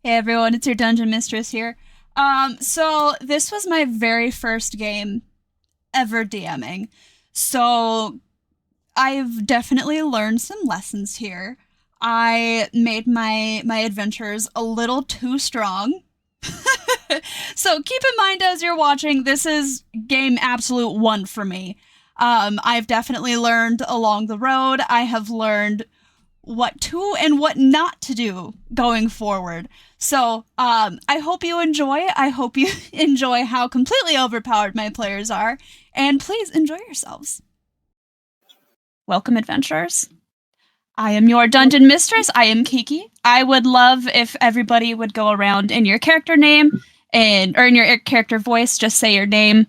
Hey everyone, it's your Dungeon Mistress here. So this was my very first game ever DMing. So I've definitely learned some lessons here. I made my adventures a little too strong. So keep in mind as you're watching, this is game absolute one for me. I've definitely learned along the road. I have learned what to and what not to do going forward. So, I hope you enjoy. I hope you enjoy how completely overpowered my players are, and please enjoy yourselves. Welcome, adventurers. I am your dungeon mistress. I am Kiki. I would love if everybody would go around in your character name or in your character voice, just say your name.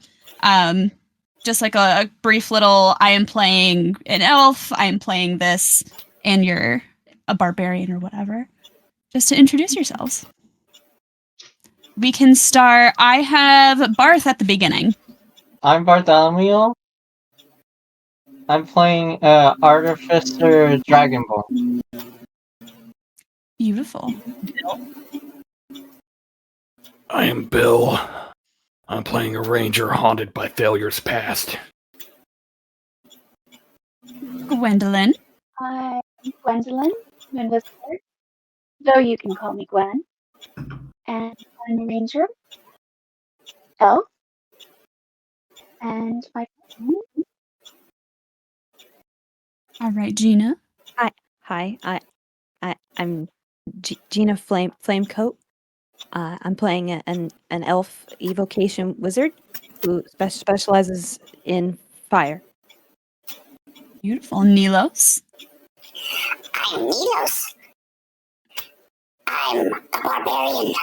Just like a brief little, I am playing an elf, I am playing this, and you're a barbarian or whatever. Just to introduce yourselves. We can start. I have Barth at the beginning. I'm Barthamule. I'm playing Artificer Dragonborn. Beautiful. I am Bill. I'm playing a ranger haunted by failures past. Gwendolyn. I'm Gwendolyn, Windwhisper, though you can call me Gwen. And I'm a ranger, elf, and my All right, Jina. Hi. I'm Jina Flamecoat. I'm playing an elf evocation wizard who specializes in fire. Beautiful. Nilos. I'm Nilos. I'm a barbarian.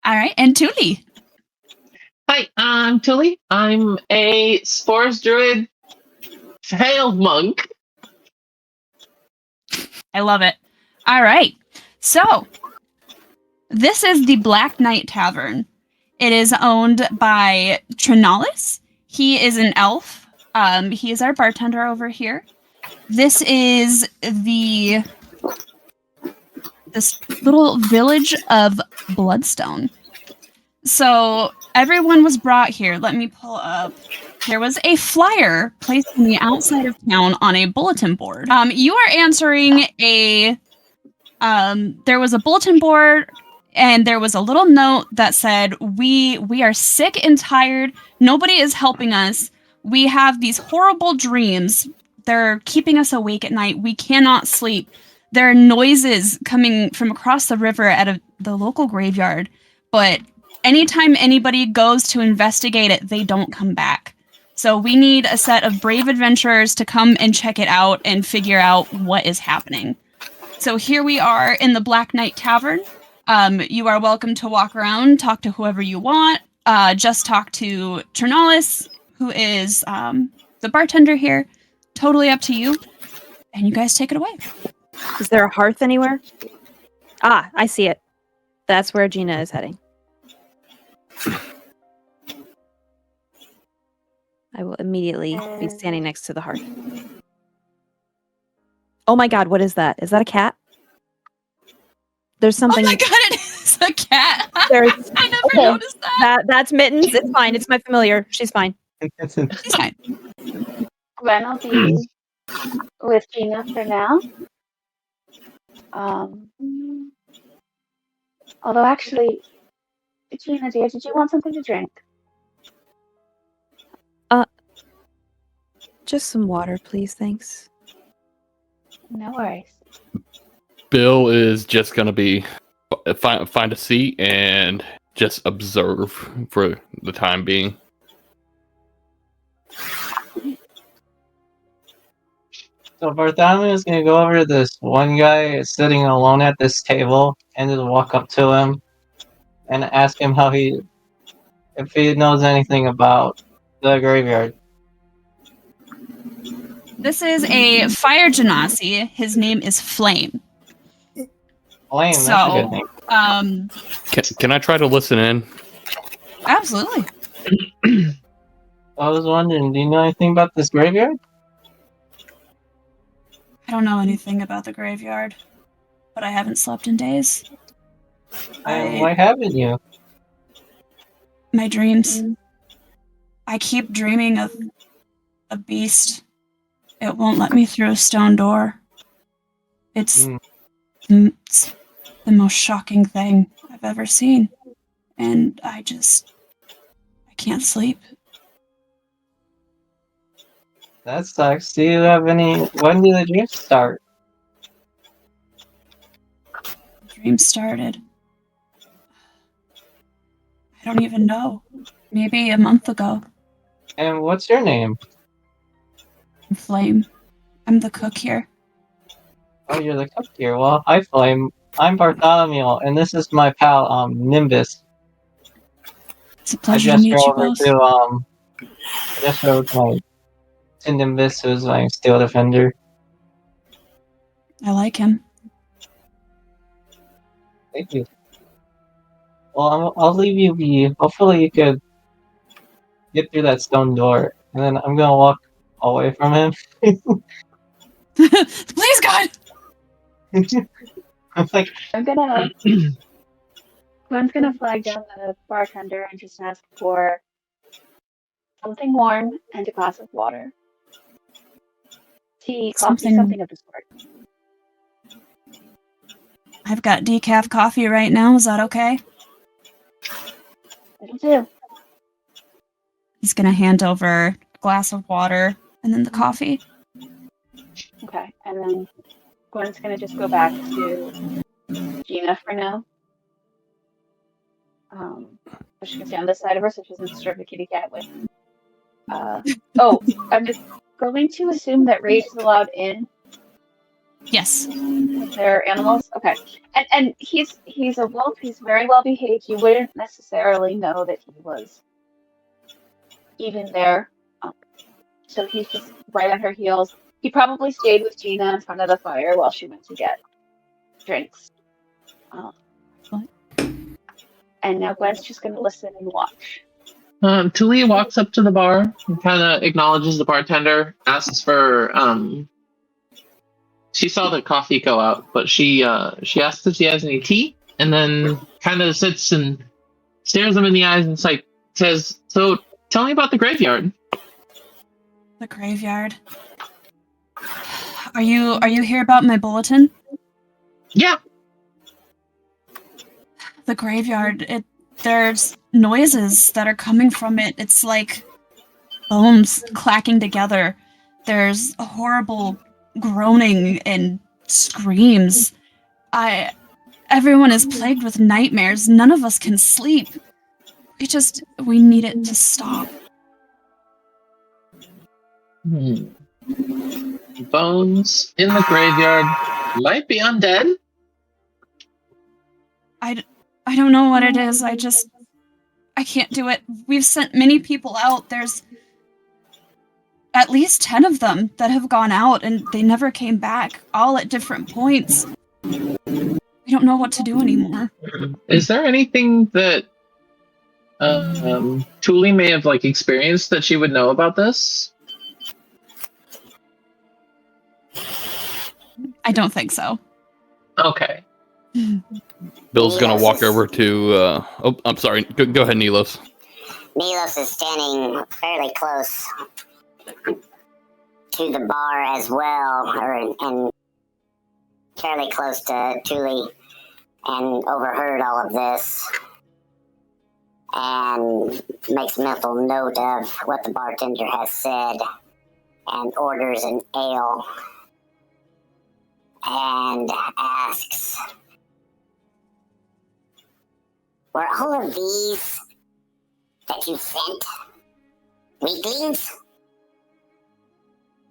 All right, and Tuuli. Hi, I'm Tuuli. I'm a Spores Druid Veiled Monk. I love it. All right, so this is the Black Knight Tavern. It is owned by Trinalis. He is an elf. He is our bartender over here. This is this little village of Bloodstone. So everyone was brought here. Let me pull up. There was a flyer placed on the outside of town on a bulletin board. You are answering a. There was a bulletin board, and there was a little note that said, "We are sick and tired. Nobody is helping us. We have these horrible dreams. They're keeping us awake at night. We cannot sleep. There are noises coming from across the river at the local graveyard, but anytime anybody goes to investigate it, they don't come back. So we need a set of brave adventurers to come and check it out and figure out what is happening." So here we are in the Black Knight Tavern. You are welcome to walk around, talk to whoever you want. Just talk to Trinalis, who is the bartender here. Totally up to you. And you guys take it away. Is there a hearth anywhere? Ah, I see it. That's where Jina is heading. I will immediately be standing next to the hearth. Oh my god, what is that? Is that a cat? There's something. Oh my god, it is a cat. There's- I never noticed that. That's Mittens. It's fine. It's my familiar. She's fine. She's fine. Gwen will be with Gina for now. Although actually, Gina dear, did you want something to drink? Just some water, please. Thanks. No worries. Bill is just gonna be find a seat and just observe for the time being. So Bartholomew is gonna go over to this one guy sitting alone at this table and just walk up to him and ask him if he knows anything about the graveyard. This is a fire genasi. His name is Flame. Flame, that's a good name. Can I try to listen in? Absolutely. I was wondering, do you know anything about this graveyard? I don't know anything about the graveyard. but I haven't slept in days. Why haven't you? My dreams. I keep dreaming of a beast. It won't let me through a stone door. It's the most shocking thing I've ever seen. And I can't sleep. That sucks. Do you have any... When do the dreams start? The dream started. I don't even know. Maybe a month ago. And what's your name? Flame. I'm the cook here. Oh, you're the cook here. Well, hi, Flame. I'm Barthamule, and this is my pal, Nimbus. It's a pleasure to meet you both. I just rode to Nimbus, who's my steel defender. I like him. Thank you. Well, I'll leave you be. Hopefully you could get through that stone door, and then I'm gonna walk away from him. Please, God! I'm like, Gwen's gonna flag down the bartender and just ask for something warm and a glass of water. Tea, coffee, something of the sort. I've got decaf coffee right now. Is that okay? It'll do. He's gonna hand over a glass of water and then the coffee. Okay, and then Gwen's gonna just go back to Jina for now. So she can stay on this side of her so she doesn't disturb the kitty cat with. I'm just going to assume that rage is allowed in. Yes. They're animals? Okay. And he's a wolf, he's very well behaved. You wouldn't necessarily know that he was even there. So he's just right on her heels. He probably stayed with Jina in front of the fire while she went to get drinks. And now Gwen's just going to listen and watch. Tuuli walks up to the bar and kind of acknowledges the bartender, asks for, she saw the coffee go out, but she asks if she has any tea, and then kind of sits and stares him in the eyes and says, "So, tell me about the graveyard." The graveyard. Are you here about my bulletin? Yeah. The graveyard. There's noises that are coming from it. It's like bones clacking together. There's a horrible groaning and screams. Everyone is plagued with nightmares. None of us can sleep. We need it to stop. Bones in the graveyard might be undead. I don't know what it is. I can't do it. We've sent many people out. There's at least 10 of them that have gone out and they never came back, all at different points. We don't know what to do anymore. Is there anything that Tuuli may have experienced that she would know about this? I don't think so. Okay. Bill's gonna walk over to. I'm sorry. Go ahead, Nilos. Nilos is standing fairly close to the bar as well, and fairly close to Tuuli, and overheard all of this, and makes mental note of what the bartender has said, and orders an ale, and asks, "Were all of these that you sent weaklings?"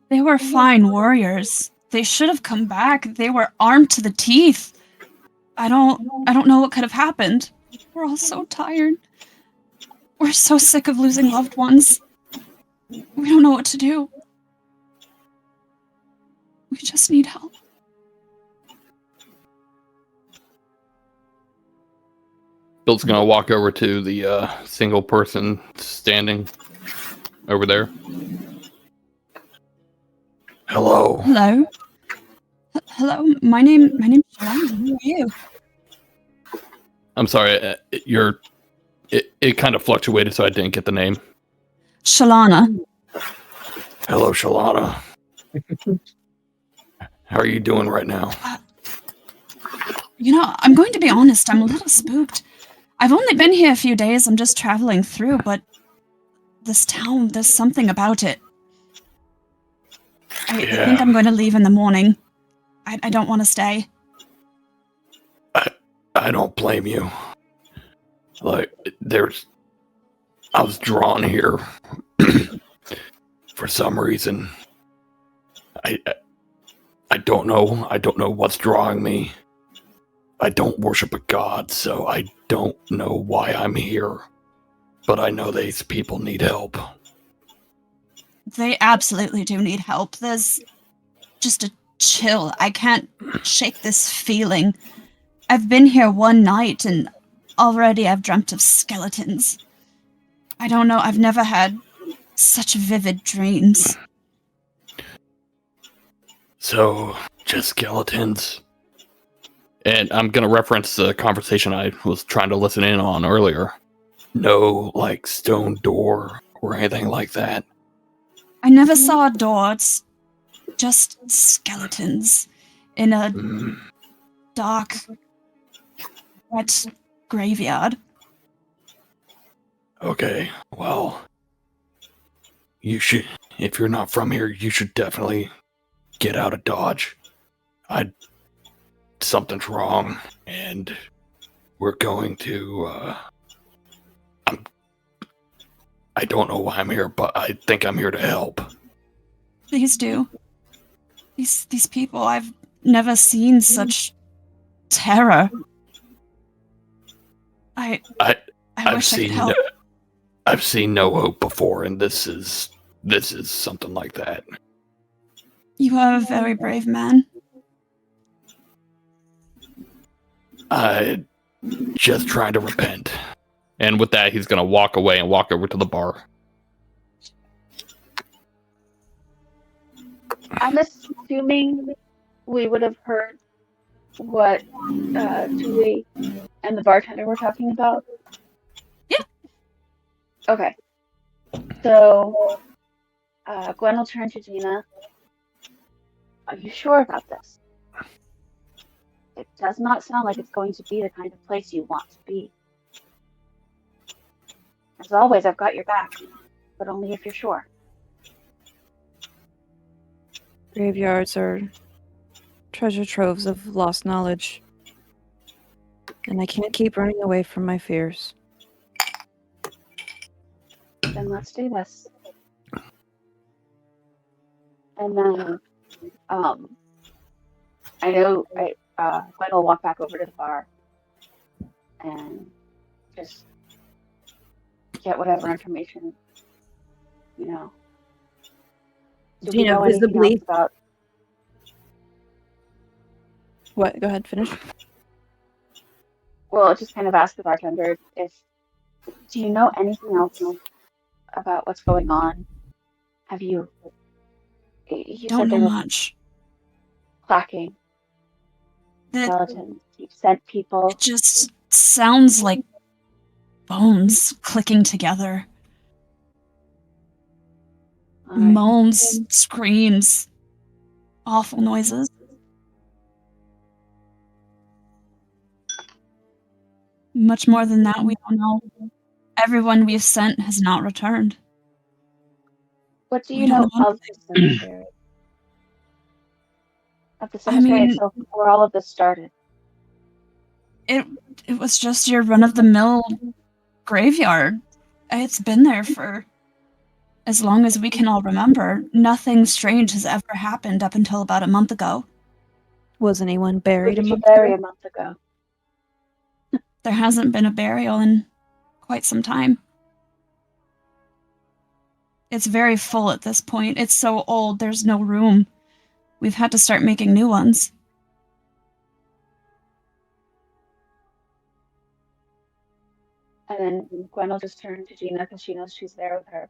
They were fine warriors. They should have come back. They were armed to the teeth. I don't know what could have happened. We're all so tired. We're so sick of losing loved ones. We don't know what to do. We just need help. Bill's gonna walk over to the single person standing over there. Hello. Hello? Hello, my name's Shalana. Who are you? I'm sorry, it kind of fluctuated, so I didn't get the name. Shalana. Hello, Shalana. How are you doing right now? I'm going to be honest, I'm a little spooked. I've only been here a few days, I'm just traveling through, but this town, there's something about it. I think I'm going to leave in the morning. I don't want to stay. I don't blame you. Like, I was drawn here for some reason. I don't know. I don't know what's drawing me. I don't worship a god, so I don't know why I'm here. But I know these people need help. They absolutely do need help. There's just a chill. I can't shake this feeling. I've been here one night and already I've dreamt of skeletons. I don't know, I've never had such vivid dreams. So, just skeletons. And I'm going to reference the conversation I was trying to listen in on earlier. No, like, stone door or anything like that. I never saw doors, just skeletons in a dark, wet graveyard. Okay, well, you should, if you're not from here, you should definitely get out of Dodge. Something's wrong, and we're going to, I don't know why I'm here, but I think I'm here to help. Please do. These people, I've never seen such terror. I wish I could help. I've seen no hope before, and this is something like that. You are a very brave man. I just trying to repent. And with that, he's gonna walk away and walk over to the bar. I'm assuming we would have heard what Tuuli and the bartender were talking about. Yeah. Okay. So Gwen will turn to Jina. Are you sure about this? It does not sound like it's going to be the kind of place you want to be. As always, I've got your back, but only if you're sure. Graveyards are treasure troves of lost knowledge. And I can't keep running away from my fears. Then let's do this. And then, I know Gwen will walk back over to the bar and just get whatever information, Do we know anything visibly. else about? What? Go ahead, finish. Well, just kind of ask the bartender do you know anything else about what's going on? Have you? You Don't said know they were much. clacking skeletons. You've sent people. It just sounds like bones clicking together. All right. Moans, screams, awful noises. Much more than that, we don't know. Everyone we've sent has not returned. What do We you don't know know of the cemetery? Of the I cemetery mean- itself, where all of this started? It was just your run-of-the-mill graveyard. It's been there for as long as we can all remember. Nothing strange has ever happened up until about a month ago. Was anyone Who buried did a you month bury ago? a month ago? There hasn't been a burial in quite some time. It's very full at this point. It's so old, there's no room. We've had to start making new ones. And then Gwen will just turn to Jina because she knows she's there with her.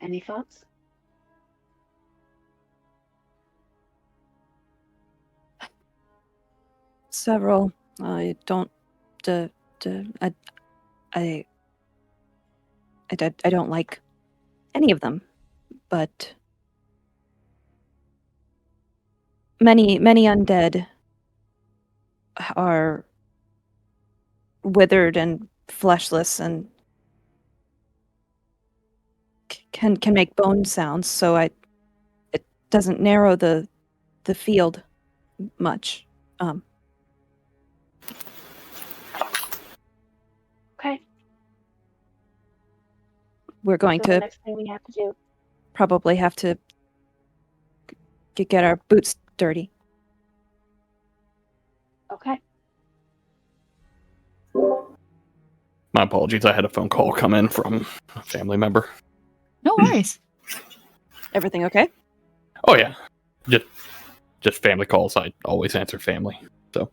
Any thoughts? Several. I don't. I don't like any of them, but many undead are withered and fleshless and can make bone sounds, so it doesn't narrow the field much. Okay. We're going So the to next thing we have to do. probably have to get our boots dirty. Okay. My apologies. I had a phone call come in from a family member. No worries. Everything okay? Oh yeah, just family calls. I always answer family. So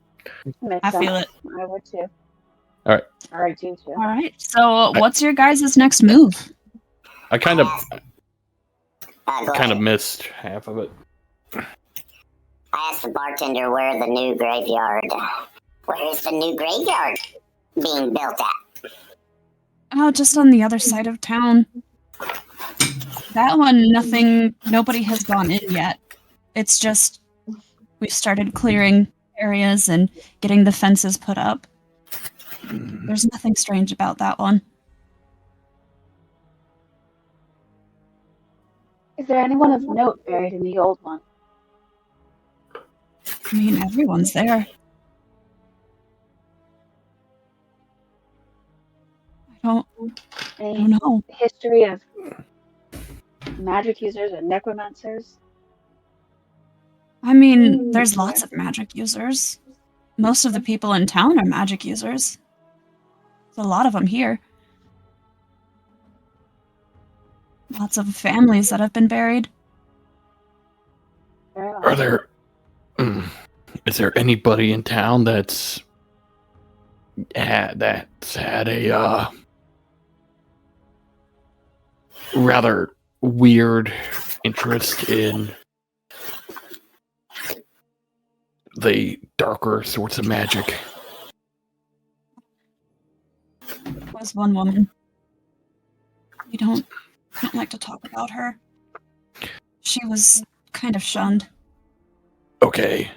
Makes I feel sense. it. I would too. All right. Or I do too. All right. So, what's your guys' next move? I kind of Go ahead. missed half of it. I asked the bartender where is the new graveyard being built at? Oh, just on the other side of town. That one, nobody has gone in yet. It's just, we've started clearing areas and getting the fences put up. There's nothing strange about that one. Is there anyone of note buried in the old one? I mean, everyone's there. I don't Any know. history of magic users and necromancers? I mean, there's lots of magic users. Most of the people in town are magic users. There's a lot of them here. Lots of families that have been buried. Very well. Are there? Is there anybody in town that's had a rather weird interest in the darker sorts of magic? Was one woman. We don't like to talk about her. She was kind of shunned. Okay.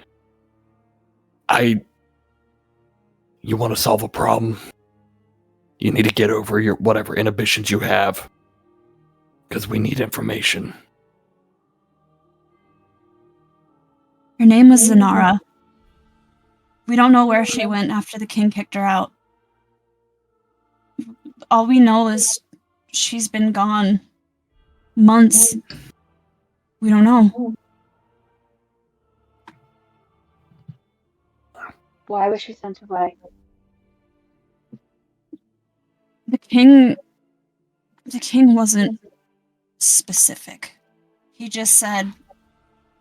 You want to solve a problem? You need to get over your whatever inhibitions you have. Because we need information. Her name was Zanara. We don't know where she went after the king kicked her out. All we know is she's been gone months. We don't know. Why was she sent away? The king wasn't specific. He just said,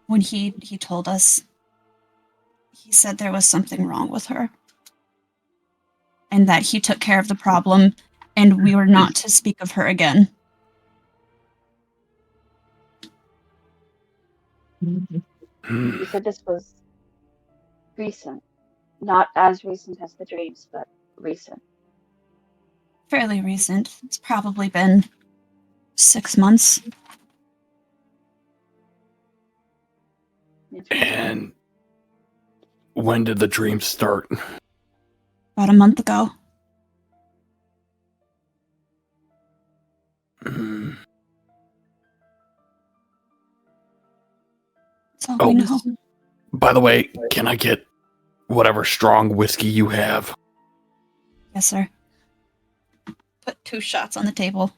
when he told us, he said there was something wrong with her. And that he took care of the problem, and we were not to speak of her again. You said this was recent. Not as recent as the dreams, but recent. Fairly recent. It's probably been 6 months. And when did the dreams start? About a month ago. Mm. That's all we know. By the way, can I get whatever strong whiskey you have? Yes, sir. Put 2 shots on the table.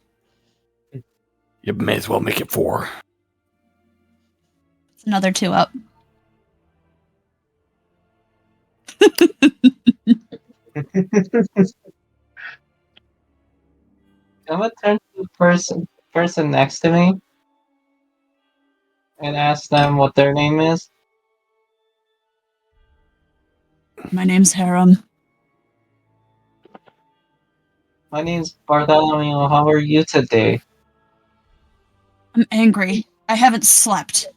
You may as well make it 4. It's another 2 up. I'm gonna turn to the person next to me and ask them what their name is. My name's Harem. My name's Barthamule. How are you today? I'm angry. I haven't slept.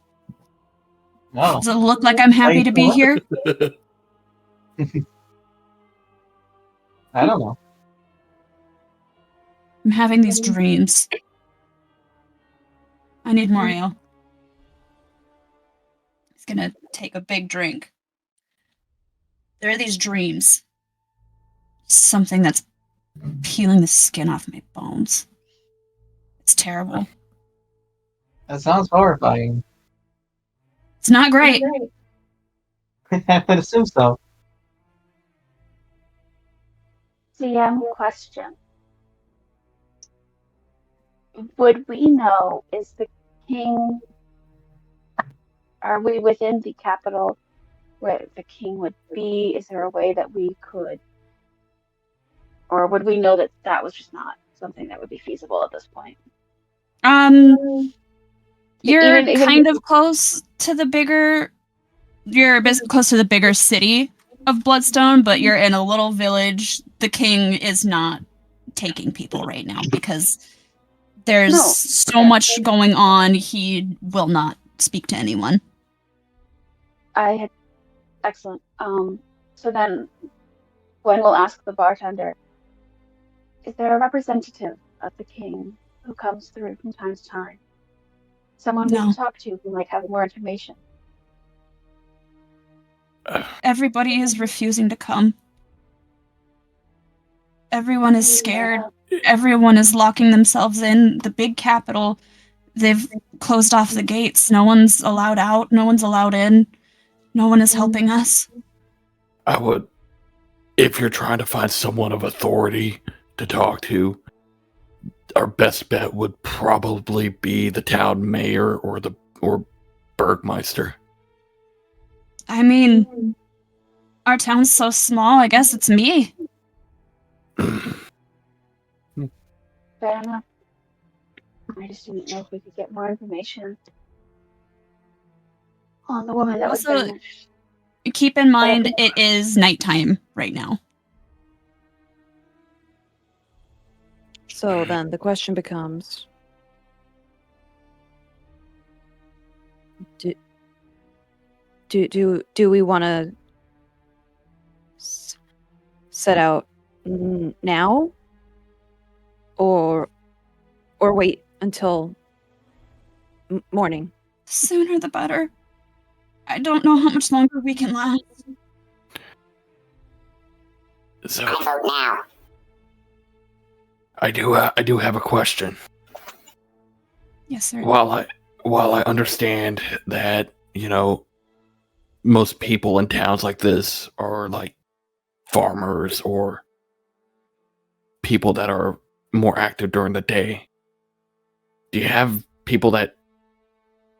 Oh, Does it look like I'm happy to be here? I don't know. I'm having these dreams. I need more ale. He's gonna take a big drink. There are these dreams. Something that's peeling the skin off my bones. It's terrible. That sounds horrifying. It's not great. I would assume so. DM question. Would we know, is the king, are we within the capital where the king would be? Is there a way that we could, or would we know that that was just not something that would be feasible at this point? You're Even kind of close to the bigger, you're basically close to the bigger city of Bloodstone, but you're in a little village. The king is not taking people right now because there's so much going on. He will not speak to anyone. Excellent. So then Gwen will ask the bartender, is there a representative of the king who comes through from time to time? Someone we can talk to who might have more information. Everybody is refusing to come. Everyone is scared. Everyone is locking themselves in. The big capital, they've closed off the gates. No one's allowed out. No one's allowed in. No one is helping us. I would, if you're trying to find someone of authority to talk to, our best bet would probably be the town mayor or Burgmeister. I mean, our town's so small, I guess it's me. Fair enough. I just didn't know if we could get more information on the woman that was Also, banished. keep in mind, it is nighttime right now. So then the question becomes, do we want to set out now, or wait until morning? The sooner the better. I don't know how much longer we can last. So I vote now. I do have a question. Yes, sir. While I understand that, most people in towns like this are like farmers or people that are more active during the day, do you have people that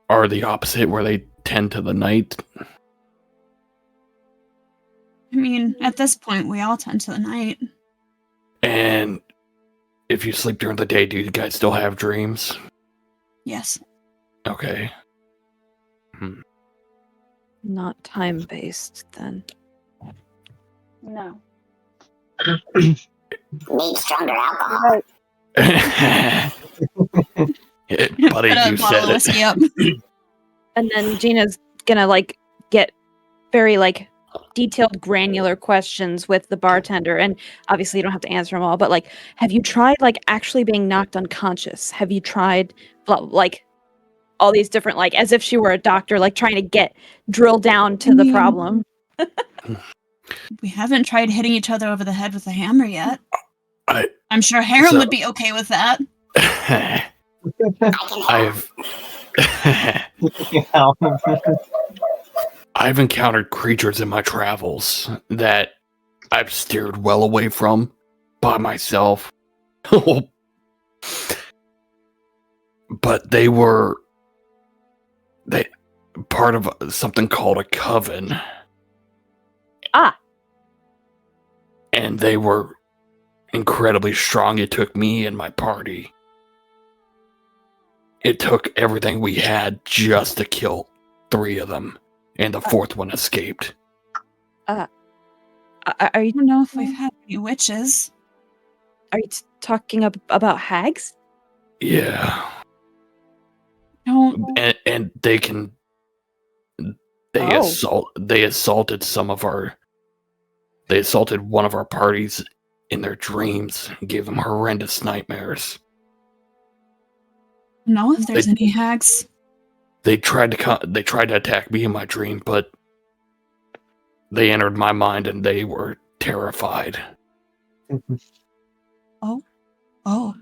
are the opposite, where they tend to the night? I mean, at this point, we all tend to the night. And if you sleep during the day, do you guys still have dreams? Yes. Okay. Not time-based, then. No. Need stronger alcohol. Buddy, Put a you bottle said of whiskey it. up. And then Gina's gonna get very detailed, granular questions with the bartender, and obviously you don't have to answer them all. But have you tried actually being knocked unconscious? Have you tried all these different as if she were a doctor, trying to drill down to the problem? We haven't tried hitting each other over the head with a hammer yet. I'm sure Harem So- would be okay with that. I've encountered creatures in my travels that I've steered well away from by myself. But they were part of something called a coven. And they were incredibly strong. It took me and my party. It took everything we had just to kill 3 of them, and the 4th one escaped. Are you I don't know if we've had any witches. talking about hags? Yeah. Don't. And they assaulted some of our They assaulted one of our parties in their dreams and gave them horrendous nightmares. Know if there's any hags. They tried to attack me in my dream, but they entered my mind and they were terrified. Oh.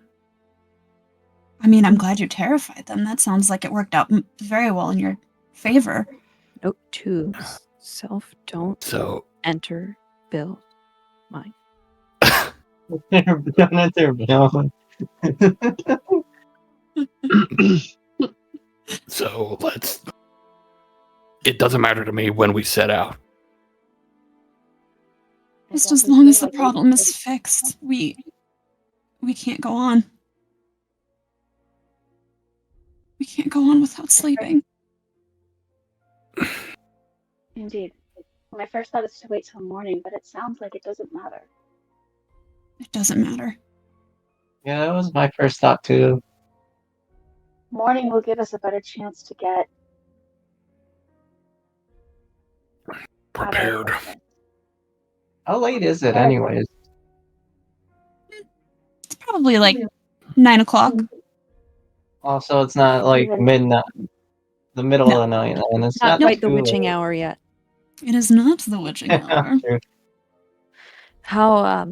I mean, I'm glad you terrified them. That sounds like it worked out very well in your favor. Note to self: don't So enter Bill mine. Don't enter Bill. So it doesn't matter to me when we set out. Just as long as the problem is fixed, we can't go on. We can't go on without sleeping. Indeed. My first thought is to wait till morning, but it sounds like it doesn't matter. It doesn't matter. Yeah, that was my first thought too. Morning will give us a better chance to get Prepared. How late is it anyways? It's probably like 9 o'clock. Also, it's not like midnight, the middle of the night, and it's Not not quite the too witching late. hour yet. It is not the witching hour. True. How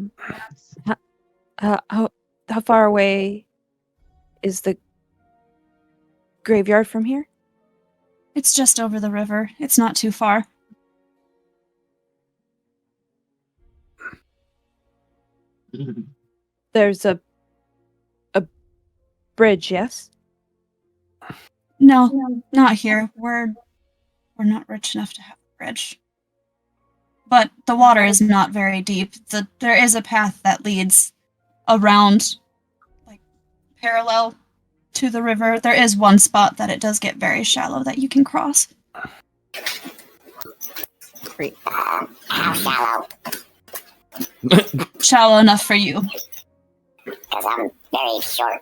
far away is the graveyard from here? It's just over the river. It's not too far. There's a bridge, yes? No, not here. We're not rich enough to have a bridge. But the water is not very deep. There is a path that leads around, like, parallel to the river. There is one spot that it does get very shallow that you can cross. Great. How shallow? Shallow enough for you. Because I'm very short.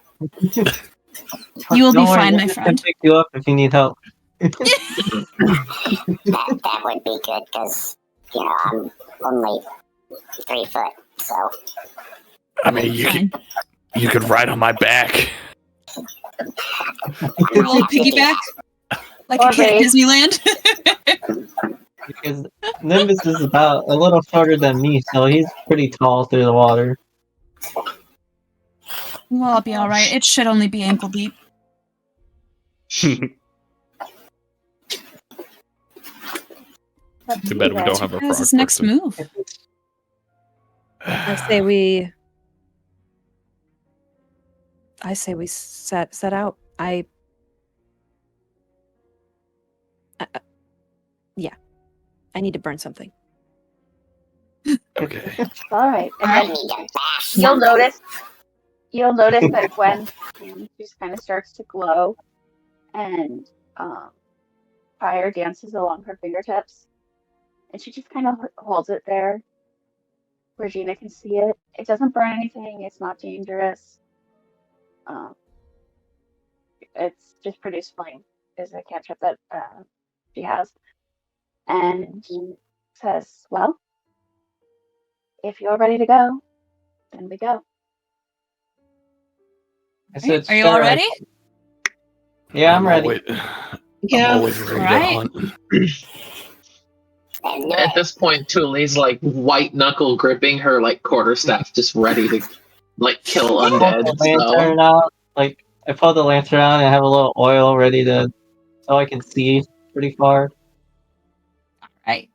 You will be Don't worry, fine, my Linda can friend. pick you up if you need help. That would be good, because, I'm only 3 foot, so. I mean, you could ride on my back. A little piggyback? Like a kid at Disneyland? Because Nimbus is about a little shorter than me, so he's pretty tall through the water. Well, I'll be alright. It should only be ankle deep. Too bad we don't have a frog How's his next person. move? I say we set out. Yeah. I need to burn something. Okay. All right. I And need to bash you'll something. notice that Gwen just kind of starts to glow, and fire dances along her fingertips, and she just kind of holds it there where Jina can see it. It doesn't burn anything. It's not dangerous. It's just produced flame is a cantrip that she has, and she says, "Well, if you're ready to go, then we go." I said, Are you all "Sure." ready? Yeah, I'm ready. I'm always ready Right. to hunt. And At this point, Tuli's like white knuckle gripping her like quarterstaff, just ready to like kill I pulled undead. the lantern out. Like, I pulled the lantern out and I have a little oil ready so I can see pretty far. Right.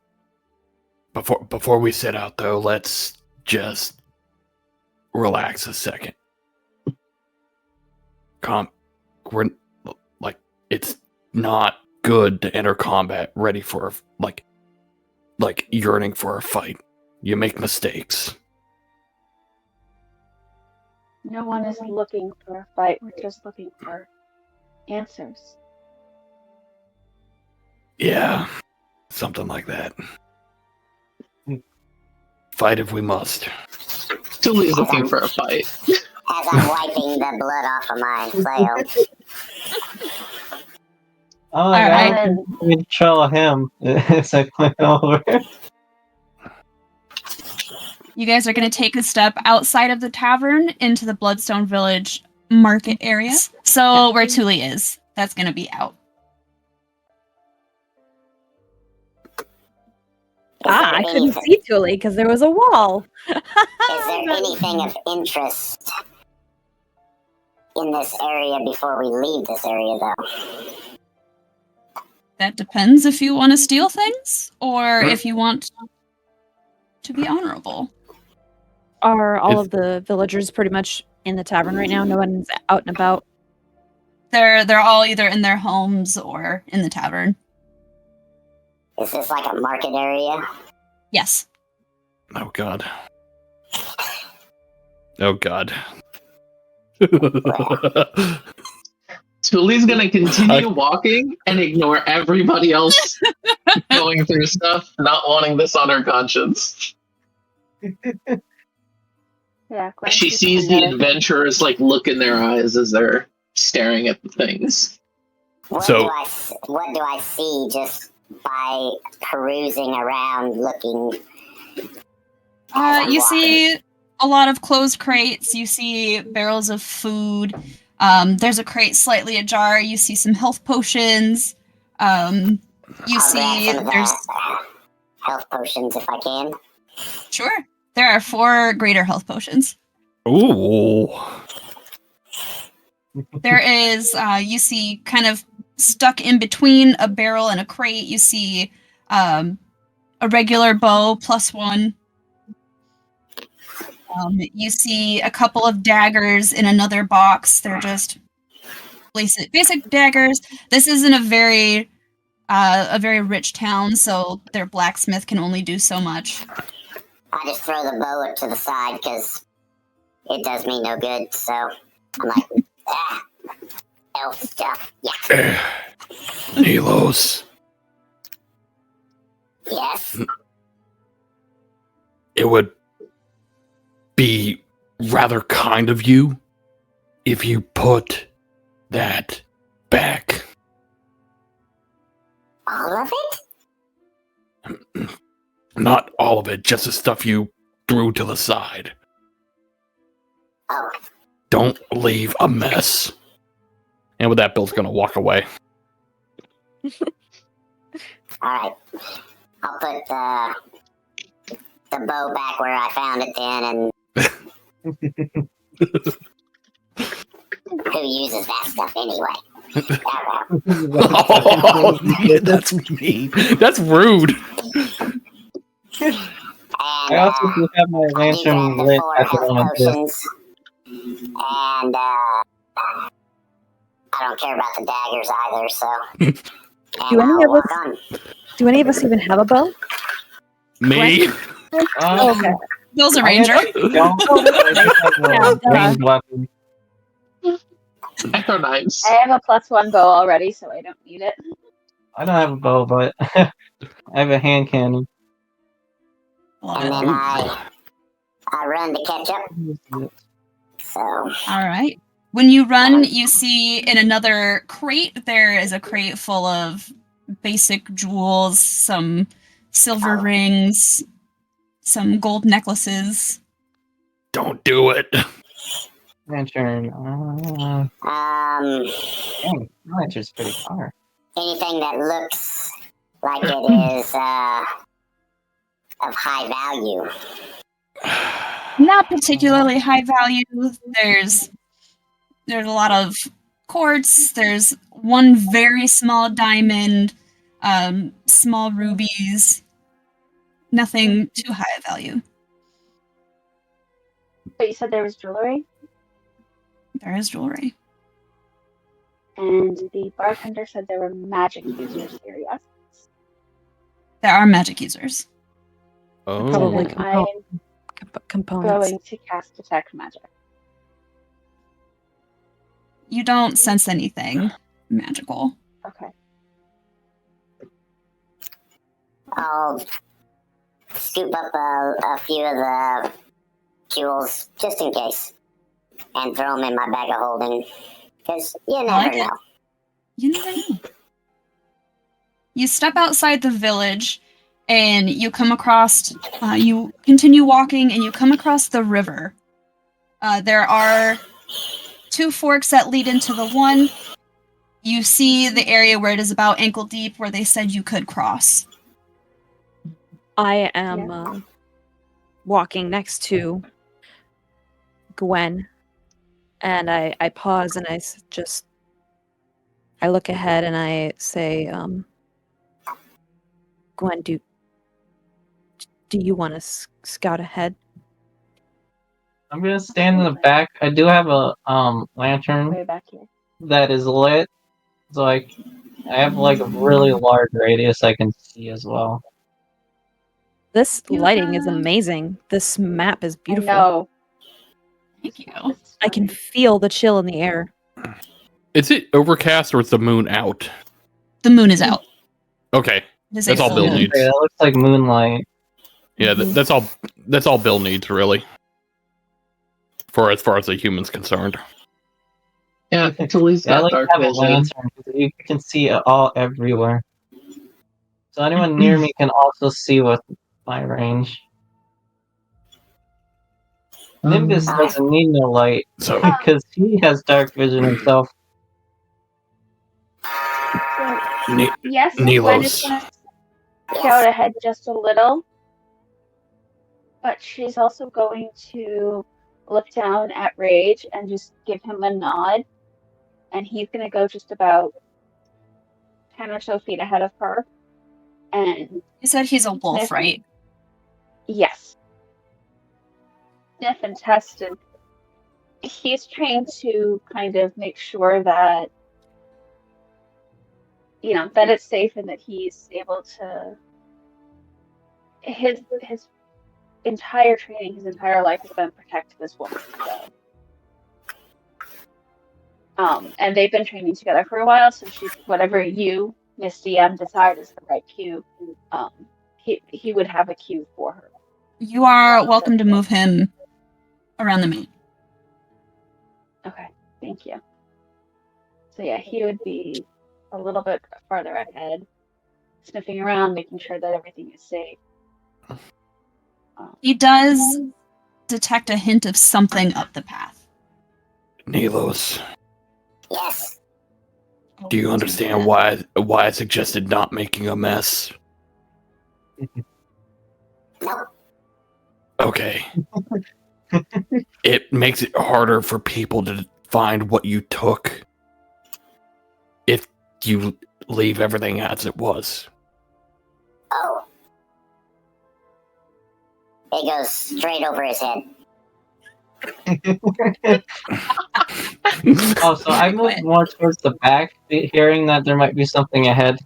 Before we set out, though, let's just relax a second. We're like, it's not good to enter combat ready for like yearning for a fight. You make mistakes. No one is looking for a fight. We're just looking for answers. Yeah, something like that. Fight if we must. Tuli's looking for a fight. as I'm wiping the blood off of my flail. Oh, I Alright. can control him as I climb over. you guys are going to take a step outside of the tavern into the Bloodstone Village market area. So where Tuuli is, that's going to be out. I couldn't see Tuuli because there was a wall. Is there anything of interest in this area before we leave this area, though? That depends if you want to steal things or if you want to be honorable. Are all of the villagers pretty much in the tavern right now? No one's out and about? They're all either in their homes or in the tavern. Is this like a market area? Yes. Oh god. Oh god. Tuuli's gonna continue walking and ignore everybody else going through stuff, not wanting this on her conscience. Yeah, Gwen She keeps sees the kinda- adventurers like look in their eyes as they're staring at the things. What do I see just by perusing around looking? You see a lot of closed crates. You see barrels of food. There's a crate slightly ajar. You see some health potions. You I'll see grab some of there's the health potions if I can. sure there are 4 greater health potions. Ooh. There is you see kind of stuck in between a barrel and a crate. You see a regular bow +1. You see a couple of daggers in another box. They're just basic daggers. This isn't a very rich town, so their blacksmith can only do so much. I just throw the bow to the side because it does me no good. So I'm like, elf stuff. Yeah. Nilos. Yes. It would be rather kind of you if you put that back. All of it? Not all of it, just the stuff you threw to the side. Oh. Don't leave a mess. And with that, Bill's gonna walk away. Alright. I'll put the bow back where I found it then, and who uses that stuff anyway? Oh, yeah, that's mean. That's rude. And, I also do have my I do grab lantern the lit 4 at the health moment. potions. And I don't care about the daggers either, so. And Do any I'll of walk us- on. Do any of us even have a bow? Me? Okay. Bill's a I ranger. actually don't, but I do have Yeah, a ranged weapon. Echo knives. I have a +1 bow already, so I don't need it. I don't have a bow, but I have a hand cannon. Love And it. then I run to catch up. So, All right. When you run, you see in another crate, there is a crate full of basic jewels, some silver rings, some gold necklaces. Don't do it. Lantern. Dang, my lantern's pretty far. anything that looks like it is of high value. Not particularly high value. There's a lot of quartz. There's one very small diamond, small rubies. Nothing too high of value. But you said there was jewelry, There is jewelry. and the bartender said there were magic users here, yes? There are magic users. Oh. Probably Then I'm components. going to cast Detect Magic. You don't sense anything magical. Okay. I'll scoop up a few of the jewels just in case and throw them in my bag of holding because you never like it. know. You never know. You step outside the village, and you come across, you continue walking, and you come across the river. There are 2 forks that lead into the one. You see the area where it is about ankle deep, where they said you could cross. I am walking next to Gwen, and I pause and I look ahead and I say, Gwen, do you want to scout ahead? I'm gonna stand in the back. I do have a lantern Way back here. that is lit, so I have like a really large radius I can see as well. This You lighting is have- amazing. This map is beautiful. I know. Thank you. I can feel the chill in the air. Is it overcast or is the moon out? The moon is out. Okay, It is That's a all full Bill moon. needs. That looks like moonlight. yeah, that's all. That's all Bill needs, really. For as far as the human's concerned. Yeah, Tuuli's I got like dark having vision. lantern because you can see it all everywhere. So anyone near me can also see with my range. Nimbus doesn't need no light So because he has dark vision himself. So, Ne- yes, Gwen is Nilos. going to scout ahead just a little, but she's also going to look down at Rage and just give him a nod, and he's going to go just about 10 or so feet ahead of her. And You said he's a wolf, Sniff. right? yes, sniff and test, and he's trying to kind of make sure that that it's safe and that he's able to. His entire training, his entire life has been protect this woman. So. And they've been training together for a while, so whatever you, Miss DM, decide is the right cue, he would have a cue for her. You are welcome to move him around the map. Okay, thank you. So yeah, he would be a little bit farther ahead, sniffing around, making sure that everything is safe. He does detect a hint of something up the path. Nilos, Yes. do you understand why I suggested not making a mess? Nope. Okay. It makes it harder for people to find what you took if you leave everything as it was. Oh. It goes straight over his head. Oh, so I moved more towards the back, hearing that there might be something ahead,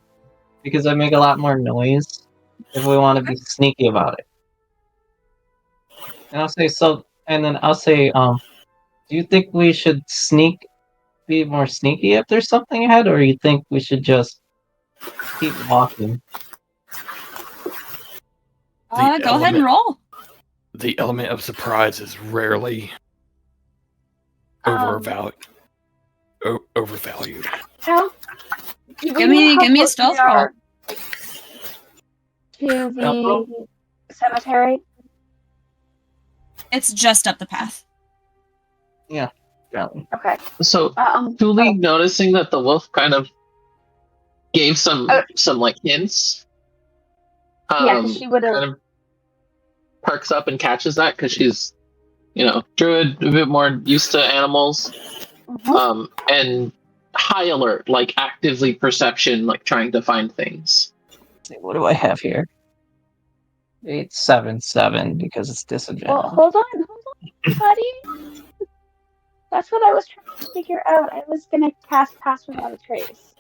because I make a lot more noise if we want to be sneaky about it. And I'll say do you think we should be more sneaky if there's something ahead, or you think we should just keep walking? Go ahead and roll. The element of surprise is rarely overvalued. How? Give me a stealth roll. To the cemetery. It's just up the path. Yeah. Okay. So Tuuli, noticing that the wolf kind of gave some like hints. Yeah, 'cause she would've- kind of perks up and catches that because she's, druid, a bit more used to animals, and high alert, like actively perception, like trying to find things. Let's see, what do I have here? 877 because it's disadvantage. Well, hold on, buddy. That's what I was trying to figure out. I was gonna cast Pass Without a Trace.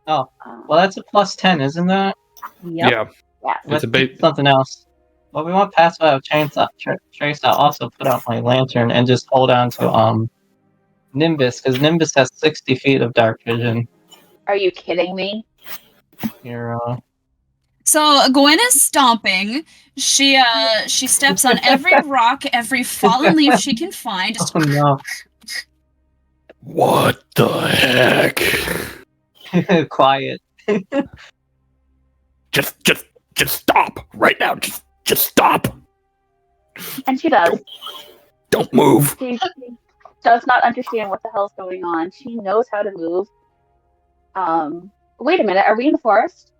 Oh, well, that's a +10, isn't that? Yep. Yeah, Yeah. it's a bait. Something else. Well, we want Pass Without Trace. I'll also put out my lantern and just hold on to Nimbus, because Nimbus has 60 feet of dark vision. Are you kidding me? Here, So Gwen is stomping. She steps on every rock, every fallen leaf she can find. Just oh no. What the heck? Quiet. Just just stop right now. Just stop. And she does. Don't move. She does not understand what the hell's going on. She knows how to move. Wait a minute. Are we in the forest?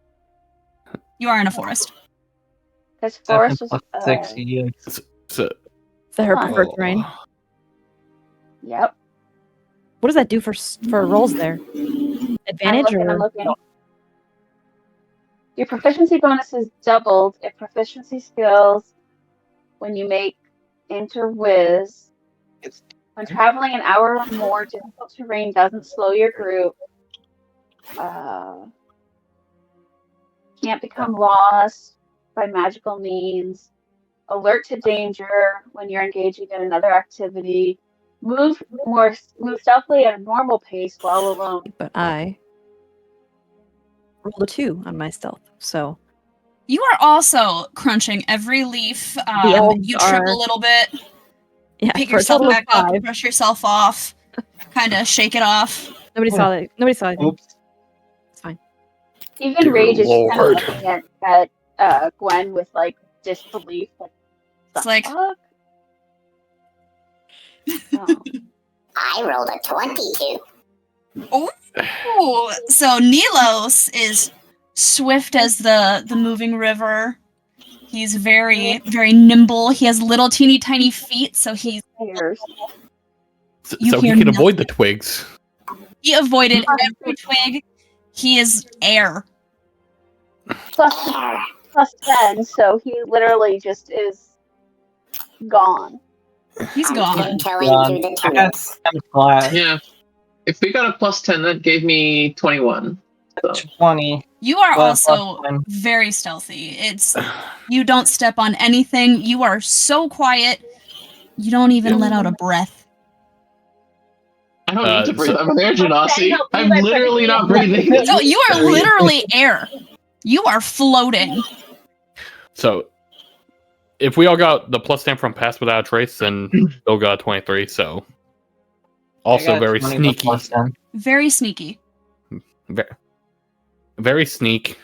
You are in a forest. Because forest is. 6 years. So, Is that her Come on. preferred terrain? Yep. What does that do for rolls there? Advantage I'm looking. Your proficiency bonus is doubled if proficiency skills when you make interwiz. When traveling an hour or more, difficult terrain doesn't slow your group. Can't become lost by magical means. Alert to danger when you're engaging in another activity. Move stealthily at a normal pace while alone. but I rolled a 2 on my stealth, so You are also crunching every leaf. all You are. trip a little bit, yeah, pick for a yourself total of back up, 5. brush yourself off, kind of shake it off. Nobody saw that. Nobody saw anything. Oops. It's fine. Even Dear Rage is kind of Lord. looking at Gwen with like disbelief. Like, It's like, fuck? Oh. I rolled a 22. ooh. So Nilos is swift as the moving river. He's very, very nimble. He has little teeny tiny feet, so he's Tears. You so he hear can avoid the nothing. twigs. he avoided every twig. He is air. Plus 10, so he literally just is gone. He's I'm gone. tiptoeing through the I got tulips. 10 flat. Yeah. If we got a plus 10, that gave me 21. So. 20. You are Well, also plus 10. very stealthy. You don't step on anything. You are so quiet. You don't even let out a breath. I don't need to breathe. so- I'm there, Janasi. I don't I'm believe I literally not couldn't breathing. breathe. No, you are literally air. You are floating. So, if we all got the plus 10 from Pass Without a Trace, then Bill got 23, so. I Also got very 20 sneaky. plus 10. Very sneaky. Very sneak.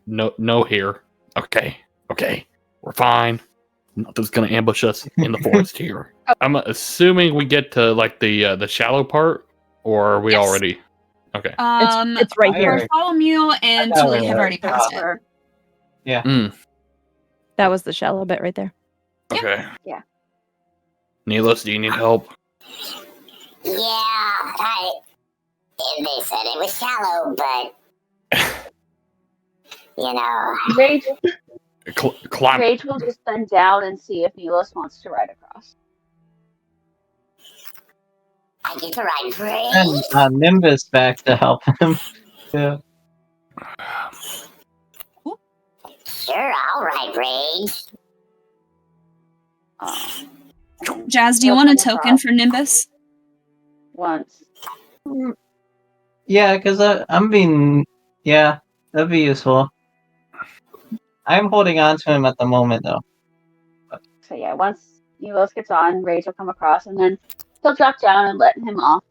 No here. Okay. We're fine. Nothing's gonna ambush us in the forest here. I'm assuming we get to like the shallow part, or are we Yes. already? Okay. It's right here. Bartholomew and I got Tuuli it. have already passed it. That was the shallow bit right there. Okay. Yeah. Nilos, do you need help? Yeah, they said it was shallow, but you know, Rage, Climb. Rage will just bend down and see if Nilos wants to ride across. I get to ride And Rage. Nimbus back to help him. Yeah. Sure, I'll ride Rage. Jazz, do you want a token for Nimbus? Once. Yeah, because I'm being. Yeah, that'd be useful. I'm holding on to him at the moment, though. So yeah, once Nilos gets on, Rage will come across, and then he'll drop down and let him off.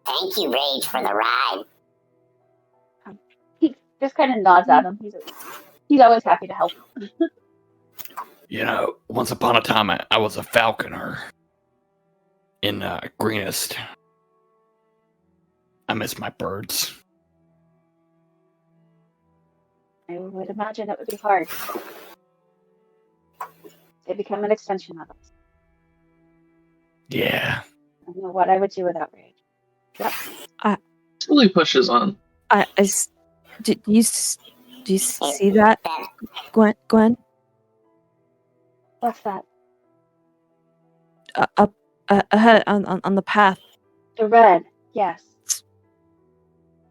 Thank you, Rage, for the ride. He just kind of nods at him. He's always happy to help. You know, once upon a time, I was a falconer in Greenest. I miss my birds. I would imagine it would be hard. They become an extension of us. Yeah. I don't know what I would do without Rage. Yep. Tuuli pushes on. Do you see that, That Gwen? What's that? Up ahead on the path. The red. Yes.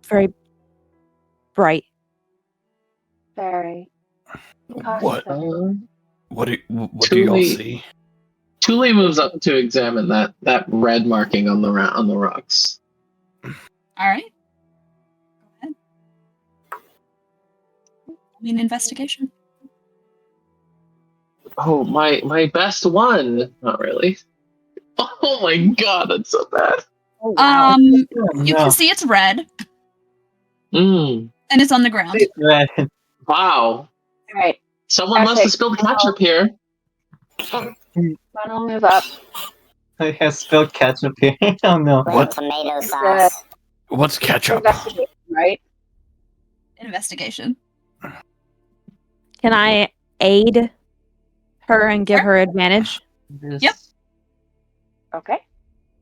Very bright. Very. What? Cautious. What do y'all Tuuli- see? Tuuli moves up to examine that red marking on the rocks. All right. Go ahead. An investigation. Oh, my best one. Not really. Oh my god, that's so bad. You No. can see it's red Mm. and it's on the ground. It's red. Wow. All right. Someone must have spilled ketchup here. Gwen will move up. I have spilled ketchup here. Oh no. With What? tomato sauce. What's ketchup? Investigation, right? Investigation. Can I aid her and give her advantage? Yep. Okay.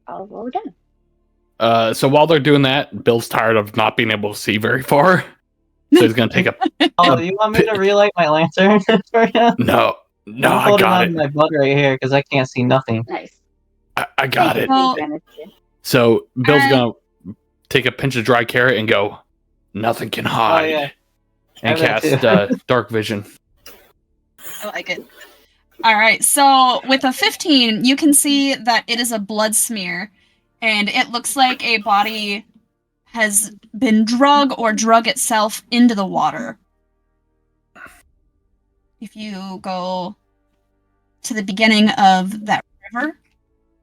I'll roll again. So while they're doing that, Bill's tired of not being able to see very far. So he's gonna take a Oh, you want me to relight my lantern for you? no, I'm I holding got on it. to my butt right here because I can't see nothing. Nice. I got it. Well- So Bill's I- gonna take a pinch of dry carrot and go, nothing can hide, yeah. and I bet cast dark vision. I like it. All right, so with a 15, you can see that it is a blood smear, and it looks like a body has been drug or drug itself into the water. If you go to the beginning of that river,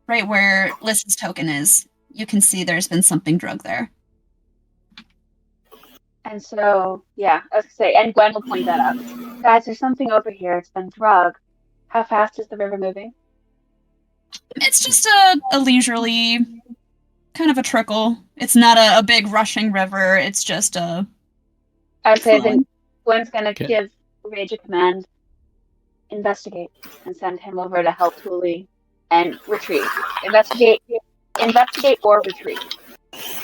right where Lyss's token is, you can see there's been something drug there. And so, yeah, I was gonna say, and Gwen will point that out. Guys, there's something over here. It's been drugged. How fast is the river moving? It's just a leisurely, kind of a trickle. It's not a big rushing river. It's just a... I would say Fine. then Gwen's gonna Okay. give Rage a command, investigate, and send him over to help Tuuli and retrieve. Investigate or retrieve.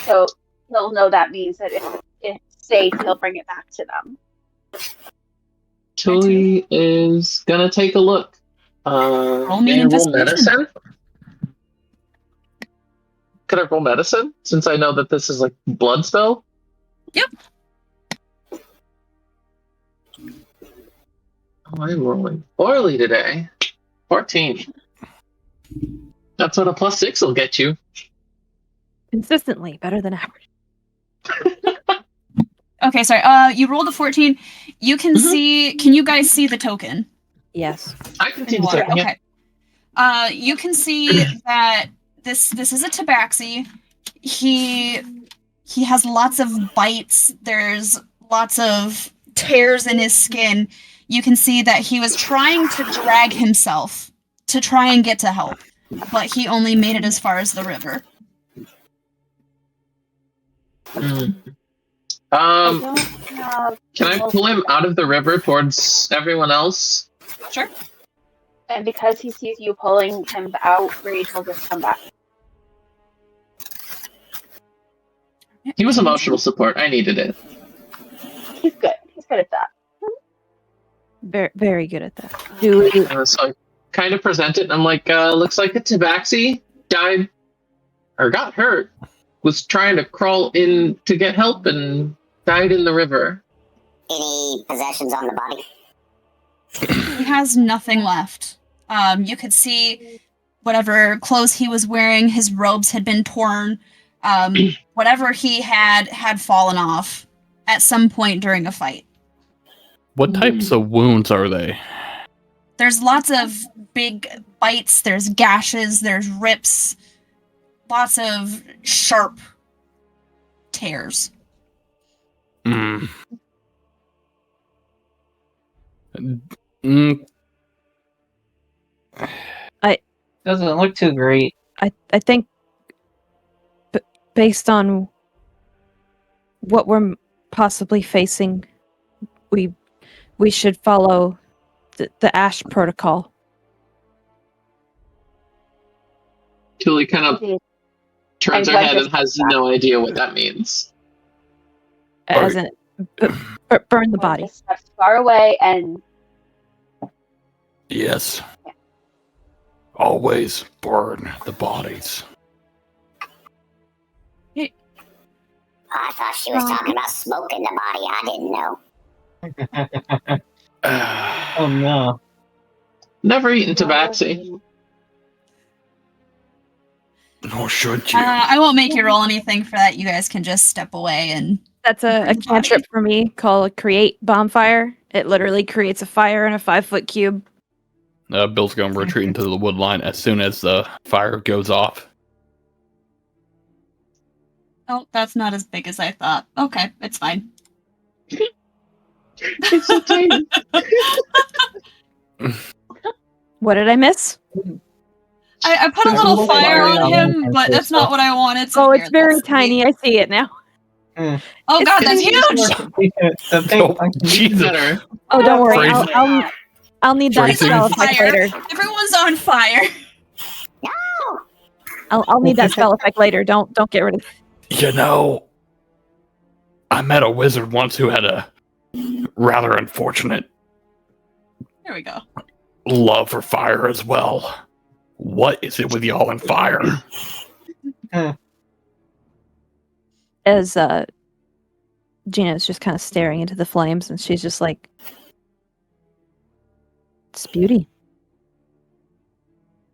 So he'll know that means that if it's safe, he'll bring it back to them. Tuuli is gonna take a look. Roll me an Can I roll investigation. medicine? Could I roll medicine since I know that this is like blood spell? Yep. Oh, I'm rolling poorly today. 14. That's what a +6 will get you. Consistently better than average. Okay, sorry. You rolled a 14. You can see... Can you guys see the token? Yes. I can see In the water. token, yeah. Okay. You can see that this is a tabaxi. He has lots of bites. There's lots of tears in his skin. You can see that he was trying to drag himself to try and get to help, but he only made it as far as the river. Can I pull him out of the river towards everyone else? Sure. And because he sees you pulling him out, Rage will just come back. He was emotional support. I needed it. He's good. He's good at that. Very, very good at that. Do So I kind of present it, and I'm like, looks like a tabaxi died or got hurt. Was trying to crawl in to get help and died in the river. Any possessions on the body? He has nothing left. You could see whatever clothes he was wearing, his robes had been torn. Whatever he had fallen off at some point during a fight. What types of wounds are they? There's lots of big bites, there's gashes, there's rips, lots of sharp tears. Mm. Mm, Doesn't look too great. I think based on what we're possibly facing, we should follow the Ash protocol. Tuuli kind of turns And her Gwen head and just has no idea what that means. As in burn the Gwen body. just steps far away and yes. Always burn the bodies. Oh, I thought she was talking about smoking the body. I didn't know. Oh no. Never eaten tabaxi. Nor should you. I won't make you roll anything for that. You guys can just step away and... That's a cantrip for me called Create Bonfire. It literally creates a fire in a 5-foot cube. Bill's going to retreat into the wood line as soon as the fire goes off. Oh, that's not as big as I thought. Okay, it's fine. It's so tiny. What did I miss? I put a There's a little little fire fire on on him, it, but and that's stuff. not what I wanted. So Oh, here, it's very let's see. tiny. I see it now. Oh It's god, that's gonna huge! The pink Oh, monkey. Jesus. Better. Oh, don't worry. Phrasing. I'll need that Phrasing. spell effect Fire. later. Everyone's on fire. I'll need that spell effect later. Don't get rid of it. You know, I met a wizard once who had a rather unfortunate There we go. love for fire as well. What is it with y'all and fire? As Gina's just kind of staring into the flames, and she's just like, "It's beauty."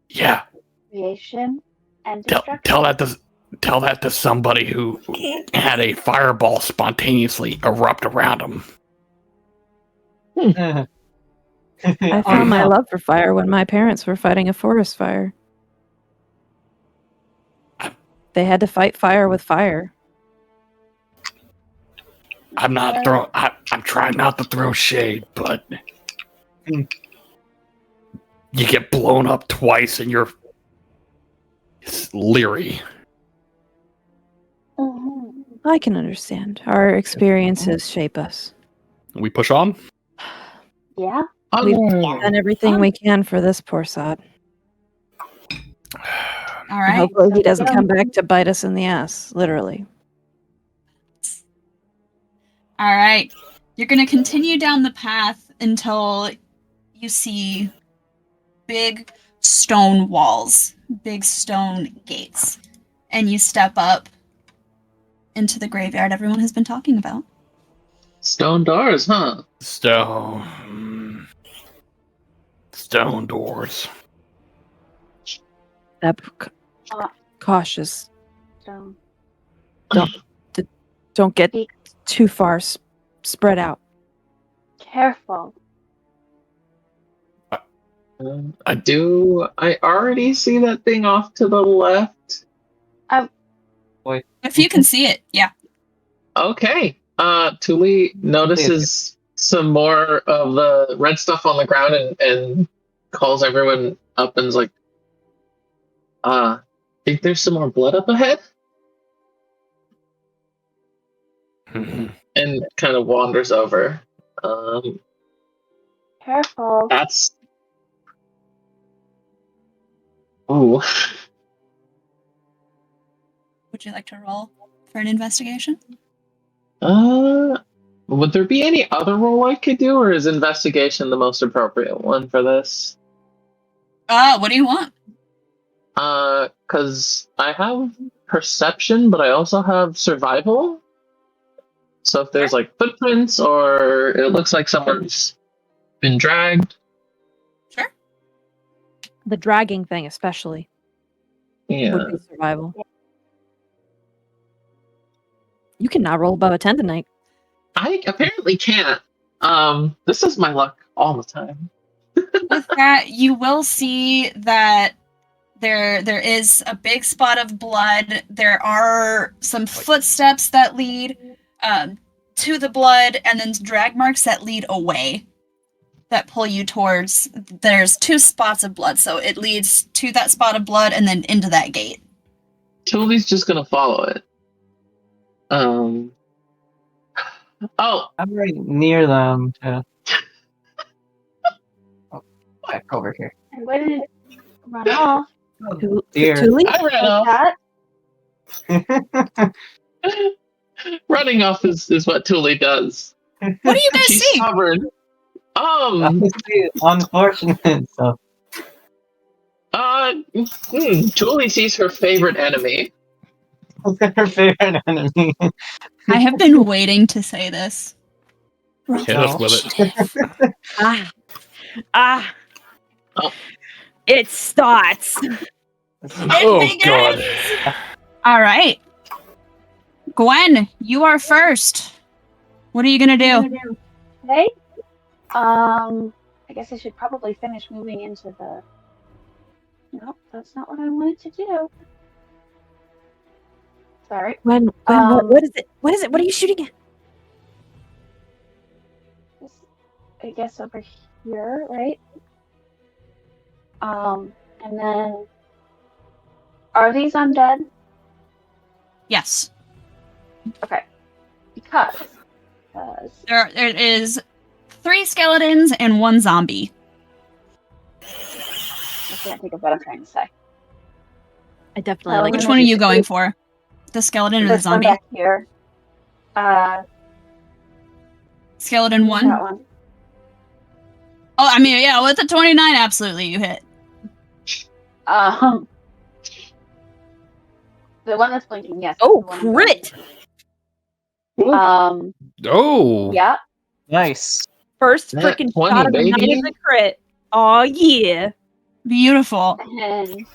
Yeah, Creation and tell destruction. tell that to somebody who had a fireball spontaneously erupt around him. I found my love for fire when my parents were fighting a forest fire. They had to fight fire with fire. I'm trying not to throw shade, but you get blown up twice and you're leery. Mhm. I can understand. Our experiences shape us. We push on. Yeah. We've Oh. done everything we can for this poor sod. All right. Hopefully he doesn't come back to bite us in the ass, literally. All right. You're going to continue down the path until you see big stone walls, big stone gates. And you step up into the graveyard everyone has been talking about. Stone doors, huh? Stone doors. Cautious. So Don't get Be- too far spread out. careful. I already see that thing off to the left? If you can see it, yeah. Okay. Tuuli notices some more of the red stuff on the ground and calls everyone up and's like, think there's some more blood up ahead? And kind of wanders over. Careful. That's... Ooh. Would you like to roll for an investigation? Would there be any other role I could do, or is investigation the most appropriate one for this? What do you want? Because I have perception, but I also have survival. So if there's like footprints, or it looks like someone's been dragged. Sure. The dragging thing, especially, Yeah. would be survival. You cannot roll above a 10 tonight. I apparently can't. This is my luck all the time. With that, you will see that there is a big spot of blood. There are some footsteps that lead to the blood, and then drag marks that lead away, that pull you towards. There's 2 spots of blood, so it leads to that spot of blood and then into that gate. Tuli's just gonna follow it. Oh, I'm right near them. Oh, back over here. I'm going to run off. Oh, dear. Tuuli? I ran Like off. that. Running off is what Tuuli does. What do you guys She's see? stubborn. Unfortunate stuff. Tuuli sees her favorite enemy. Her favorite enemy. I have been waiting to say this. Hit us with it. Ah. Oh. It starts. Oh god. All right. Gwen, you are first. What are you going to do? Okay. I guess I should probably finish moving into the... Nope, that's not what I wanted to do. Sorry. When what is it? What is it? What are you shooting at? I guess over here, right? And then are these undead? Yes. Okay. Because There is 3 skeletons and 1 zombie. I can't think of what I'm trying to say. I definitely like Which to one are see you the- going for? The skeleton or the This one zombie? back here. Skeleton 1? That one. Oh, I mean, yeah, with the 29, absolutely, you hit. The one that's blinking, yes. Oh, that's the one. crit! Oh. Yeah. Nice. First Nat freaking 20, shot of the night baby. is a crit. Oh yeah. Beautiful. And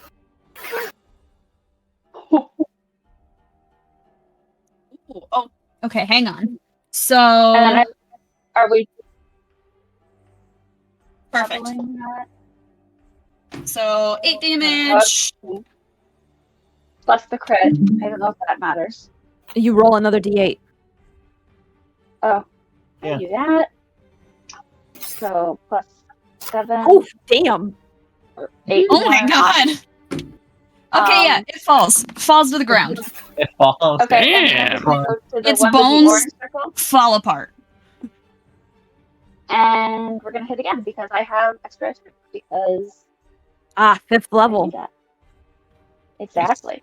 Oh, okay, hang on. So, and then are we perfect. doubling that? So, 8 damage. Plus the crit. I don't know if that matters. You roll another d8. Oh. Yeah. I do that. So plus 7. Oh damn. or 8 Oh my more. god. Okay, yeah, it falls. Falls to the ground. It falls. Okay, and Damn. then we're gonna go to the Its one with the bones- orange circle, Fall apart. and we're gonna hit again because I have extra because Ah, 5th I level. need that. Exactly.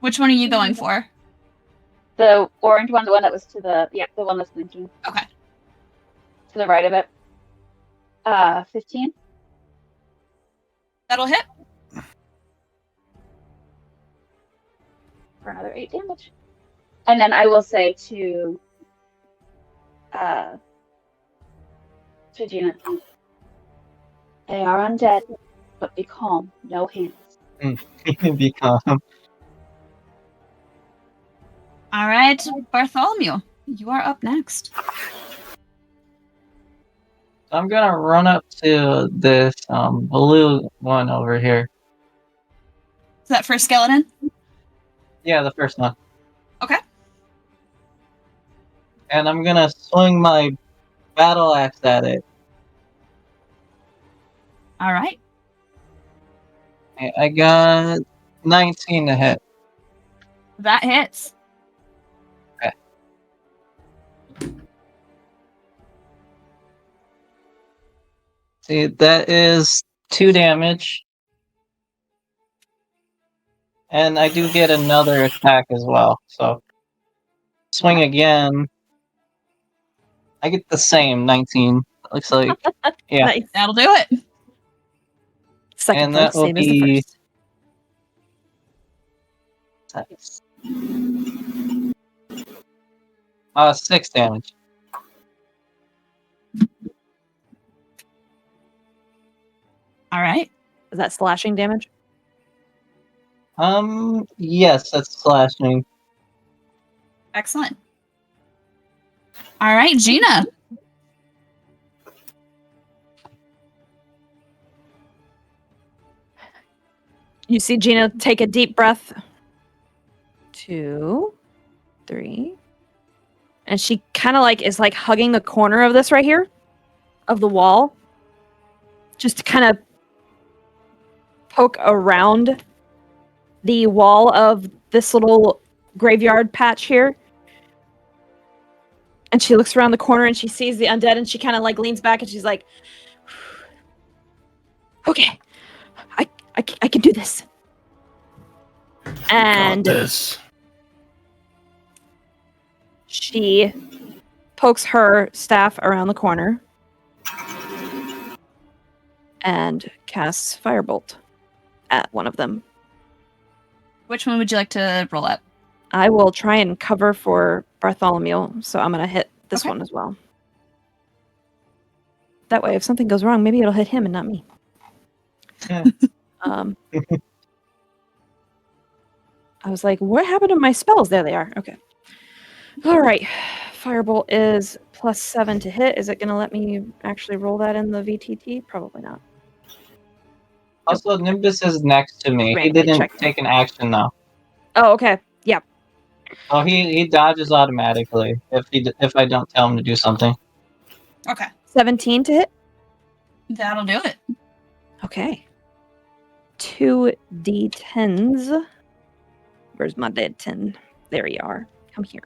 Which one are you going for? The orange one, the one that was to the the one that's blinking Okay. to the right of it. 15. That'll hit. For another 8 damage. And then I will say to Jina, they are undead, but be calm, no hands. Become. All right, Bartholomew, you are up next. I'm gonna run up to this blue one over here. Is that first skeleton? Yeah, the first one. Okay. And I'm gonna swing my battle axe at it. All right. I got 19 to hit. That hits. See, that is 2 damage. And I do get another attack as well. So, swing again. I get the same 19. Looks like. Yeah. Nice. That'll do it. Second And punch, that will same as the be- first. Nice. 6 damage. All right. Is that slashing damage? Yes, that's slashing. Excellent. All right, Jina. You see Gina take a deep breath. 2, 3. And she kind of is hugging the corner of this right here, of the wall, just to kind of poke around the wall of this little graveyard patch here. And she looks around the corner and she sees the undead and she kind of leans back and she's like, okay, I can do this. And Got this. she pokes her staff around the corner and casts Firebolt at one of them. Which one would you like to roll up? I will try and cover for Bartholomew, so I'm going to hit this Okay. one as well. That way, if something goes wrong, maybe it'll hit him and not me. Yeah. I was like, what happened to my spells? There they are. Okay. All right. Firebolt is +7 to hit. Is it going to let me actually roll that in the VTT? Probably not. Also, Nimbus is next to me. He Randomly didn't check. take an action though. Oh, okay. Yeah. Oh, he dodges automatically if I don't tell him to do something. Okay. 17 to hit. That'll do it. Okay. 2 D10s. Where's my dead 10? There you are. Come here.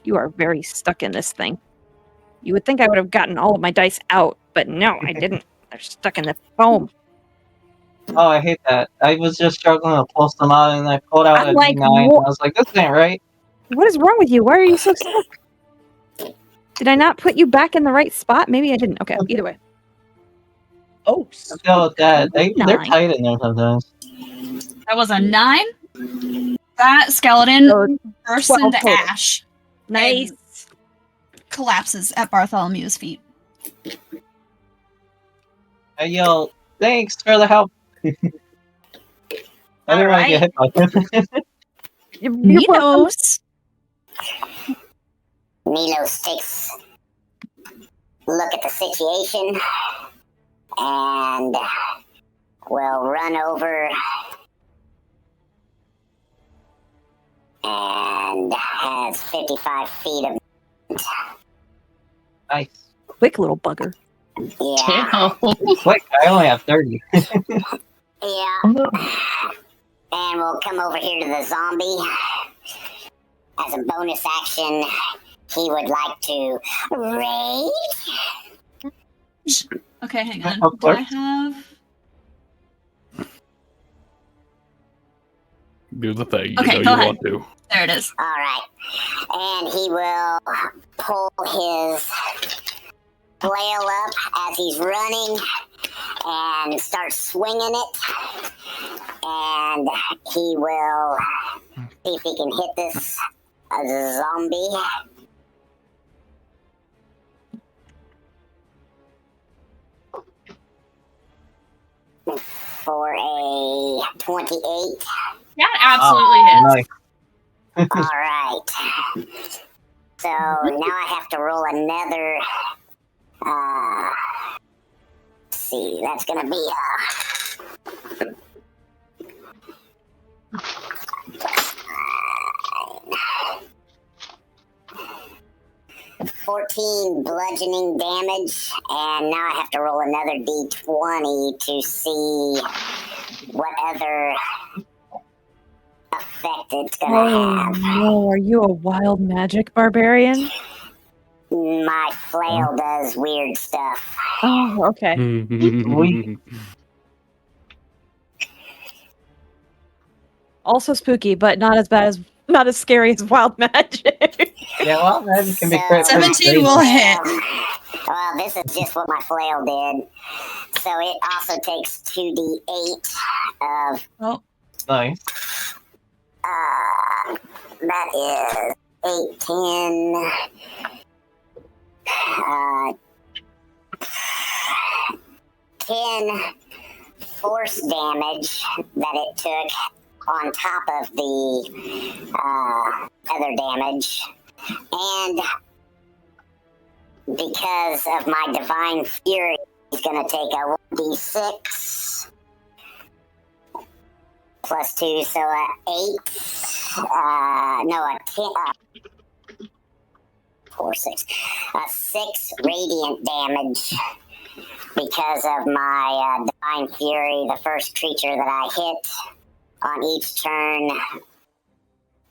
You are very stuck in this thing. You would think I would have gotten all of my dice out, but no, I didn't. They're stuck in the foam. Oh, I hate that. I was just struggling to pull some out, and I pulled out I'm a like, D9. And I what? was like, this ain't right. What is wrong with you? Why are you so stuck? Did I not put you back in the right spot? Maybe I didn't. Okay, either way. Oh, I feel with that. They're 9. tight in there sometimes. That was a 9. That skeleton So bursts 12 into total. ash. Nice. Collapses at Barthamule feet. I yell, thanks for the help. I didn't want to get hit by it. You're welcome. Minos. Milos takes a look at the situation and will run over and has 55 feet of Nice. Quick little bugger. yeah. Quick, I only have 30. Yeah. And we'll come over here to the zombie. As a bonus action, he would like to raid. Okay, hang on. Of Do I course. have... Do the thing you Okay, know go you ahead. want to. There it is. All right. And he will pull his flail up as he's running and start swinging it. And he will see if he can hit this zombie. For a 28. That absolutely hits. Nice. All right. So now I have to roll another. Let's see, that's gonna be 14 bludgeoning damage, and now I have to roll another d20 to see what other effect it's gonna have. No, are you a wild magic barbarian? My flail does weird stuff. Oh, okay. Also spooky, but not as bad as not as scary as wild magic. Yeah, well, that can be So- pretty 17 will hit. Well, this is just what my flail did. So it also takes 2d8 of Nice. that is 8, 10, 10 force damage that it took on top of the other damage. And because of my divine fury, he's going to take a 1d6 plus 2, so a 8. No, a 10. 4, 6. 6 radiant damage because of my divine fury. The first creature that I hit on each turn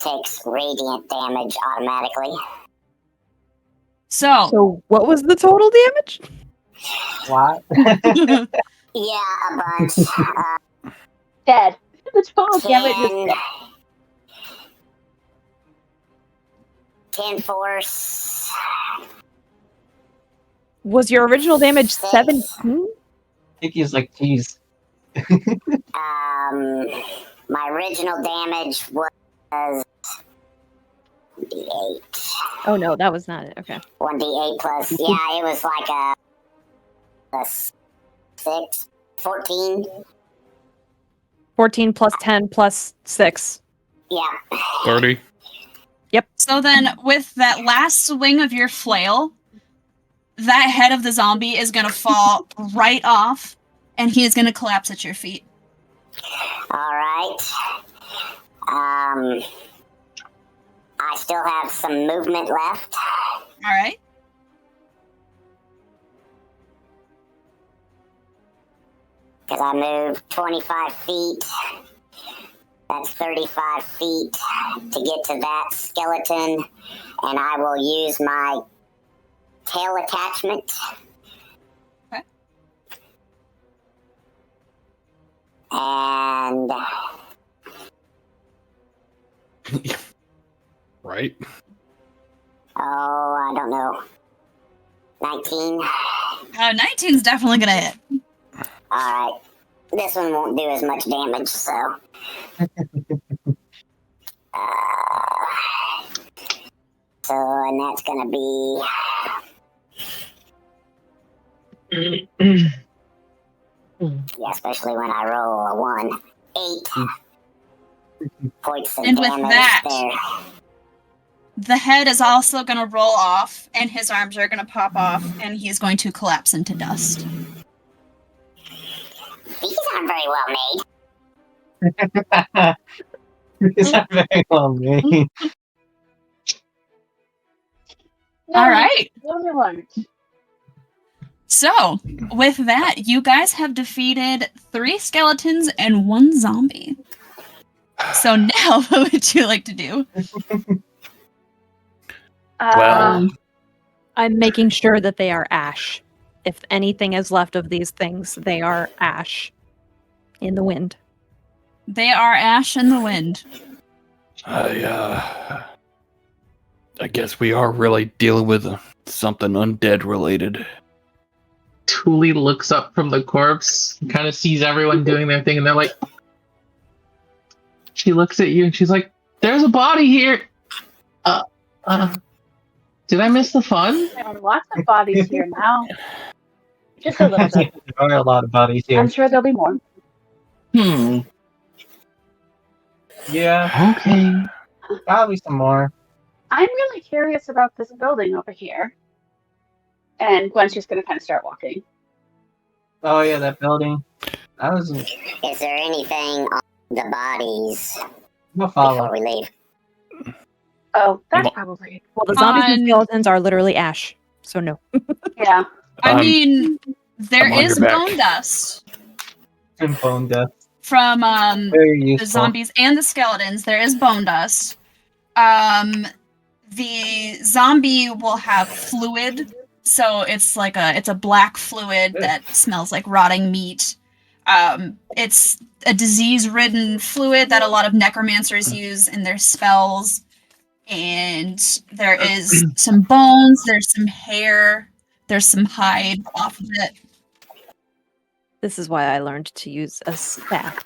takes radiant damage automatically. So, what was the total damage? What? Yeah, a bunch. Dead. The total damage is 10 force. Was your original damage 6. 17? Kiki's like, geez. My original damage was d8. Oh no, that was not it. Okay. 1d8 plus, yeah, it was like a 6, 14. 14 plus 10 plus 6. Yeah. 30. so then with that last swing of your flail, that head of the zombie is going to fall right off, and he is going to collapse at your feet. All right. I still have some movement left. All right. Because I moved 25 feet. That's 35 feet to get to that skeleton. And I will use my tail attachment. Okay. And... Right? Oh, I don't know. 19. 19's definitely gonna hit. Alright. This one won't do as much damage, so... and that's gonna be... yeah, especially when I roll a 1. 8 points of And with damage that- there. The head is also gonna roll off, and his arms are gonna pop off, and he's going to collapse into dust. These aren't very well made. These are very well made. All right. Everyone. So, with that, you guys have defeated 3 skeletons and 1 zombie. So now, what would you like to do? Well, I'm making sure that they are ash. If anything is left of these things, they are ash in the wind. They are ash in the wind. I guess we are really dealing with something undead related. Tuuli looks up from the corpse, kind of sees everyone doing their thing, and they're like, she looks at you and she's like, there's a body here. Did I miss the fun? There are lots of bodies here now. Just a little bit. There are a lot of bodies here. I'm sure there'll be more. Yeah, Okay. probably some more. I'm really curious about this building over here. And Gwen's just going to kind of start walking. Oh yeah, that building. I was. Is there anything on the bodies I'll before follow. we leave? Oh, that's Mo- probably... Well, the zombies and On- skeletons are literally ash, so no. Yeah. I mean, there I'm on is your back. bone dust And bone death. from Very the useful. zombies and the skeletons. There is bone dust. The zombie will have fluid, so it's a black fluid that smells like rotting meat. It's a disease-ridden fluid that a lot of necromancers use in their spells. And there is some bones, there's some hair, there's some hide off of it. This is why I learned to use a staff.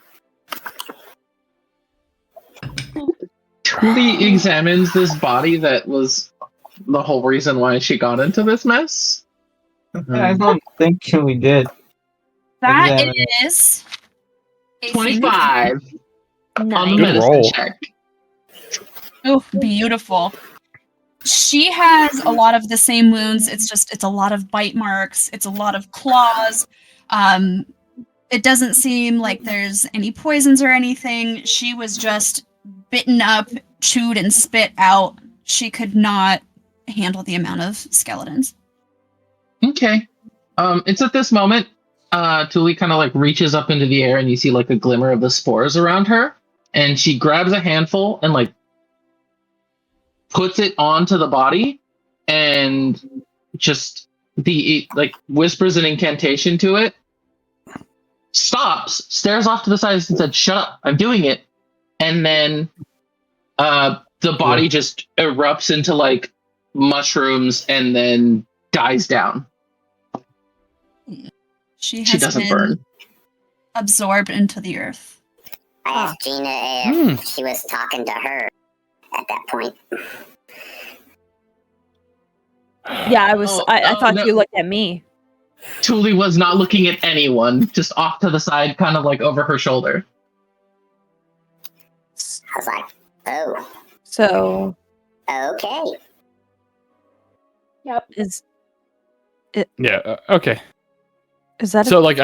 Tuuli examines this body that was the whole reason why she got into this mess. I don't think we did. That Examine. is a 25 on the Nice. Good medicine roll. check. Oh, beautiful. She has a lot of the same wounds. It's a lot of bite marks. It's a lot of claws. It doesn't seem like there's any poisons or anything. She was just bitten up, chewed, and spit out. She could not handle the amount of skeletons. Okay. It's at this moment, Tuuli kind of like reaches up into the air and you see like a glimmer of the spores around her. And she grabs a handful and like puts it onto the body and just whispers an incantation to it. Stops, stares off to the side and said, "Shut up, I'm doing it." And then the body just erupts into like mushrooms and then dies down. She She has doesn't been burn. absorbed into the earth. I asked Gina if she was talking to her at that point. Yeah, I was. I thought no. you looked at me. Tuuli was not looking at anyone, just off to the side, kind of like over her shoulder. I was like, oh, So okay. is Yeah. Okay. that So a like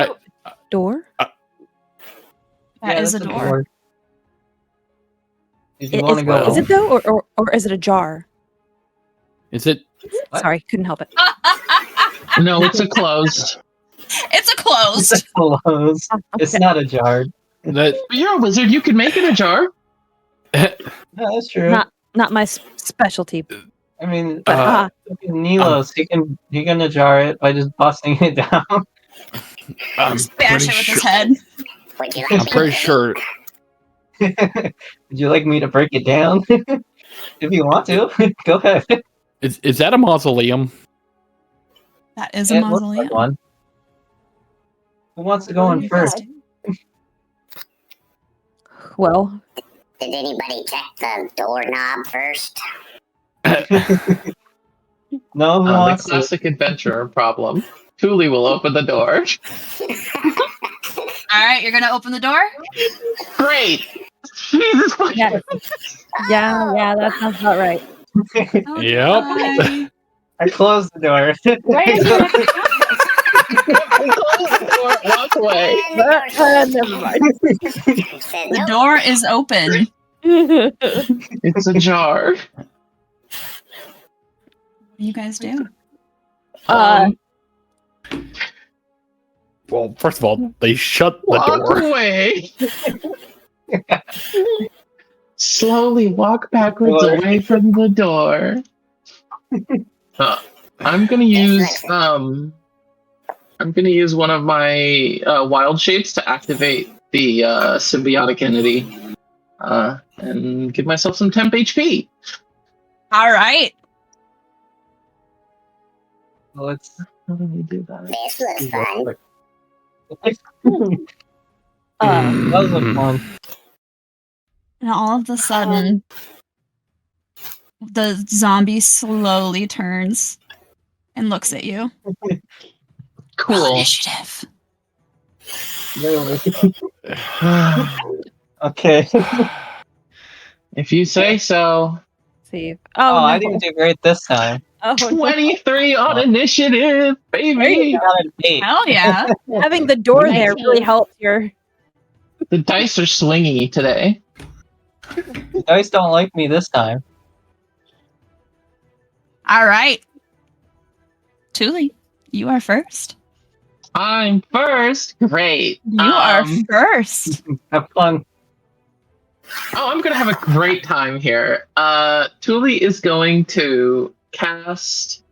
door? That is a that's door. Did you want to go? Is it though, or is it a jar? Is it? What? Sorry, couldn't help it. No, it's a closed. It's a closed. It's closed. Oh, It's okay. not a jar. That But you're a wizard. You could make it a jar. No, that's true. Not my specialty. I mean, But Nilos, he can jar it by just busting it down. I'm Just bash pretty it with sure. his head. Would you like I'm me pretty to- sure. Would you like me to break it down? If you want to, go ahead. Is that a mausoleum? That is a It looks mausoleum. like one. Who wants to go in first? well, Did anybody check the doorknob first? No, who The wants to? classic adventurer problem. Tuuli will open the door. All right, you're gonna open the door. Great. Jesus fucking yeah, yeah, that sounds about right. Yep. Okay. I closed the door. Right. Close the door. Walk away. Never mind. Said, The "Nope." door is open. It's a jar. What do you guys do? Well, first of all, they shut the Walk door. away. Slowly walk backwards Door. away from the door. I'm gonna use one of my wild shapes to activate the symbiotic entity, and give myself some temp HP. All right. Let's How do we do that? This looks fun. that was a fun. And all of a sudden, the zombie slowly turns and looks at you. Roll Cool. initiative. Really. Okay. If you say so. See. Oh, Oh, no. I didn't do great this time. Oh, no. 23 on initiative, baby. Got an 8. Hell yeah. Having the door there really helps your. The dice are swingy today. The dice don't like me this time. All right. Tuuli, you are first. I'm first. Great. You are first. Have fun. Oh, I'm gonna have a great time here. Tuuli is going to cast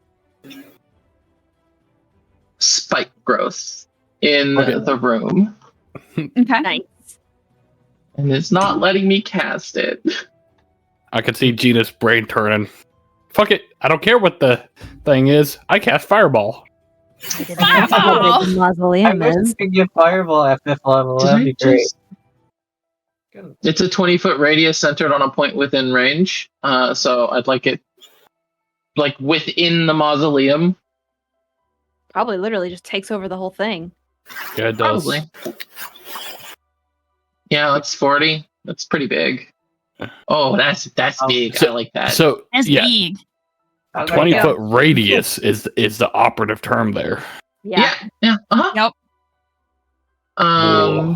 spike growth in Okay. the room, Okay. Nice. and it's not letting me cast it. I can see Gina's brain turning. Fuck it. I don't care what the thing is. I cast Fireball. I didn't know what Fireball. the I mausoleum wish is. you could get Fireball at 5th level. Did That'd I be great. just- It's a 20-foot radius centered on a point within range. So I'd like it like within the mausoleum. Probably literally just takes over the whole thing. Yeah, it does. Probably. Yeah, that's 40. That's pretty big. Oh, that's big. I like that. So That's yeah, big. 20-foot radius is the operative term there. Yeah. Yeah. Uh-huh. Yep.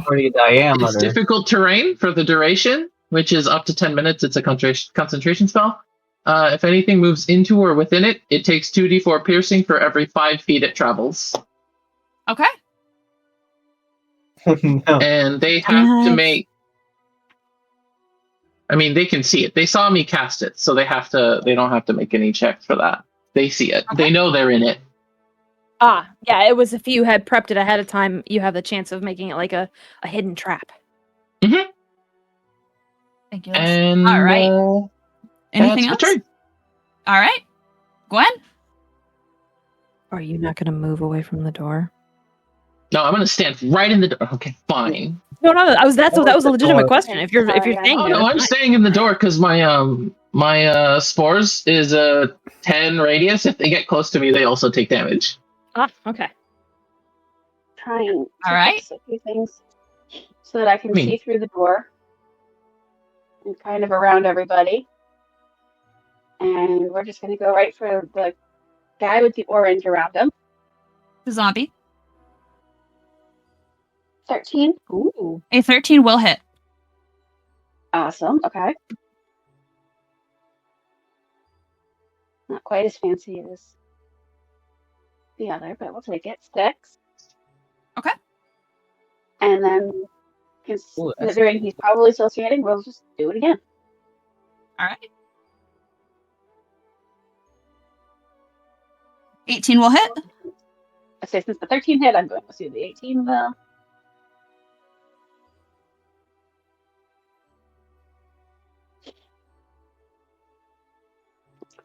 Pretty It's diameter. difficult terrain for the duration, which is up to 10 minutes. It's a concentration spell. If anything moves into or within it, it takes 2d4 piercing for every 5 feet it travels. Okay. No. And they have to Yes. make. I mean, they can see it. They saw me cast it, so they don't have to make any checks for that. They see it. Okay. They know they're in it. Ah, yeah. It was if you had prepped it ahead of time, you have the chance of making it like a hidden trap. Thank you. And All right. Anything that's else? my turn. All right. Gwen? Are you not going to move away from the door? No, I'm gonna stand right in the door. Okay, fine. No, that was that was a legitimate Door. question. If you're saying Oh it, no, I'm it's fine. staying in the door because my spores is a 10 radius. If they get close to me, they also take damage. Ah, okay. Trying to All right. fix a few things so that I can see through the door and kind of around everybody. And we're just going to go right for the guy with the orange around him. The zombie. 13. Ooh. A 13 will hit. Awesome. Okay. Not quite as fancy as the other, but we'll take it. 6. Okay. And then, considering he's probably associating, we'll just do it again. All right. 18 will hit. I say since the 13 hit, I'm going to do the 18 though.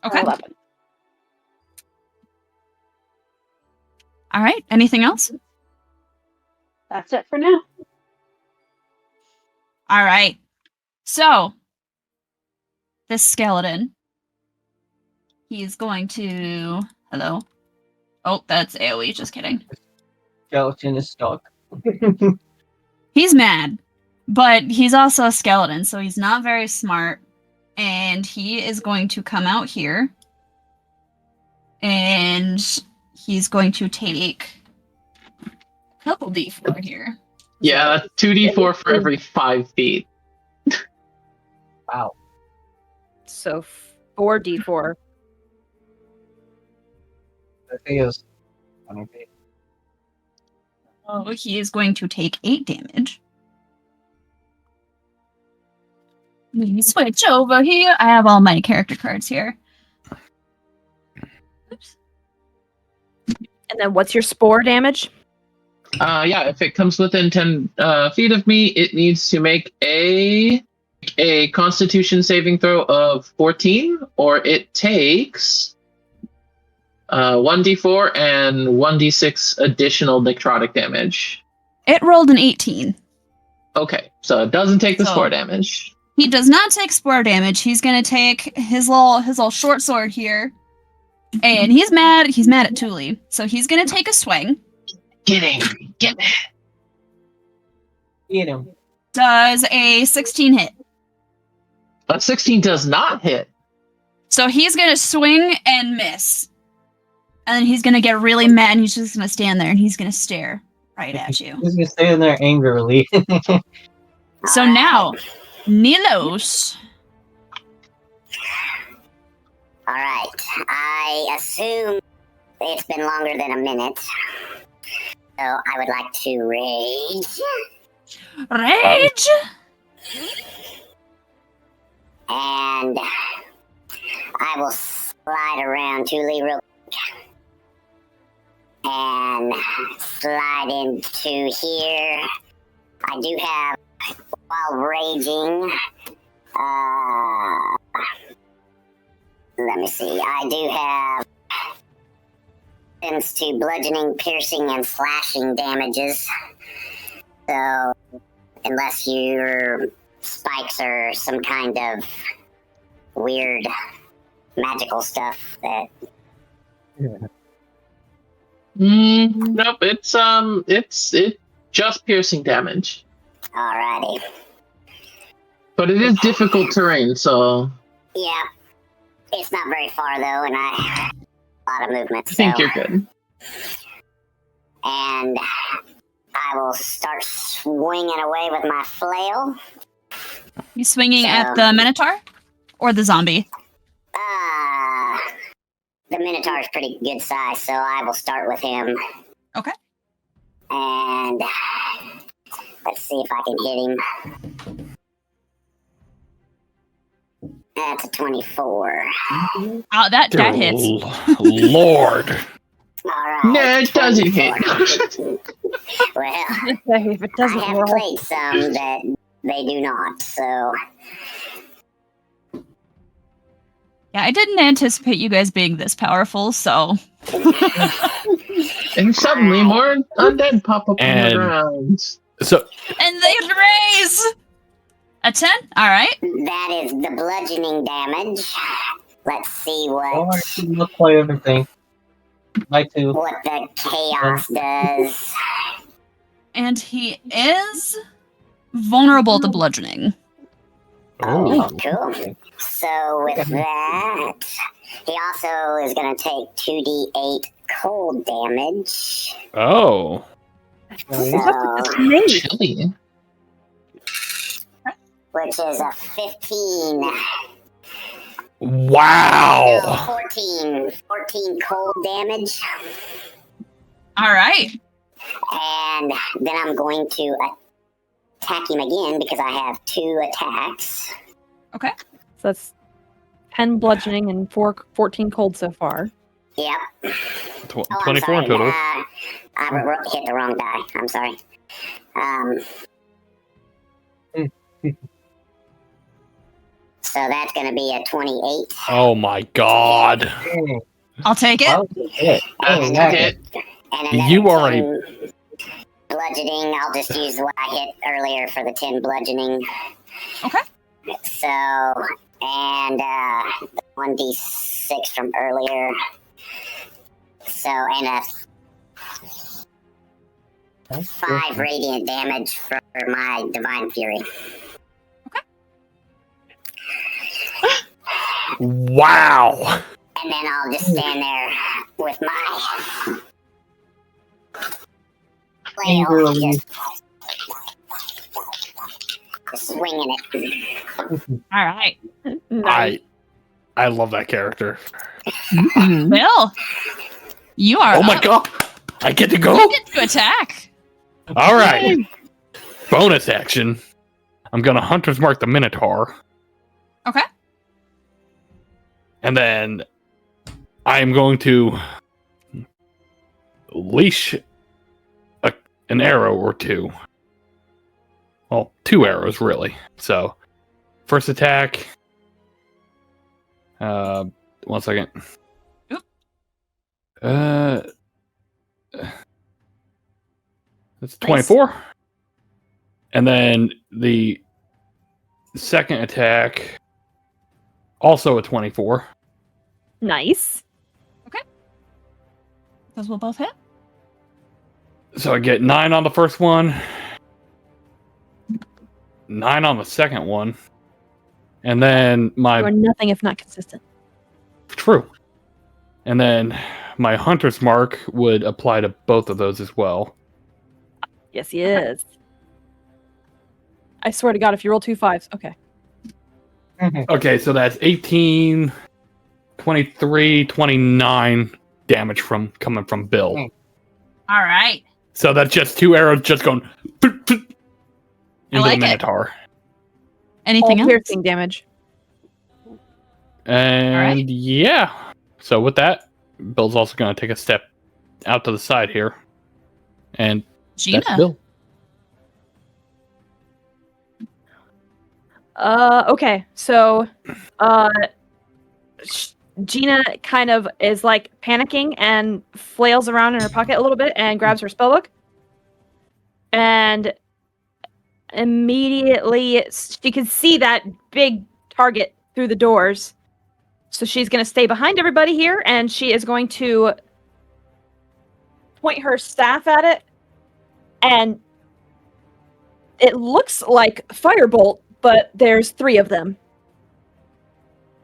Okay. 11. All right. Anything else? That's it for now. All right. So, this skeleton, he's going to... Hello? Oh, that's AoE. Just kidding. Skeleton is stuck. He's mad, but he's also a skeleton, so he's not very smart. And he is going to come out here. And he's going to take a couple D4 here. Yeah, that's 2d4 for every 5 feet. Wow. So 4d4. I think it was 20 feet. Oh, he is going to take 8 damage. Let me switch over here. I have all my character cards here. Oops. And then what's your spore damage? Yeah, if it comes within 10 feet of me, it needs to make a Constitution saving throw of 14, or it takes 1d4 and 1d6 additional necrotic damage. It rolled an 18. Okay, so it doesn't take the So- spore damage. He does not take spore damage. He's gonna take his little short sword here, and he's mad. He's mad at Tuuli, so he's gonna take a swing. Get angry, get mad. Eat him. Does a 16 hit? A 16 does not hit. So he's gonna swing and miss, and then he's gonna get really mad. And he's just gonna stand there and he's gonna stare right at you. He's gonna stay in there angrily. So now, Nilos. Alright, I assume it's been longer than a minute. So I would like to rage. Rage. And I will slide around Tuuli real quick. And slide into here. I do have, while raging, let me see. I do have sense to bludgeoning, piercing, and slashing damages. So, unless your spikes are some kind of weird magical stuff that... Nope, it's just piercing damage. Alrighty. But it is difficult terrain, so Yeah. It's not very far, though, and I have a lot of movement, I think so... you're good. And I will start swinging away with my flail. You swinging at the Minotaur or the zombie? The Minotaur is pretty good size, so I will start with him. Okay. And let's see if I can hit him. That's a 24. Oh, that hits. Lord. Alright. No, it doesn't hit. Well, If it I doesn't have roll. played some that they do not, so... Yeah, I didn't anticipate you guys being this powerful, so... And suddenly more undead pop up on And- the ground. So And they raise! A 10? Alright. That is the bludgeoning damage. Let's see Oh, what I should look play everything. My two. the chaos does. And he is vulnerable to bludgeoning. Oh, cool. So with that, he also is going to take 2d8 cold damage. oh. So, Chilly. which is a 15. Wow. 14 cold damage. All right. And then I'm going to attack him again because I have 2 attacks. Okay. So that's 10 bludgeoning and 14 cold so far. Yep. 24 in total. I hit the wrong die. I'm sorry. So that's going to be a 28. Oh my god. I'll take it. That was a hit. That's Oh, a man. hit. And another You 10 already- bludgeoning. I'll just use what I hit earlier for the 10 bludgeoning. Okay. So, and the 1d6 from earlier. So, and a 5 radiant damage for my Divine Fury. Wow. And then I'll just stand there with my flail, Angrily. just swinging it. All right. I love that character. Bill, you are Oh my up. god. I get to go? You get to attack. All right. Bonus action. I'm going to Hunter's Mark the Minotaur. Okay. And then I am going to leash an arrow or 2. Well, 2 arrows, really. So, first attack. 1 second. Oop. That's 24. And then the second attack, also a 24. Nice. Those will both hit. So I get 9 on the first one, 9 on the second one, and then You are my nothing if not consistent. true. And then my Hunter's Mark would apply to both of those as well. Yes, he is. I swear to God, if you roll 2 5s, okay. Okay, so that's 18, 23, 29 damage coming from Bill. All right. So that's just 2 arrows just going into like the it. Minotaur. Anything All else? piercing damage. And yeah. So with that, Bill's also going to take a step out to the side here. And that's Jina. Bill. Okay, so Gina kind of is like panicking and flails around in her pocket a little bit and grabs her spellbook. And immediately she can see that big target through the doors. So she's going to stay behind everybody here and she is going to point her staff at it. And it looks like Firebolt, but there's 3 of them.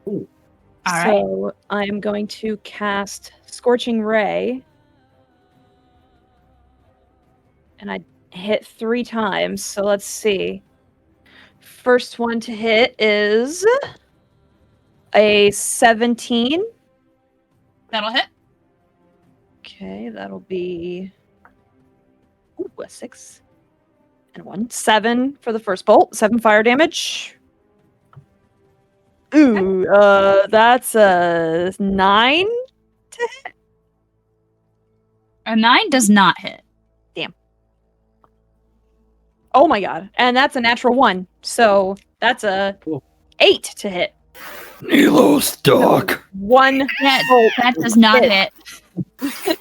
All right. So I'm going to cast Scorching Ray. And I hit 3 times, so let's see. First one to hit is a 17. That'll hit. Okay, that'll be a 6 and 1. 7 for the first bolt. 7 fire damage. Ooh, that's a 9 to hit. A 9 does not hit. Oh my god. And that's a natural 1. So that's a 8 to hit. Nilo Stock. 1 That does not hit. hit.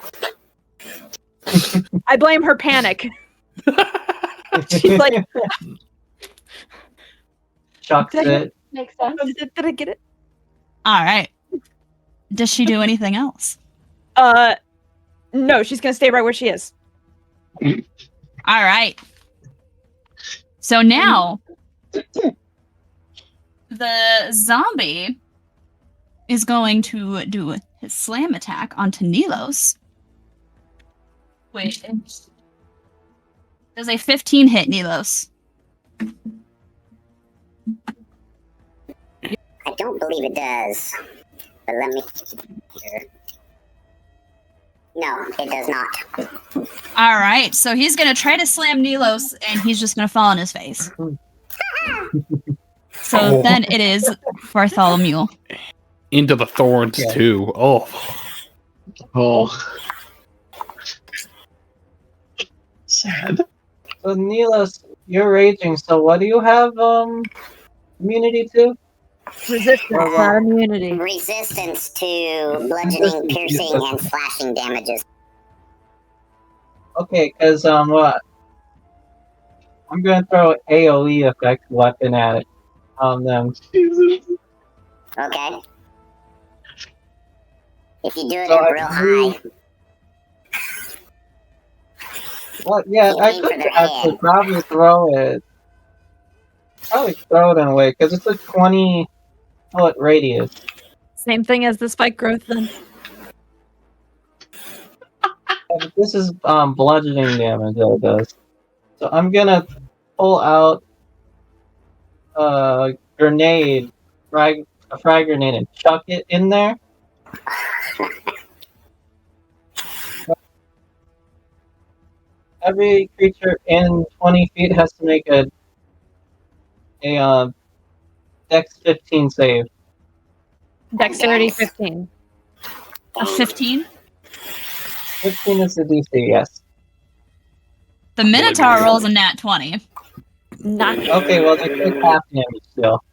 I blame her panic. She's like, Chucks it. Makes sense. did I get it? All right. Does she do anything else? No, she's gonna stay right where she is. All right. So now the zombie is going to do his slam attack onto Nilos. Wait. Does a 15 hit Nilos? I don't don't believe it does. But let me... Here. No, it does not. All right, so he's gonna try to slam Nilos, and he's just gonna fall on his face. So then it is Bartholomew. Into the thorns, too. Oh. Sad. So Nilos, you're raging. So what do you have immunity to? Resistance, not immunity. Resistance to bludgeoning, piercing, and slashing damages. Okay, because what? I'm gonna throw an AOE effect weapon at it on them. Okay. If you do it So up real high. Well, yeah, You I aim for could their actually head. probably throw it. Probably throw it in a way because it's a 20-foot radius. Same thing as the spike growth then. But this is bludgeoning damage that it does. So I'm gonna pull out a grenade, a frag grenade, and chuck it in there. Every creature in 20 feet has to make a Dex 15 save. Dexterity 15. A 15? 15 is the DC, yes. The Minotaur rolls a nat 20. Not Okay, well, they take half damage still.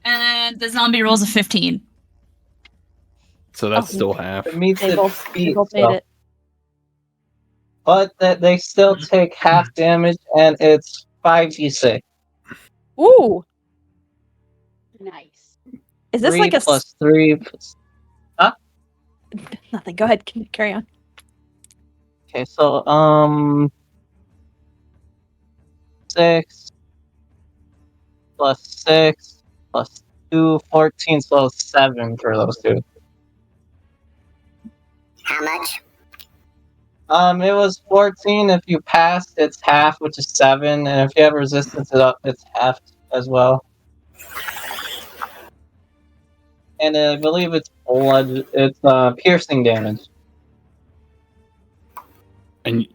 And the zombie rolls a 15. So that's still half. It meets they its both, feet, made so. it. But that they still take half damage, and it's 5d6. Ooh! Nice. Is this 3 like a plus 3. nothing? Go ahead, carry on. Okay, so 6 plus 6 plus 2, 14, so 7 for those two. How much? It was 14. If you passed, it's half, which is 7, and if you have resistance, it's half as well. And I believe it's blood. It's piercing damage. And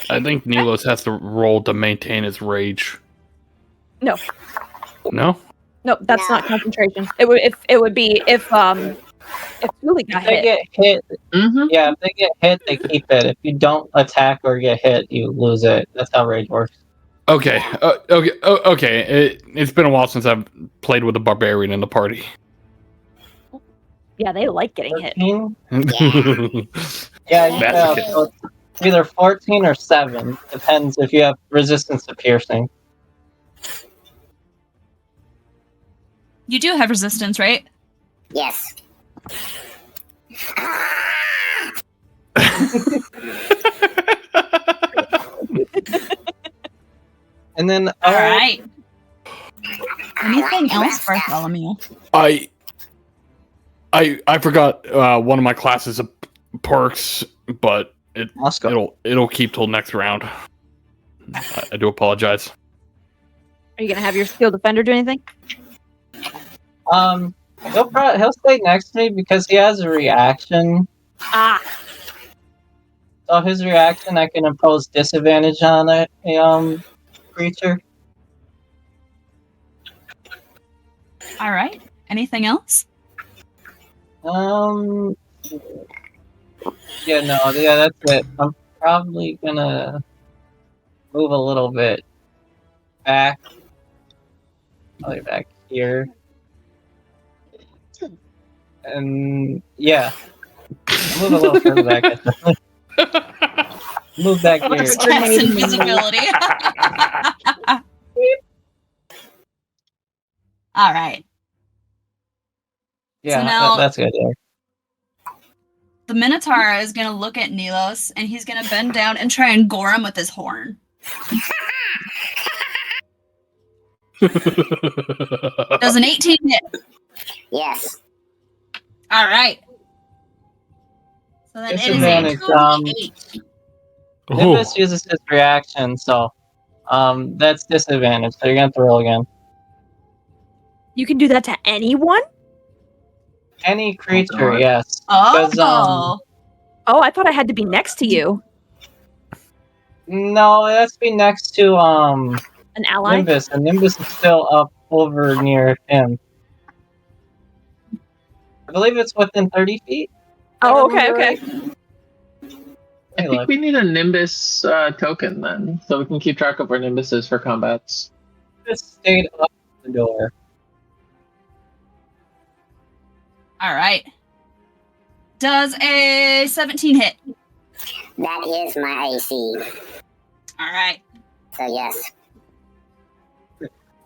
I think Nilos has to roll to maintain his rage. No. No? No, that's not concentration. It would be if Tuuli If got they hit. get hit, Mm-hmm. yeah, if they get hit, they keep it. If you don't attack or get hit, you lose it. That's how rage works. Okay. Okay. It's been a while since I've played with a barbarian in the party. Yeah, they like getting hit. 14? Yeah, you That's have okay. so it's either 14 or 7. Depends if you have resistance to piercing. You do have resistance, right? Yes. And then All right. Anything else, Bartholomew? I forgot one of my classes of perks, but Let's go. it'll keep till next round. I do apologize. Are you gonna have your skilled defender do anything? He'll stay next to me because he has a reaction. Ah, So his reaction, I can impose disadvantage on a creature. All right. Anything else? Yeah, that's it. I'm probably gonna move a little bit back. Probably back here. And yeah. Move a little further back. Move back here. Cast invisibility. All right. Yeah, So now- that's good. Yeah. The Minotaur is going to look at Nilos, and he's going to bend down and try and gore him with his horn. Does an 18 hit? Yes. All right. So then it is a Disadvantage, 2d8. Nimbus uses his reaction, so That's disadvantage, so you're gonna have to roll again. You can do that to anyone? Any creature, God. yes. Oh. 'Cause, Oh, I thought I had to be next to you. no, it has to be next to An ally? Nimbus, and Nimbus is still up over near him. I believe it's within 30 feet. Oh, If I okay, remember okay. right. I Hey, think look. we need a Nimbus token then, so we can keep track of where Nimbus is for combats. Just stayed up the door. All right. Does a 17 hit? That is my AC. All right. So yes.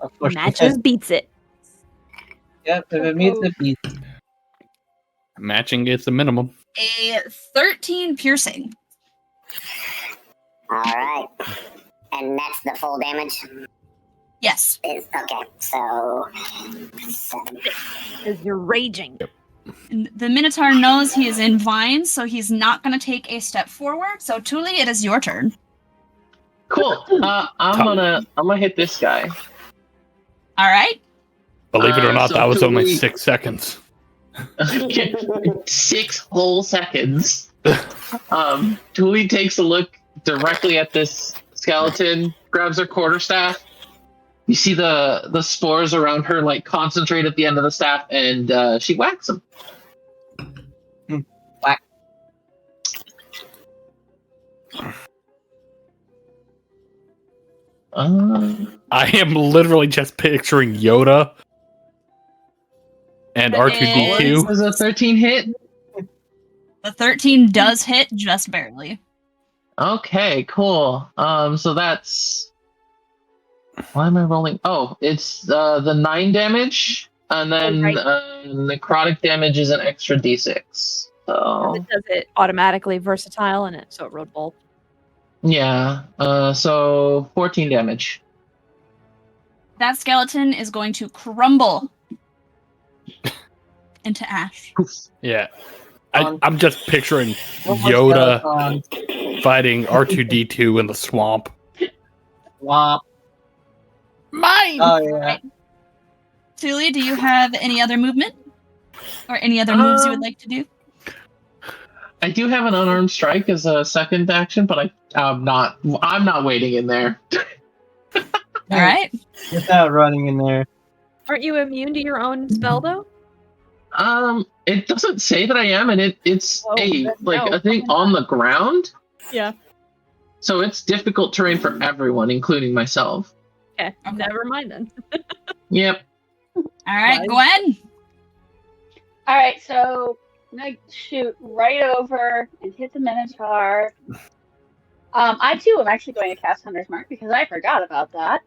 Of course, Matches beats it. Yep, if it meets it beats. Matching gets the minimum. A 13 piercing. All right. And that's the full damage. Yes. Okay, so 7. Because you're raging. And the Minotaur knows he is in vines, so he's not going to take a step forward. So, Tuuli, it is your turn. Cool. I'm gonna hit this guy. All right. Believe it or not, So that was only Tuuli- 6 seconds. 6 whole seconds. Tuuli takes a look directly at this skeleton, grabs her quarterstaff. You see the spores around her like concentrate at the end of the staff, and she whacks him. Whack. I am literally just picturing Yoda and R2D2. Was a 13 hit? The 13 does hit just barely. Okay, cool. So that's. Why am I rolling? Oh, it's the 9 damage, and then right. necrotic damage is an extra d6. So It does it automatically versatile, and so it rolled both. yeah, so 14 damage. That skeleton is going to crumble into ash. Yeah. I'm just picturing What was Yoda that, fighting R2D2 in the swamp. Womp. Mine! Oh, yeah. Tuuli, do you have any other movement? Or any other moves you would like to do? I do have an unarmed strike as a second action, but I'm not waiting in there. All right. Without running in there. Aren't you immune to your own spell, though? It doesn't say that I am, and it's Oh, no, a thing on the ground. Yeah. So it's difficult terrain for everyone, including myself. Okay. Never mind then. Yep. All right, Nice. Gwen. All right, so I'm gonna shoot right over and hit the Minotaur. I too am actually going to cast Hunter's Mark because I forgot about that.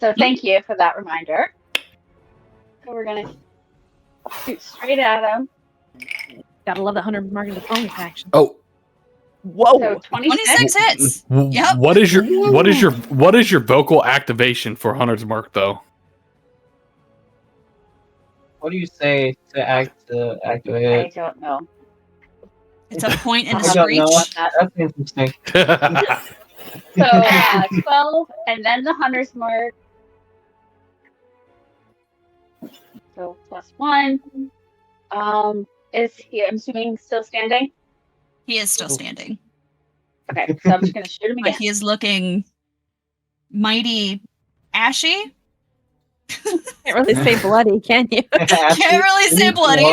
So thank you for that reminder. So we're gonna shoot straight at him. Gotta love that 100 mark in the bonus action. Oh, Whoa! So 26. 26 hits. Yep. what is your vocal activation for Hunter's Mark though? What do you say to activate I it? don't know. It's a point and a I don't screech. know. That's interesting. So 12, and then the Hunter's Mark. So +1. Is he? I'm assuming still standing. He is still standing, Okay, so I'm just gonna shoot him but again. he is looking mighty ashy. Can't really say bloody, can you? Can't really say bloody.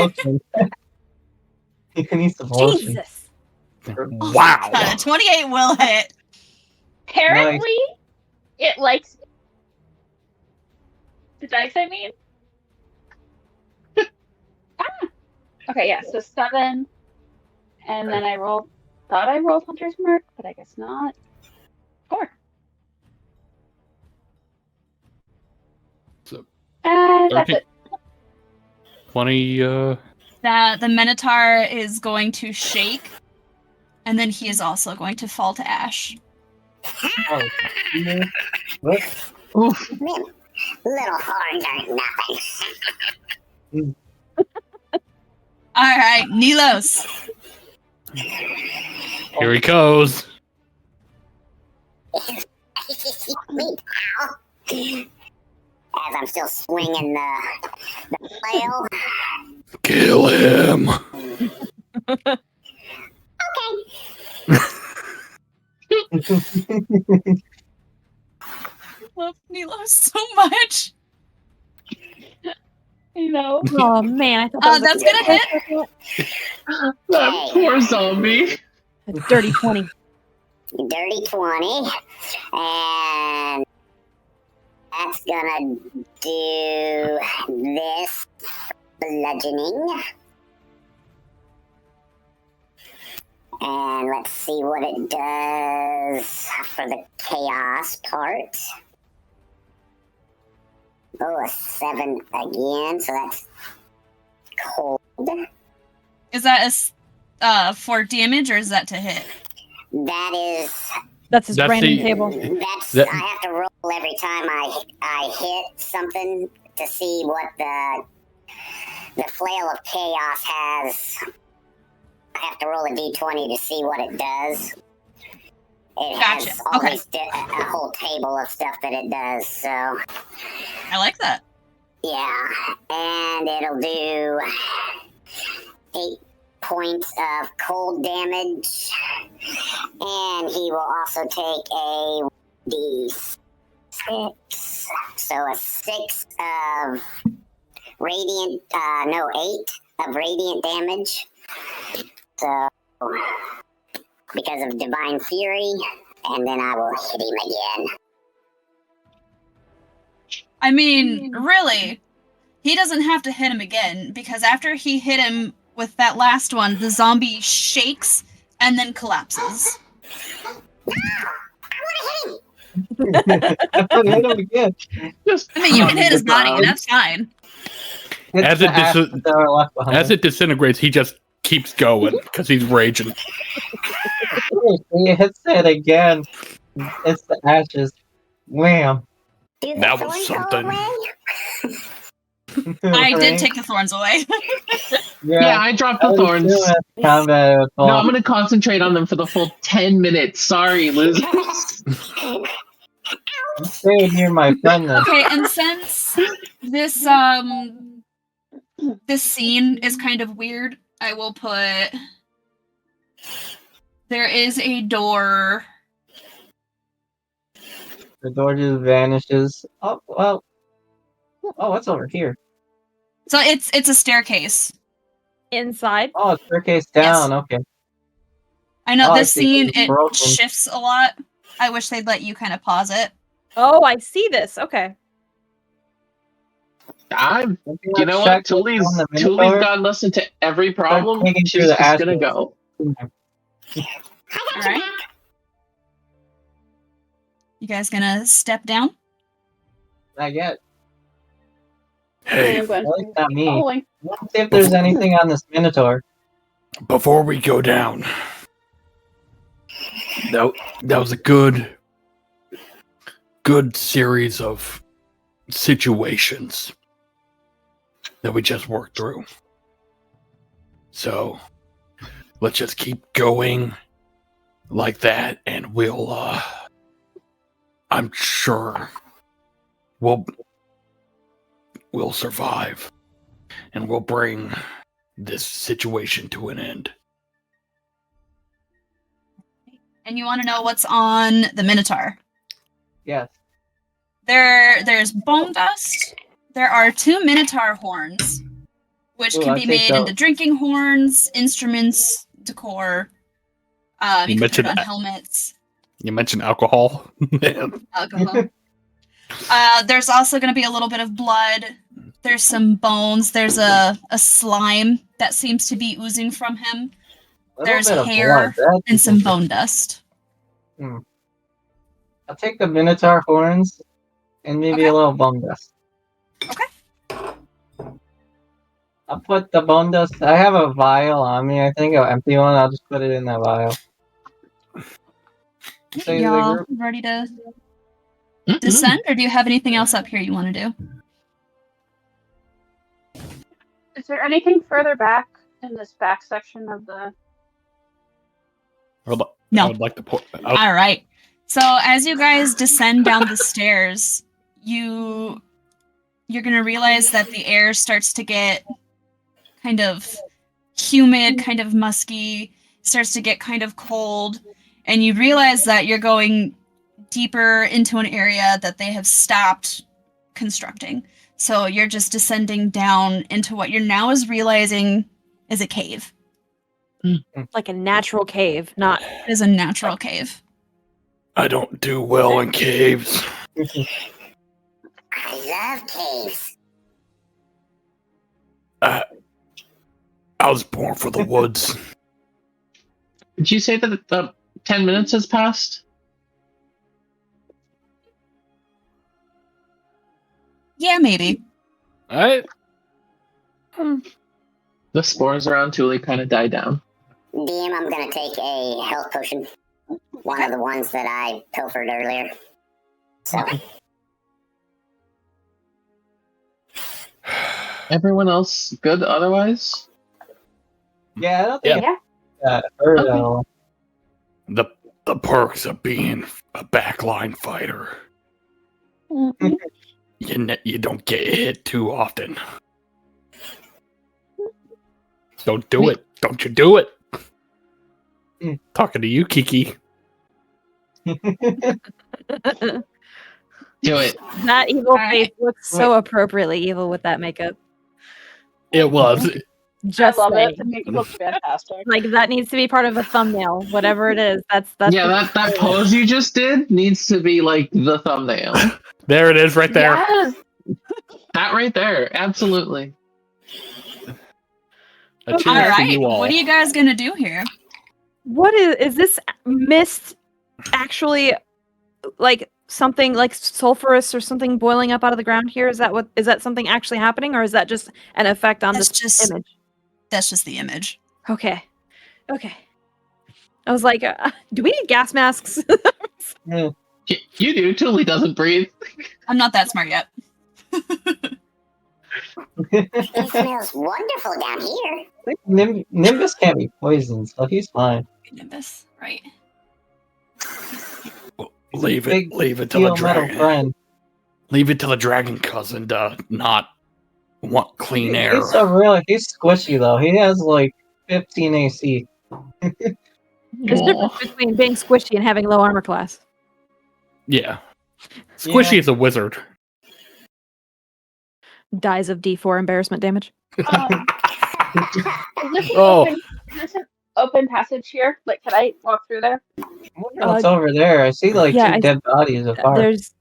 He needs some lotion. Jesus! Wow. A 28 will hit. Apparently, it likes the dice. I mean. Okay, yeah. So 7, and then I rolled. Thought I rolled Hunter's Mark, but I guess not. 4. So, And that's 13. it. 20, The Minotaur is going to shake, and then he is also going to fall to ash. Oh, yeah. What? Oof. Little horns aren't nothing. All right, Nilos. here he goes. Me, pal. As I'm still swinging the flail. Kill him. I love Nilo so much. You know. Oh man, I thought that was That's gonna hit. That poor zombie. a dirty 20. Dirty 20. And that's gonna do this bludgeoning. And let's see what it does for the chaos part. Oh, a 7 again, so that's cold. Is that for damage or is that to hit? That is, That's his That's random the- table. I have to roll every time I hit something to see what the flail of chaos has. I have to roll a d20 to see what it does. It Gotcha. has all Okay. these a whole table of stuff that it does, so I like that. yeah. And it'll do 8 points of cold damage. And he will also take a d6. So a 6 of radiant, 8 of radiant damage. So, because of Divine Fury, and then I will hit him again. I mean, really, he doesn't have to hit him again because after he hit him with that last one, the zombie shakes and then collapses. I put hit him again. Just I mean, you can hit his the body, ground. that's fine. Hit As the it dis- ashes that are left behind. As it disintegrates, he just keeps going because he's raging. He hits it again. It's the ashes. Wham. Do the That was thorns go something. away? I did Right? take the thorns away. Yeah, I dropped the I was thorns. doing it combat. It would fall. No, I'm gonna concentrate on them for the full 10 minutes. Sorry, losers. Stay near my friend then. Okay, and since this this scene is kind of weird, I will put there is a door. The door just vanishes. Oh, well. Oh, what's over here? So it's a staircase. Inside. Oh, staircase down. Okay. I know Oh, I this see. scene It's it broken. shifts a lot. I wish they'd let you kind of pause it. Oh, I see this. Okay. You know what? Tuuli's gotten us into every problem. digging She's through the just gonna ashes. go. All right. You guys gonna step down? Not yet. Hey, At least not me. Following. Let's see if there's anything on this Minotaur. before we go down, that was a good series of situations that we just worked through. So let's just keep going like that, and we'll I'm sure we'll survive, and we'll bring this situation to an end. And you want to know what's on the Minotaur? Yes. There's bone dust. There are 2 Minotaur horns, which Ooh, can I'll be take made those. into drinking horns, instruments, decor. You can put it mentioned on that. helmets, You mentioned alcohol. Man. alcohol. There's also going to be a little bit of blood. There's some bones. There's a slime that seems to be oozing from him. A little There's bit of hair blood. That's and some interesting. bone dust. I'll take the Minotaur horns and maybe Okay. a little bone dust. Okay. I'll put the bone dust. I have a vial on me. I think I'll empty one. I'll just put it in that vial. Say to the Y'all group. ready to descend, or do you have anything else up here you want to do? Is there anything further back in this back section of the? I No. would like to put. All right. So as you guys descend down the stairs, you're gonna realize that the air starts to get kind of humid, kind of musky, starts to get kind of cold, and you realize that you're going deeper into an area that they have stopped constructing. So you're just descending down into what you're now is realizing is a cave. Like a natural cave, not. It is a natural cave. I don't do well in caves. I love caves. I was born for the woods. Did you say that the 10 minutes has passed? Yeah, maybe. I The spores around Tuuli kind of die down. DM, I'm gonna take a health potion. One of the ones that I pilfered earlier. So, Everyone else good otherwise? Yeah, I don't think Yeah. that hurt at Okay. all. the perks of being a backline fighter. Mhm. You don't get hit too often. Don't do it. Don't you do it. Talking to you, Kiki. Do it. That evil Alright. face looks so appropriately evil with that makeup. It was. Just I love saying. it. The makeup looks fantastic. Like that needs to be part of a thumbnail, whatever it is. That's Yeah, that pose you just did needs to be like the thumbnail. There it is, right there. Yes. That right there, absolutely. A cheers All to right. you all. What are you guys gonna do here? What is this mist actually like something like sulfurous or something boiling up out of the ground here? Is that something actually happening, or is that just an effect on That's this just image? that's just the image. Okay. I was like, do we need gas masks? You do. Tuuli doesn't breathe. I'm not that smart yet. it smells wonderful down here. Nimbus can't be poisoned, so he's fine. Nimbus, right? Leave Big it to the steel metal dragon. friend. Leave it to the dragon cousin to not want clean air. He's so real. He's squishy though. He has like 15 AC. There's a difference between being squishy and having low armor class. Yeah. Squishy Yeah. is a wizard. Dies of D4 embarrassment damage. Is this Oh. is this an open passage here? Like, can I walk through there? I wonder what's over there. I see like yeah, two dead bodies apart. There's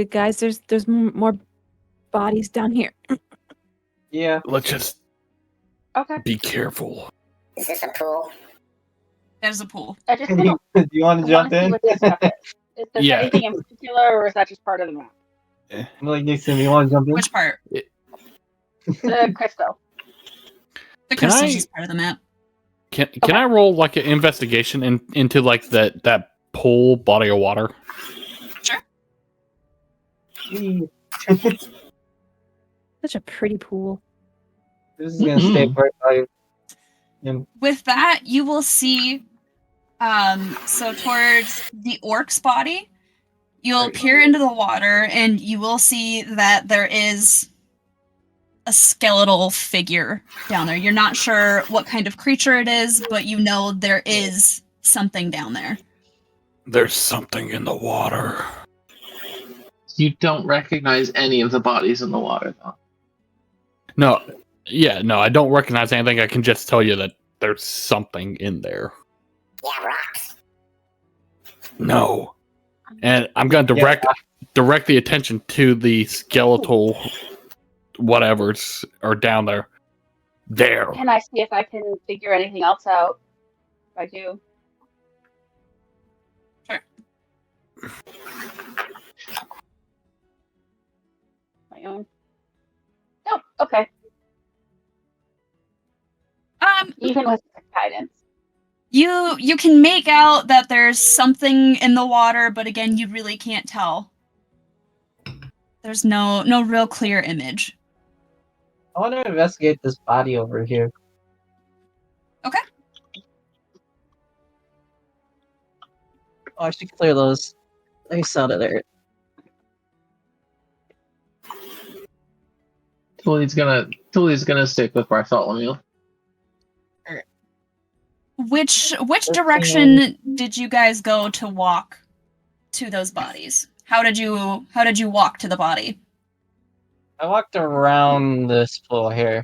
guys, there's more bodies down here. Yeah. Let's just Okay. be careful. Is this a pool? There's a pool. I just Do want you want to jump to see in? what this stuff is. Is there Yeah. anything in particular, or is that just part of the map? Like Nixon, you want to jump in? Which part? The crystal. The Can crystal's I- just part of the map. Can I roll like an investigation into like that pool body of water? Gee, Such a pretty pool. this is gonna stay right by him. With that, you will see, so towards the orc's body, you'll peer into the water and you will see that there is a skeletal figure down there. You're not sure what kind of creature it is, but you know there is something down there. There's something in the water. You don't recognize any of the bodies in the water, though. No, I don't recognize anything. I can just tell you that there's something in there. Yeah, rocks. No. And I'm going to direct the attention to the skeletal whatevers are down there. There. Can I see if I can figure anything else out? If I do. Sure. My own. Nope. Okay. Even with guidance. You can make out that there's something in the water, but again, you really can't tell. There's no real clear image. I want to investigate this body over here. Oh, I should clear those ice out of there. Tuuli's gonna stick with Bartholomew. Which direction did you guys go to walk to those bodies? How did you walk to the body? I walked around this floor here.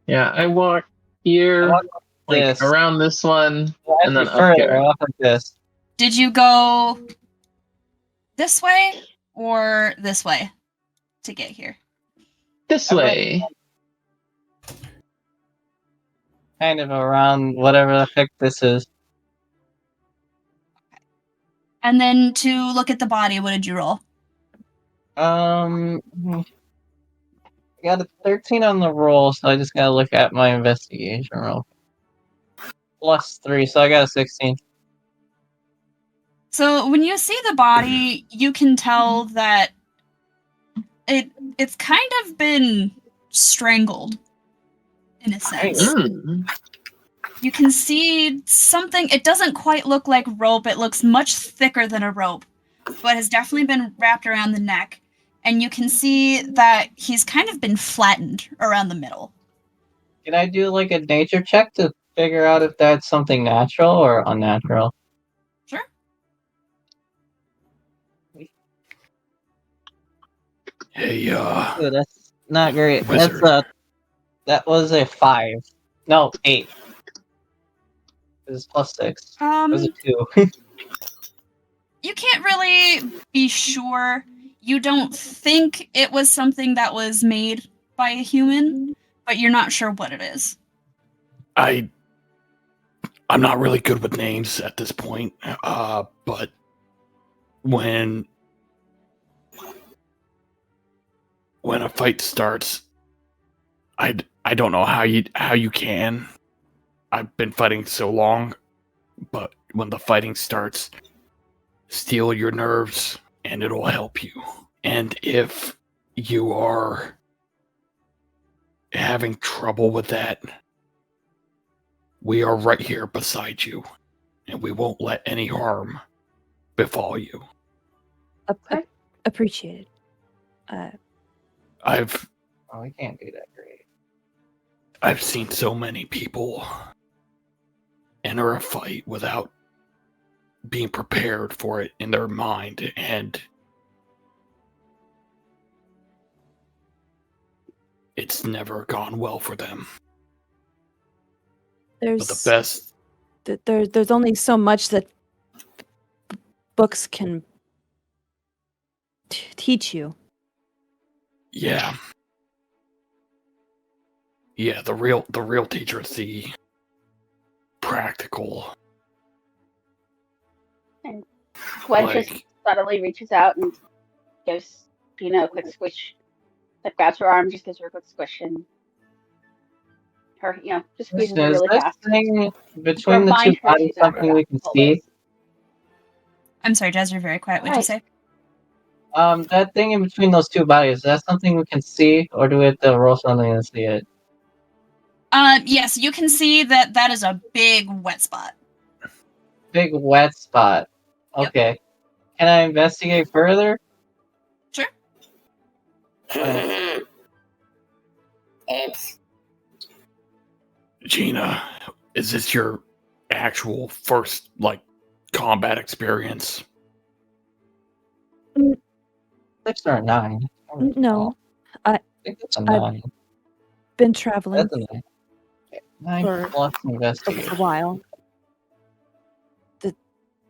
Yeah, I walk here, I walked like this. around this one, and then up further. here. I walked like this. Did you go this way or this way to get here? This I went- way. Kind of around whatever the heck this is. And then to look at the body, what did you roll? I got a 13 on the roll, so I just gotta look at my investigation roll. +3, so I got a 16. So when you see the body, you can tell that it's kind of been strangled in a sense. Mm. You can see something. It doesn't quite look like rope. It looks much thicker than a rope, but has definitely been wrapped around the neck. And you can see that he's kind of been flattened around the middle. Can I do like a nature check to figure out if that's something natural or unnatural? Sure. Hey, Ooh, that's not great. Wizard. That was a 5. No, 8. It was +6. It was a 2. You can't really be sure. You don't think it was something that was made by a human, but you're not sure what it is. I'm not really good with names at this point, but when a fight starts, I don't know how you can. I've been fighting so long, but when the fighting starts, steel your nerves and it'll help you. And if you are having trouble with that, we are right here beside you, and we won't let any harm befall you. Appreciated. Oh, we can't do that great. I've seen so many people enter a fight without being prepared for it in their mind, and it's never gone well for them. But the best... There's only so much that books can teach you. Yeah. Yeah, the real teacher is the practical. And Gwen Like- just subtly reaches out and gives Jina a quick squish. Like grabs her arm, just gives her a quick squish, and her, just squeezes her Is really this fast. thing between the two Remind her bodies she's not something we can forgotten see? always. I'm sorry, Jazz, you're very quiet. What'd you say? That thing in between those two bodies, is that something we can see, or do we have to roll something to see it? Yes, you can see that is a big wet spot. Big wet spot. Yep. Okay. Can I investigate further? Sure. Oops. Jina, is this your actual first, combat experience? 6 or a 9? No, I think it's a 9. been traveling That's a 9. 9 For- plus for investigation. a while.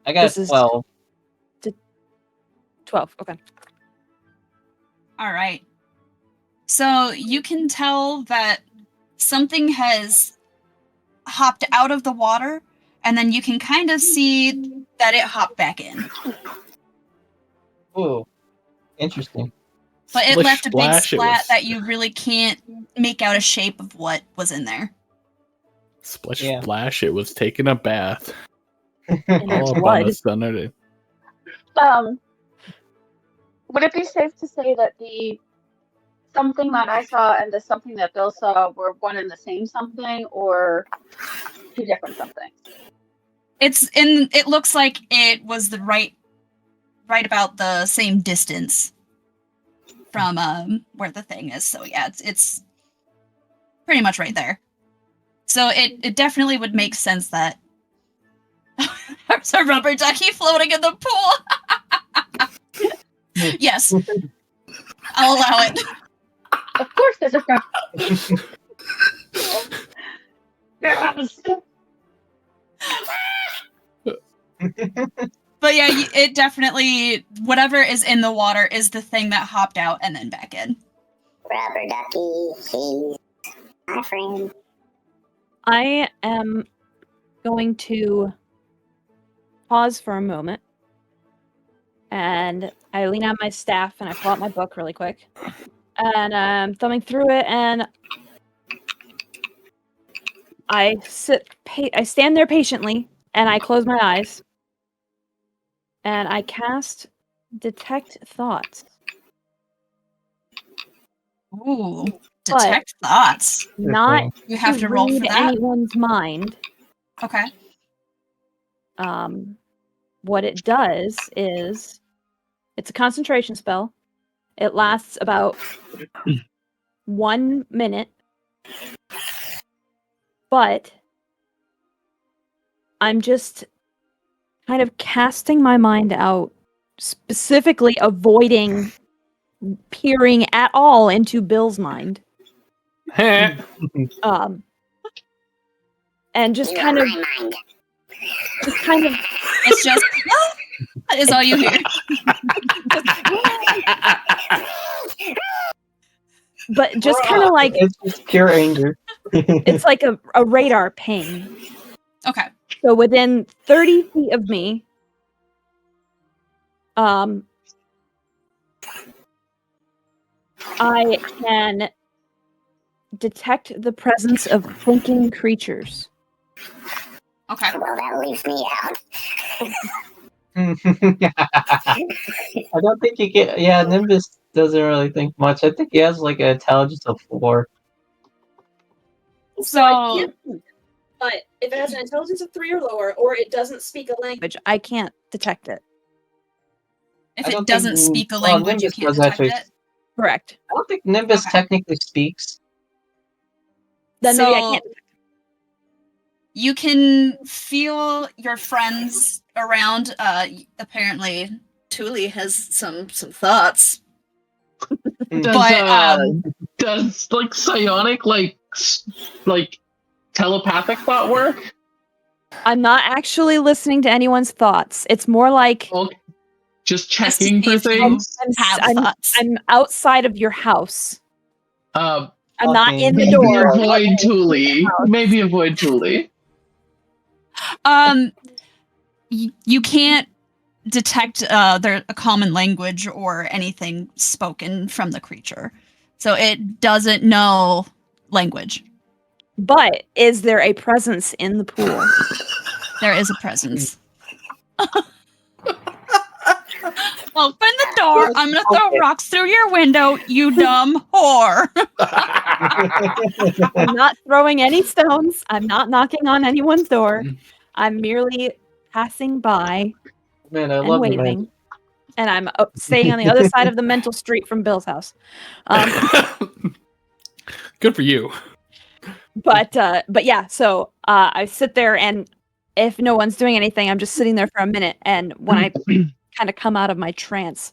I got this is- 12. 12. Okay. All right. So you can tell that something has hopped out of the water, and then you can kind of see that it hopped back in. Ooh. Interesting. But it Splish left a big splash, it splat was- that you really can't make out a shape of what was in there. Splish Yeah. splash, it was taking a bath. In All up on blood. the Sunday. Would it be safe to say that the something that I saw and the something that Bill saw were one and the same something, or two different somethings? It looks like it was the right about the same distance from where the thing is. So yeah, it's pretty much right there. So it definitely would make sense that there's a rubber ducky floating in the pool. Yes. I'll allow it. Of course, there's a front. But yeah, it definitely, whatever is in the water is the thing that hopped out and then back in. Rubber ducky, he's my friend. I am going to pause for a moment. And I lean on my staff and I pull out my book really quick. And I'm thumbing through it and I stand there patiently and I close my eyes. And I cast Detect Thoughts. Ooh, detect thoughts. Not You have to roll for read that. anyone's mind. Okay. What it does is it's a concentration spell. It lasts about 1 minute. But I'm just kind of casting my mind out, specifically avoiding peering at all into Bill's mind. And just You kind are of my mind. It's just, that is all you hear. But just kind of like, It's just pure anger. it's like a radar ping. Okay. So within 30 feet of me, I can detect the presence of thinking creatures. Okay. Well, that leaves me out. I don't think you get. Yeah, Nimbus doesn't really think much. I think he has like an intelligence of 4. So, But if it has an intelligence of 3 or lower, or it doesn't speak a language, I can't detect it. if I it don't doesn't think- speak a well, language, you Nimbus can't does detect actually- it. Correct. I don't think Nimbus Okay. technically speaks. Then maybe I So- can't. You can feel your friends around. Apparently, Tuuli has some thoughts. Does like psionic like telepathic thought work? I'm not actually listening to anyone's thoughts. It's more like Well, just Just to checking see for if you things. have thoughts. I'm outside of your house. Um, I'm not in the maybe door. avoid Tuuli. Maybe avoid Tuuli. You can't detect a common language or anything spoken from the creature, so it doesn't know language. But is there a presence in the pool? There is a presence. Open the door. I'm gonna throw Okay. rocks through your window, you dumb whore. I'm not throwing any stones. I'm not knocking on anyone's door. I'm merely passing by Man, I and love you, man. waving. And I'm staying on the other side of the mental street from Bill's house. Good for you. But yeah, so I sit there, and if no one's doing anything, I'm just sitting there for a minute. And when I kind of come out of my trance,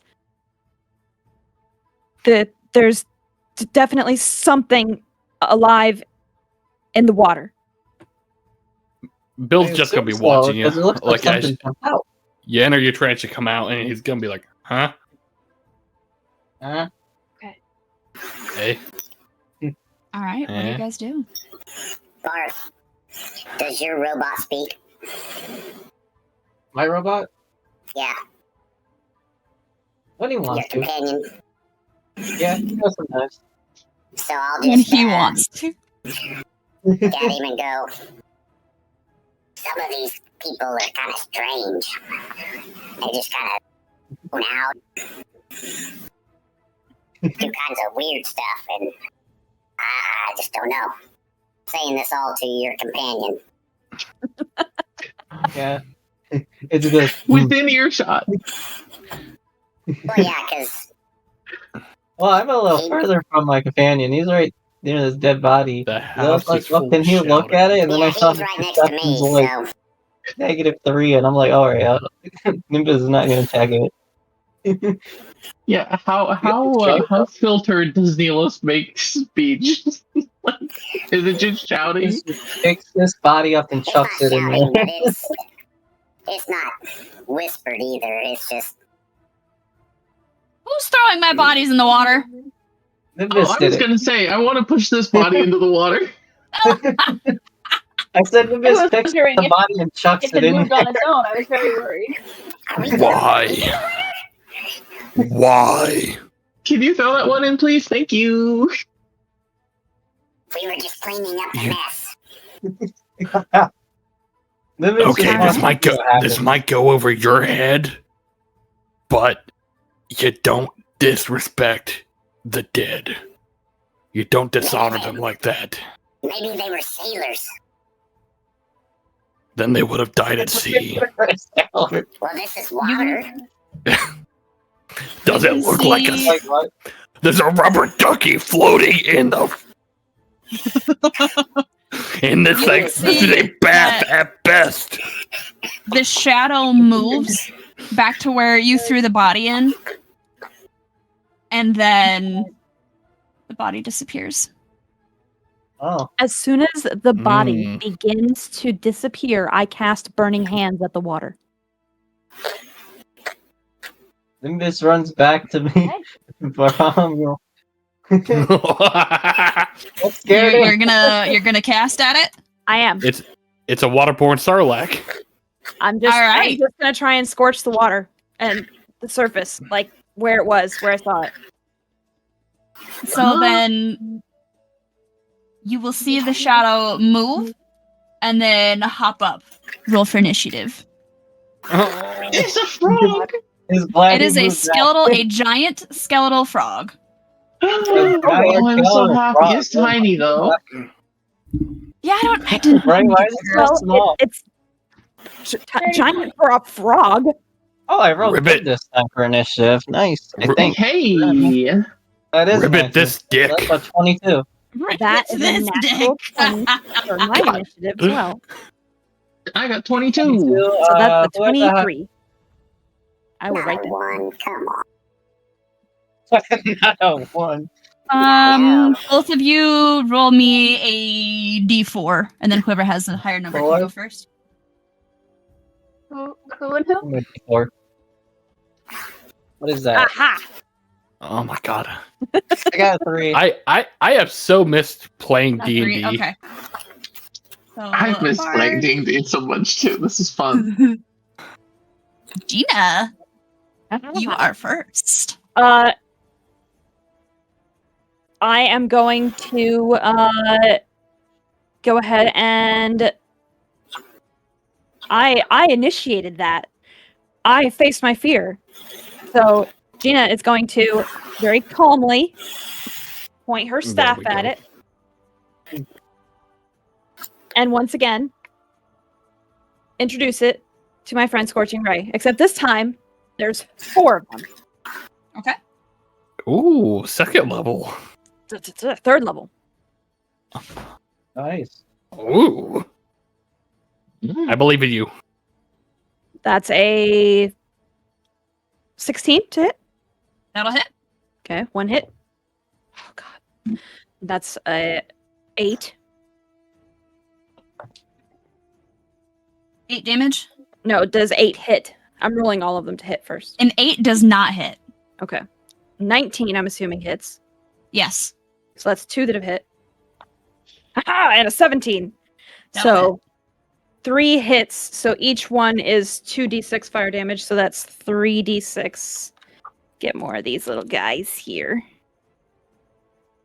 there's definitely something alive in the water. Bill's I just gonna be assume so, watching you. 'cause it looks like Like as something jumped out. you enter your trance, you come out, and he's gonna be like, "Huh? Huh? Hey, All right, what do you guys do? Barth, does your robot speak? My robot? Yeah, When he your wants to. companion. Yeah, he does sometimes. So I'll When just he wants to. get him and go. Some of these people are kind of strange. They just kind of zone out, do kinds of weird stuff, and I just don't know. Saying this all to your companion. Yeah. It's good. Within earshot. Well, yeah, because Well, I'm a little further from my companion. He's right near this dead body. The So I house was like, is well, full can of he look at it? And then yeah, I saw he's the right next to perceptions me, like so -3, and I'm like, alright, Nimbus is not gonna tag it. Yeah, how filtered does Nelos make speech? Like, is it just shouting? Just picks this body up and it's not chucks it in there. shouting, but it's not whispered either. It's just Who's throwing my bodies in the water? Nimbus I did was it. gonna say, I want to push this body into the water. I said I Nimbus was picks wondering the if body and chucks it it had in moved there. on its own. I was very worried. Why? Why? Can you throw that one in, please? Thank you. we were just cleaning up the mess. Nimbus Okay, just this wants might to go. see what This happens. might go over your head, but you don't disrespect the dead. You don't dishonor them like that. Maybe they were sailors. Then they would have died at sea. Well, this is water. Does it look like See- a? Like what? There's a rubber ducky floating in the. In this thing, this is a bath at best. The shadow moves back to where you threw the body in, and then the body disappears. Oh, As soon as the body Mm. begins to disappear, I cast Burning Hands at the water. Nimbus runs back to me. Barthamule. What scared him? You're gonna cast at it. I am. It's a waterborne sarlacc. I'm All right. just gonna try and scorch the water and the surface, like where it was, where I saw it. So then you will see the shadow move and then hop up. Roll for initiative. It's a frog. He's glad It he is a moved back. skeletal, a giant skeletal frog. Oh, I'm so happy. It's tiny though. Yeah, I didn't. Right, why is it so Well, small? it's giant for a frog. Oh, I rolled Ribbit. good this time for initiative. Nice. I Ri- think Hey, that is Ribbit nice. this dick. That's a 22. That is a This natural dick. 20 for my God. initiative as well. I got 22. So that's a who had the 23. I will Not write a that. one. Come on. Not a 1. Both of you roll me a d4, and then whoever has a higher number can go 4? first. Who and who? I'm with 4. What is that? Aha! Oh my god. I got a 3. I have so missed playing A three? D&D. Okay. So, I've missed playing Bard. D&D so much too. This is fun. Jina, you are first. I am going to go ahead and I initiated that. I faced my fear. So Jina is going to very calmly point her There staff we at go. it. And once again, introduce it to my friend Scorching Ray. Except this time, there's 4 of them. Okay. Ooh, second level. Third level. Nice. Ooh. I believe in you. That's a 16 to hit. That'll hit. Okay, 1 hit. Oh god. That's a 8. 8 damage. No, does 8 hit? I'm rolling all of them to hit first. An 8 does not hit. Okay. 19, I'm assuming hits. Yes. So that's 2 that have hit. Haha, and a 17. That'll So 3 hits. So each one is 2d6 fire damage. So that's 3d6. Get more of these little guys here.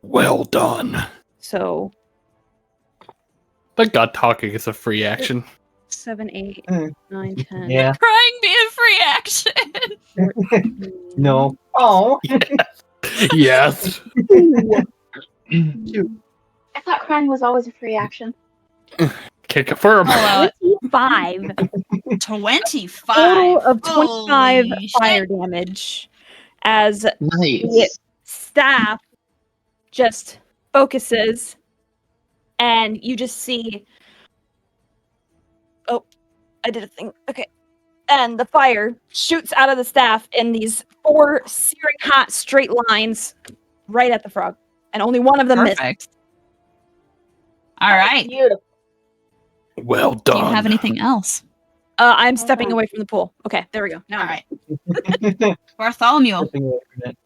Well done. So Thank God talking is a free action. 7, 8, Mm. 9, 10. Yeah. Crying be a free action. No. Oh. Yes. I thought crying was always a free action. Can confirm. I'll allow it. 25. 25. Total of 25 Holy fire shit. damage as the Nice. staff just focuses, and you just see. Oh, I did a thing. Okay. And the fire shoots out of the staff in these 4 searing hot straight lines right at the frog. And only one of them missed. Perfect. All right. Beautiful. Well Do you done. have anything else? I'm stepping away from the pool. Okay, there we go. Now All I'm right. Bartholomew. Flipping away from it.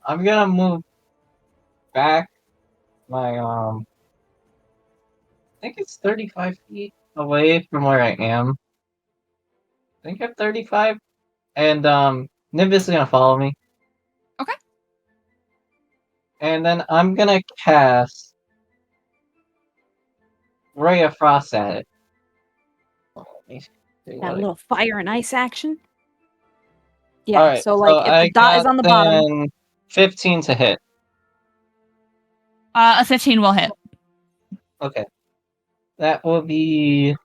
I'm gonna move back my I think it's 35 feet away from where I am. I think I'm 35. And Nimbus is gonna follow me. Okay. And then I'm gonna cast Ray of Frost at it. Let me see that what I- little fire and ice action. Yeah, Alright, so like if I the dot is got on the bottom, then 15 to hit. A 15 will hit. Okay. That will be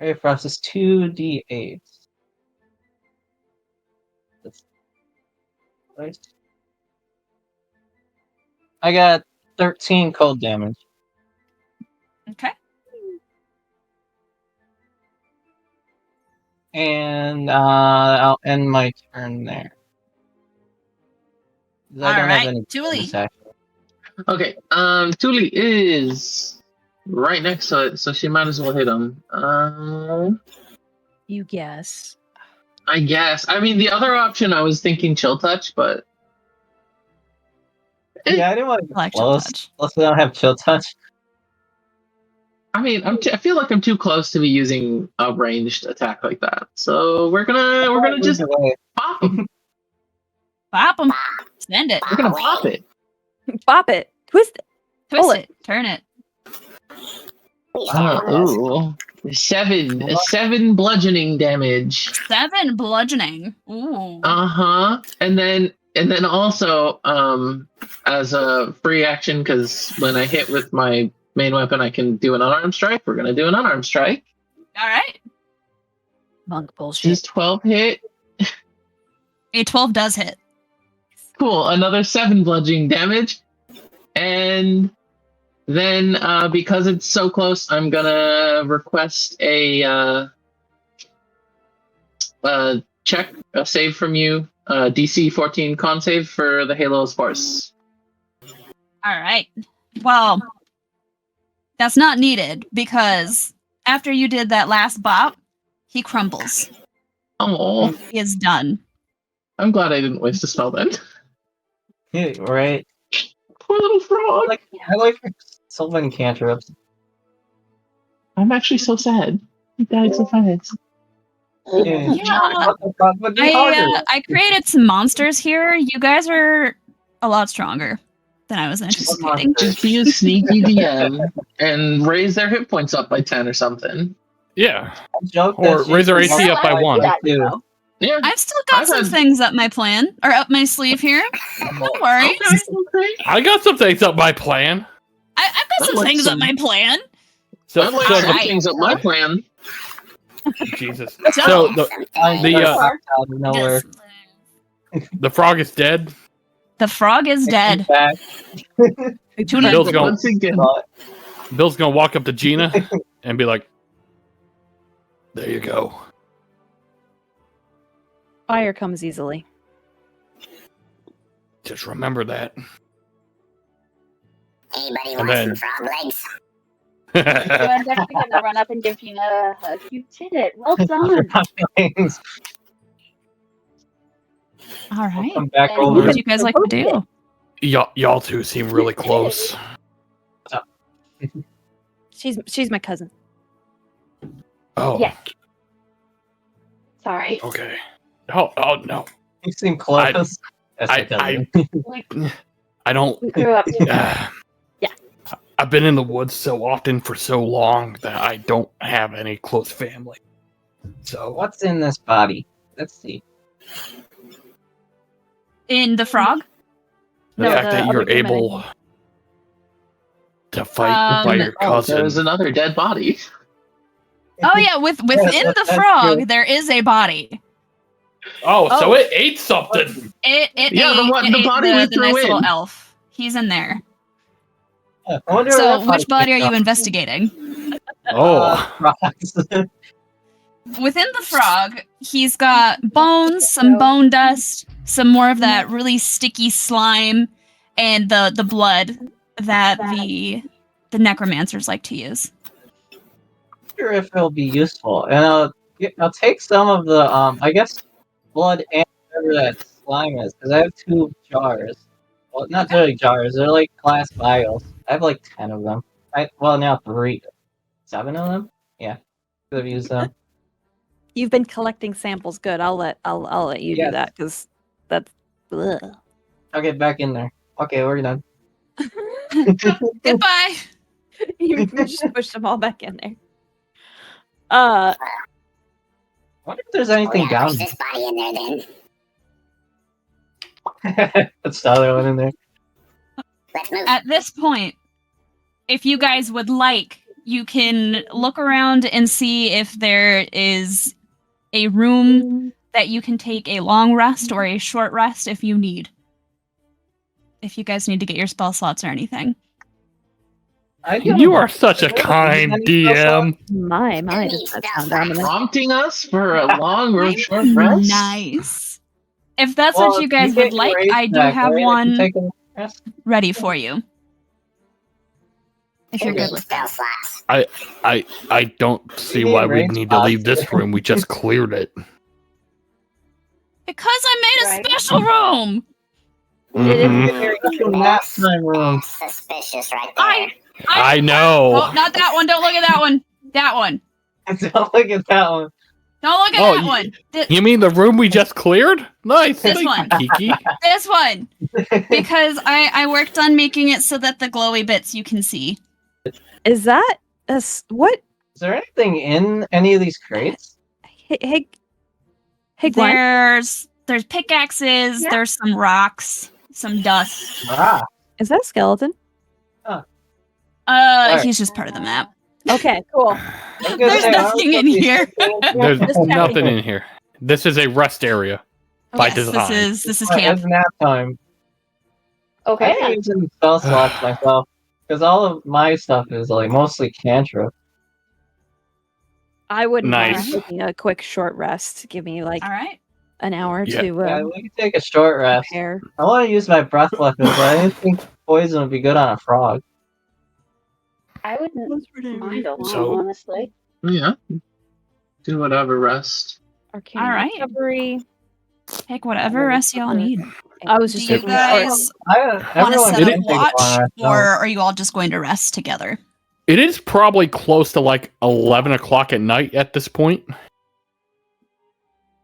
Ray of Frost is 2d8. That's right. I got 13 cold damage. Okay. And I'll end my turn there. 'Cause I don't have Alright, any Tuuli. bonus action. Okay. Tuuli is right next to it, so she might as well hit him. you guess. I guess. I mean, the other option I was thinking chill touch, but Yeah, I didn't want to I get like chill close. touch. Plus, we don't have chill touch. I mean, I feel like I'm too close to be using a ranged attack like that. So we're gonna just Move away. pop him. Pop him. Send it. We're gonna pop it. Bop it. Twist it. Twist Pull it. Turn it. Ooh. 7 bludgeoning damage. 7 bludgeoning. Ooh. Uh-huh. And then also, as a free action, because when I hit with my main weapon, I can do an unarmed strike. We're gonna do an unarmed strike. Alright. Monk bullshit. Does 12 hit? A 12 does hit. Cool. Another 7 bludgeoning damage. And then, because it's so close, I'm gonna request a check, a save from you. DC 14 con save for the Halo of Sparse. Alright. Well, that's not needed because after you did that last bop, he crumbles. Oh, He is done. I'm glad I didn't waste a spell then. Yeah, right. Poor little frog. I like Sylvan cantrips. I'm actually so sad. He died so fast. Yeah. Yeah. What the fuck would be harder? I created some monsters here. You guys are a lot stronger than I was anticipating. Just be a sneaky DM and raise their hit points up by 10 or something. Yeah. I joked Or that she raise our was AC up by like 1. that too. Yeah. I've still got I've some had- things up my plan or up my sleeve here. No worries. Okay. I got some things up my plan. I've got I some like things some- up my plan. So, I like so some Alright. things up my plan. Jesus. So- So the The uh, out of nowhere. the frog is dead. The frog is dead. Back. Tuna. Bill's going. Once again. Bill's gonna walk up to Jina and be like, "There you go." Fire comes easily. Just remember that. Anybody And want then- some frog legs? I'm definitely gonna run up and give Gina a hug. You did it. Well done. Things. All right. Come back And What over. would you guys like to do? Y'all two seem really close. She's my cousin. Oh, Yes. Sorry. okay. Oh no. You seem close. I don't. We grew up together. Yeah. I've been in the woods so often for so long that I don't have any close family. So What's in this body? Let's see. In the frog? the No, fact the that you're other human, I able, To fight your Oh, cousin. there was another dead body. Oh yeah, within the that's frog true. there is a body. So it ate something. It Yeah, the ate body we the threw nice in. little elf. He's in there. I wonder where So that which body are came you from. investigating? Rocks. Within the frog, he's got bones, some bone dust, some more of that really sticky slime, and the blood that the necromancers like to use. Sure if it'll be useful, and I'll take some of the I guess blood and whatever that slime is, because I have 2 jars. Well, not really jars. They're like glass vials. I have like 10 of them. Now 3, 7 of them. Yeah, could have used them. You've been collecting samples. Good. I'll let you do Yes. that because that's. Ugh. I'll get back in there. Okay, we're done. Goodbye. You just pushed them all back in there. I wonder if there's anything Push down this body in there then. there. That's the other one in there. Let's move. At this point, if you guys would like, you can look around and see if there is a room that you can take a long rest or a short rest if you need. If you guys need to get your spell slots or anything. You are such a kind DM. My, does that sound dominant? Prompting us for a long or short rest? Nice. If that's Well, what you guys get would like, your I do back, have right? I can one take a rest. ready for you. If you're good Need with spell that. slots. I don't see need why we range need to leave this room. We just cleared it. Because I made a Right. special room! Mhm. Nap time room. That's suspicious right there. I know. Oh, not that one. Don't look at that one. That one. Don't look at that one. Don't look at Oh, that one. You mean the room we just cleared? Nice. This Thank you, one. Kiki. This one. Because I worked on making it so that the glowy bits you can see. Is that what? Is there anything in any of these crates? Hey, Gwen. There's pickaxes, Yeah. there's some rocks, some dust. Ah, Is that a skeleton? He's just part of the map. Okay, cool. There's nothing in here. There's Just checking. nothing in here. This is a rest area by Yes, design. this is It's camp. nap time. Okay. I can use some spell slots myself, because all of my stuff is like mostly cantrip. I wouldn't mind Nice. taking a quick short rest. Give me like All right. an hour Yeah. to Yeah, we can take a short rest. prepare. I want to use my breath weapons, but I didn't think poison would be good on a frog. I wouldn't mind a long, So- honestly. Yeah. Do whatever, rest. Arcane All right. recovery. Pick whatever rest y'all need. I was Do just you taking guys want to Everyone set can a take a long watch, rest, or are you all just going to rest together? It is probably close to like 11 o'clock at night at this point.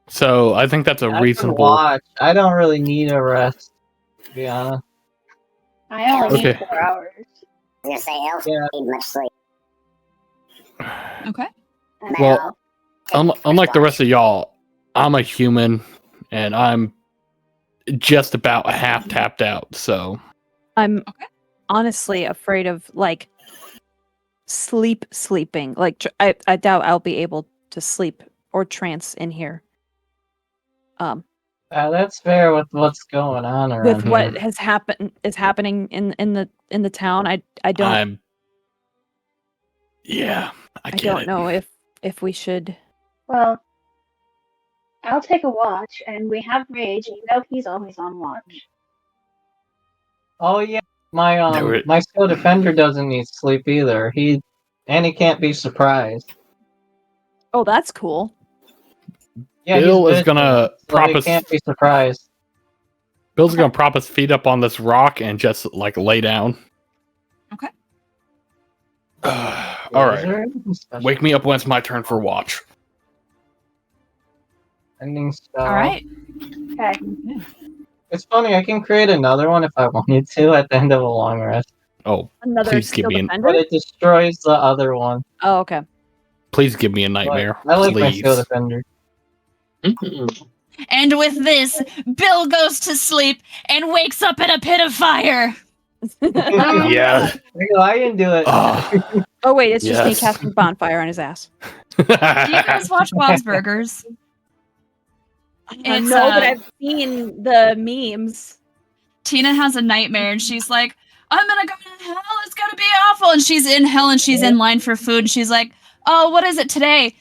So I think that's a I can reasonable. watch. I don't really need a rest, to be honest. I only Okay. need 4 hours. I was gonna say elves Yeah. need much sleep. Okay. And Well, I'll take Unlike the watch. rest of y'all, I'm a human and I'm just about half tapped out. So I'm Okay. honestly afraid of like sleeping. Like I doubt I'll be able to sleep or trance in here. That's fair with what's going on around With here. what has happening in the town, I don't I'm. Yeah, I I get don't it. know if we should. Well, I'll take a watch, and we have Rage. You know he's always on watch. Oh yeah, my There were- my skill defender doesn't need sleep either. He can't be surprised. Oh, that's cool. Yeah, Bill he's is gonna so prop he his can't be surprised. Bill's gonna prop his feet up on this rock and just like lay down. Okay. All Is right, there anything special? wake me up when it's my turn for watch. Ending spell. All right. Okay. It's funny. I can create another one if I wanted to at the end of a long rest, Oh, Another Please give skill me an- defender. but it destroys the other one. Oh, okay. please give me a But nightmare, I like my please. skill defender. Mhm. And with this, Bill goes to sleep and wakes up in a pit of fire. Yeah. I didn't do it. Oh wait, it's just me Yes. casting bonfire on his ass. Do you guys watch Bob's Burgers? It's, no, but I've seen the memes. Tina has a nightmare and she's like, I'm gonna go to hell, it's gonna be awful. And she's in hell and she's in line for food and she's like, oh, what is it today?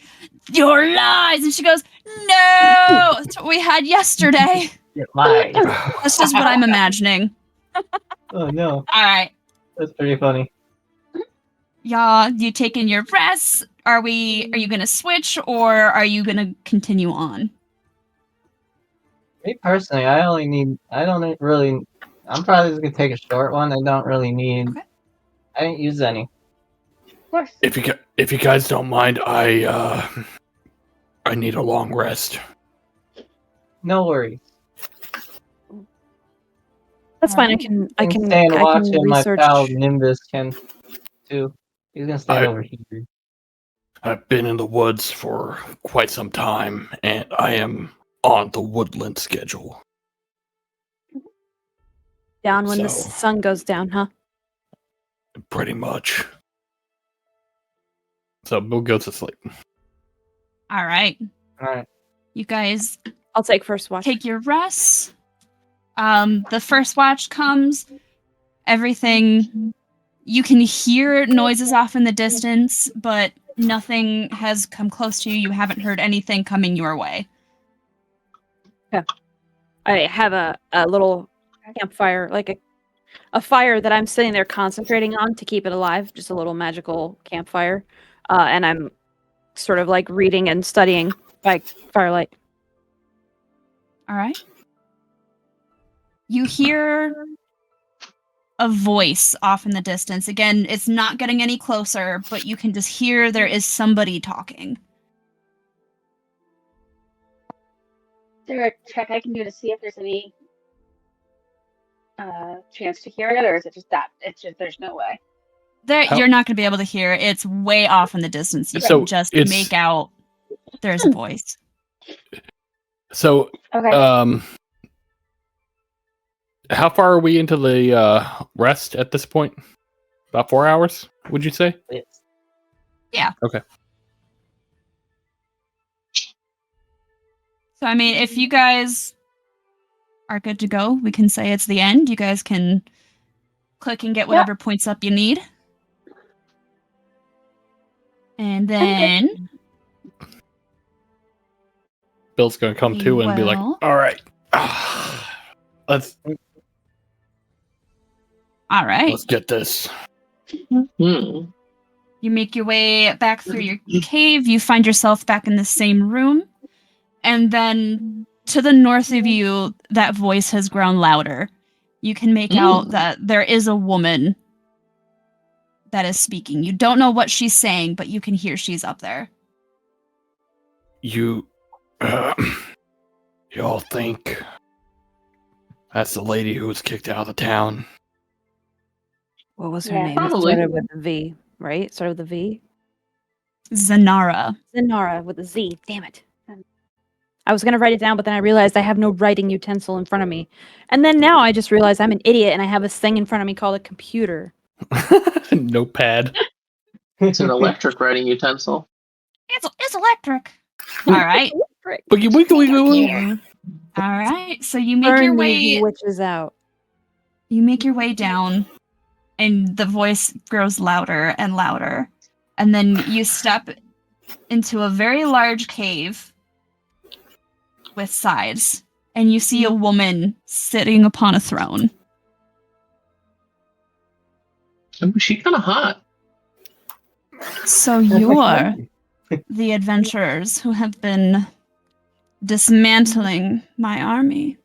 Your lies. And she goes, no, that's what we had yesterday. You're lying. That's just what I'm imagining. Oh no, All right. that's pretty funny. Y'all, you taking your rests? Are you gonna switch or are you gonna continue on? Me personally, I'm probably just gonna take a short one. I don't really need. Okay. I didn't use any. Of course. If you guys don't mind, I need a long rest. No worries. That's fine. I can stay and watch him. My research. pal Nimbus can too. He's gonna stay over here. I've been in the woods for quite some time, and I am on the woodland schedule. Down when the So- sun goes down, huh? Pretty much. So we'll go to sleep. All right. All right. You guys I'll take first watch. take your rests. The first watch comes. Everything, you can hear noises off in the distance, but nothing has come close to you. You haven't heard anything coming your way. I have a little campfire, like a fire that I'm sitting there concentrating on to keep it alive, just a little magical campfire. And I'm sort of like reading and studying by firelight. All right. You hear a voice off in the distance. Again, it's not getting any closer, but you can just hear there is somebody talking. Is there a check I can do to see if there's any chance to hear it, or is it just that? It's just there's no way. You're not going to be able to hear it. It's way off in the distance. You So can just it's- make out there's a voice. So, Okay. how far are we into the rest at this point? About 4 hours, would you say? Yes. Yeah. Okay. So, I mean, if you guys are good to go, we can say it's the end. You guys can click and get whatever points up you need. And then Bill's gonna come to and be like, Well- "All right, let's all right. get this." Hmm. You make your way back through your cave. You find yourself back in the same room. And then to the north of you, that voice has grown louder. You can make out that there is a woman that is speaking. You don't know what she's saying, but you can hear she's up there. You, y'all think that's the lady who was kicked out of the town? What was her Yeah, name? probably. It started with a V, right? It started with a V. Zanara. Zenara with a Z. Damn it. I was going to write it down, but then I realized I have no writing utensil in front of me. And then now I just realized I'm an idiot and I have this thing in front of me called a computer. Notepad. It's an electric writing utensil. It's electric. All right. Boogie wiggle wiggle wiggle. All right. So you make Burn your these way. witches out. You make your way down, and the voice grows louder and louder. And then you step into a very large cave with sides, and you see a woman sitting upon a throne. Oh, she's kind of hot. So you're the adventurers who have been dismantling my army.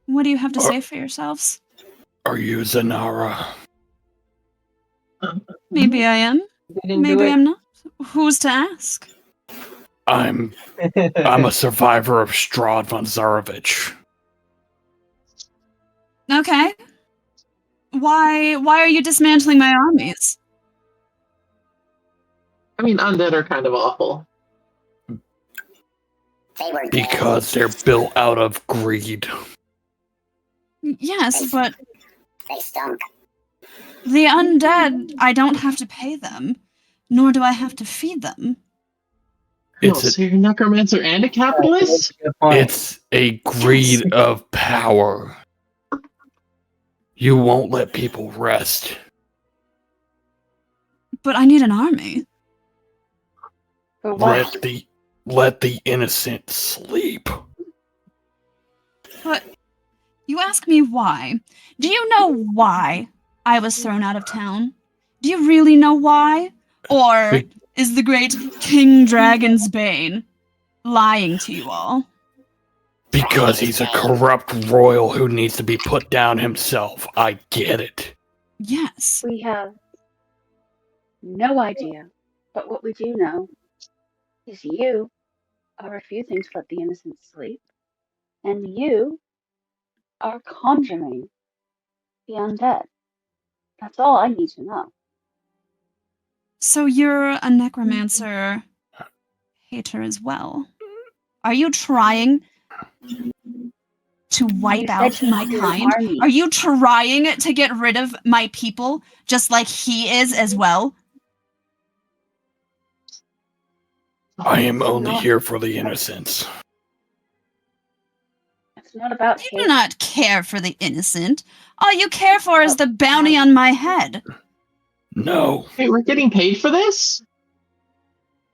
What do you have to say for yourselves? Are you Zanara? Maybe I am. Didn't Maybe do it. I'm not. Who's to ask? I'm a survivor of Strahd von Zarovich. Okay. Why are you dismantling my armies? I mean, undead are kind of awful. They were dead. Because they're built out of greed. Yes, but They stunk. the undead, I don't have to pay them, nor do I have to feed them. It's So you're a necromancer and a capitalist? Good point. It's a greed of power. You won't let people rest. But I need an army. For what? Let the innocent sleep. But you ask me why. Do you know why I was thrown out of town? Do you really know why? Or is the great King Dragon's Bane lying to you all? Because he's a corrupt royal who needs to be put down himself. I get it. Yes. We have no idea. But what we do know is you are refusing to let the innocent sleep, and you are conjuring the undead. That's all I need to know. So you're a necromancer hater as well. Are you trying to wipe out said you my needed an kind? army. Are you trying to get rid of my people just like he is as well? I am only here for the innocents. It's not about You hate. do not care for the innocent. All you care for is the bounty on my head. No. Hey, we're getting paid for this?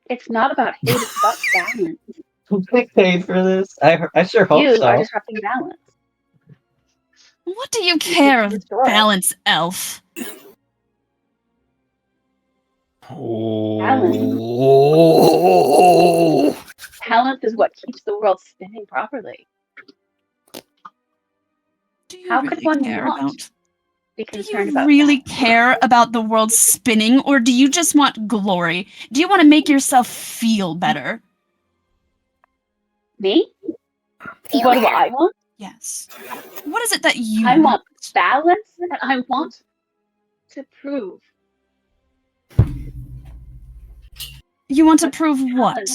It's not about hate. It's about balance. Get paid for this? I sure hope You so. are disrupting balance. What do you care of Destroy it. balance, elf? Oh. Balance is what keeps the world spinning properly. Do you How really could one care not about? be Do concerned you about really balance? care about the world spinning, or do you just want glory? Do you want to make yourself feel better? Me? What do I want? Yes. What is it that you I want balance, and I want to prove. You want to prove what?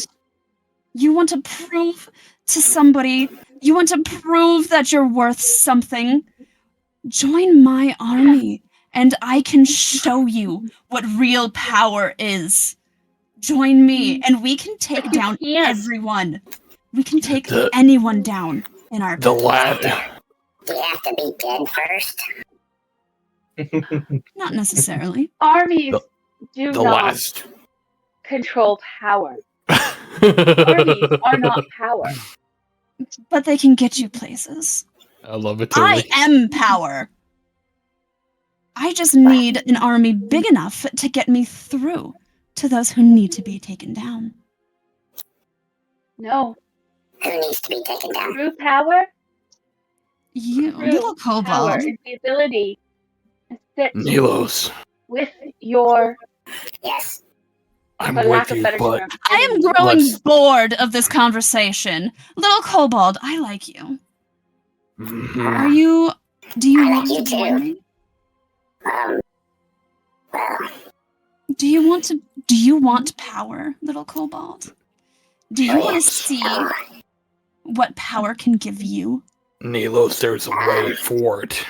You want to prove to somebody, you want to prove that you're worth something? Join my army, and I can show you what real power is. Join me, and we can take But you down can't. everyone. We can take The- anyone down in our The battle. lad. Do you have to be dead first? Not necessarily. Armies do The not last. control power. Armies are not power. But they can get you places. I love it, I Tuuli. am power. I just need an army big enough to get me through to those who need to be taken down. No. Who needs to be taken down? True power? You, True little power kobold. is the ability to sit Nilos, with your, Yes. I'm for with lack of you, better but term, I am enemy. growing Let's- bored of this conversation. Little kobold, I like you. Are Mhm. you... Do you I want like to you join too. me? Well, Do you want power, little kobold? Do you want to see what power can give you? Nilos, there's a way for it.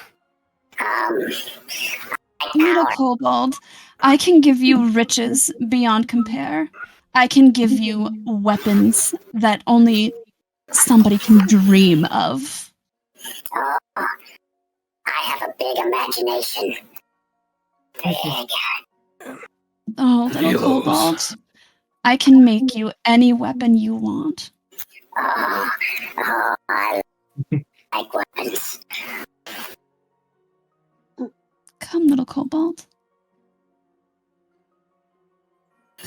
Little kobold, I can give you riches beyond compare. I can give you weapons that only somebody can dream of. I have a big imagination. Big. Oh, little Nilos. kobold, I can make you any weapon you want. I like weapons. Come, little kobold.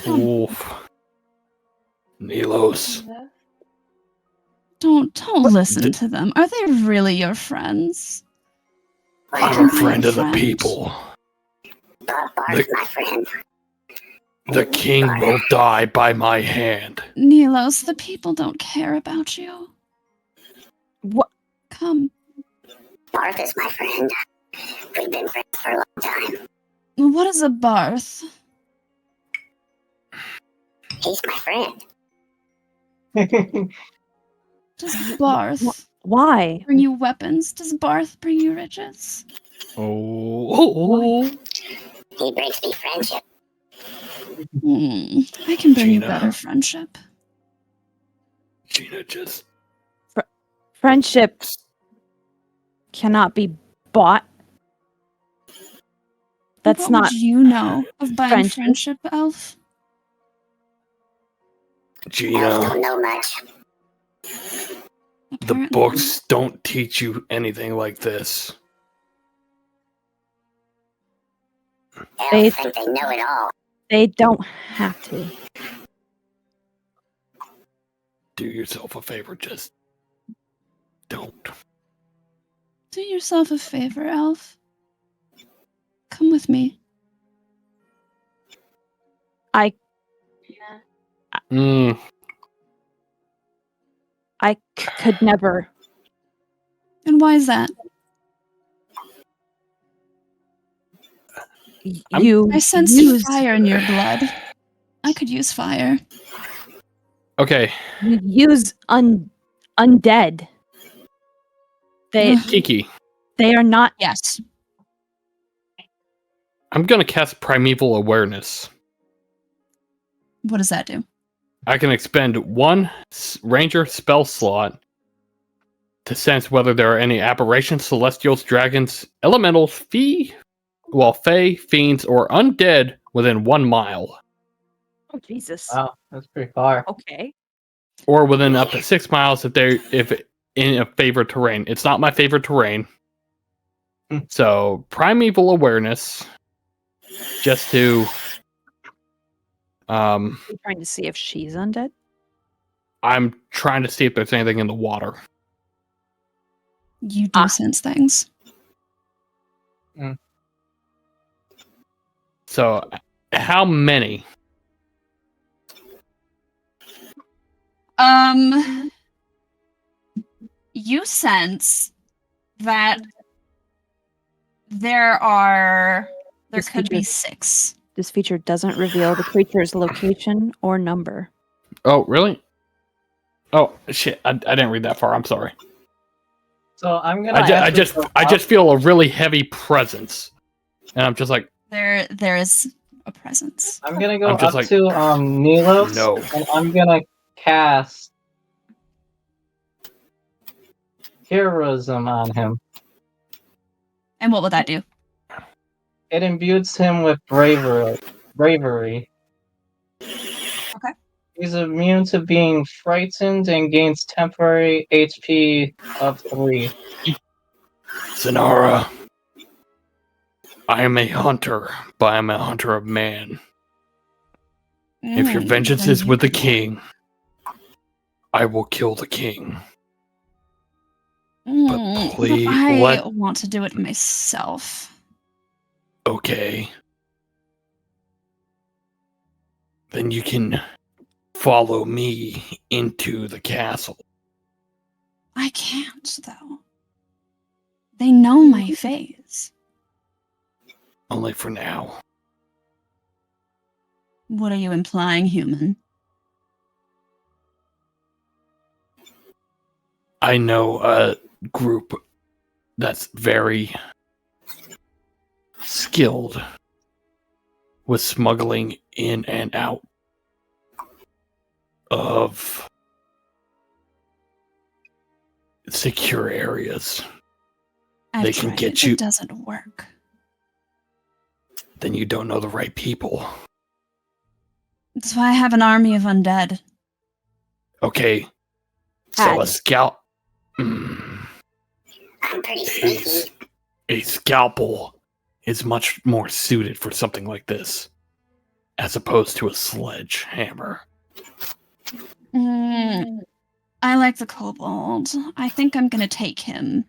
Oof. Nilos. Don't listen to them. Are they really your friends? I'm a be friend a of the friend. people. Bart's my friend. The king will die by my hand. Nilos, the people don't care about you. What? Come. Bart is my friend. We've been friends for a long time. What is a barth? He's my friend. Just barth. Why? Bring you weapons? Does Barth bring you riches? Oh. He brings me friendship. I can bring you Jina. better friendship. Jina just... Friendship cannot be bought. That's what not would you know of buying friendship. friendship, Elf? Elves Jina, don't know much. the Apparently. books don't teach you anything like this. Elves think they know it all. They don't have to. Do yourself a favor, just don't. Do yourself a favor, Elf. Come with me. Mm, Could never. And why is that? You I sense use, fire in your blood. I could use fire. okay, you use undead. Kiki, They are not. Yes. I'm gonna cast Primeval Awareness. What does that do? I can expend one ranger spell slot to sense whether there are any aberrations, celestials, dragons, elementals, fae, fiends, or undead within 1 mile, Oh Jesus. Wow, that's pretty far. Okay. or within up to 6 miles if in a favorite terrain. It's not my favorite terrain, so Primeval Awareness, just to I'm trying to see if she's undead. I'm trying to see if there's anything in the water. You do sense things. So, how many? You sense that there This could be feature- 6. This feature doesn't reveal the creature's location or number. Oh, really? Oh shit! I didn't read that far. I'm sorry. So I'm gonna. I just feel a really heavy presence, and I'm just like, There is a presence. I'm gonna go I'm just up like, to Nilos, no. and I'm gonna cast heroism on him. And what would that do? It imbues him with bravery. Okay. He's immune to being frightened and gains temporary HP of 3. Zanara, I am a hunter, but I am a hunter of man. If your vengeance then is you with the could- king, I will kill the king. please I let- want to do it myself. Okay. Then you can follow me into the castle. I can't, though. They know my face. Only for now. What are you implying, human? I know a group that's very skilled with smuggling in and out of secure areas. They can tried get it. you- It doesn't work. Then you don't know the right people. That's why I have an army of undead. Okay. So Had. a scout. I'm pretty sneaky. A scalpel is much more suited for something like this, as opposed to a sledgehammer. I like the kobold. I think I'm gonna take him.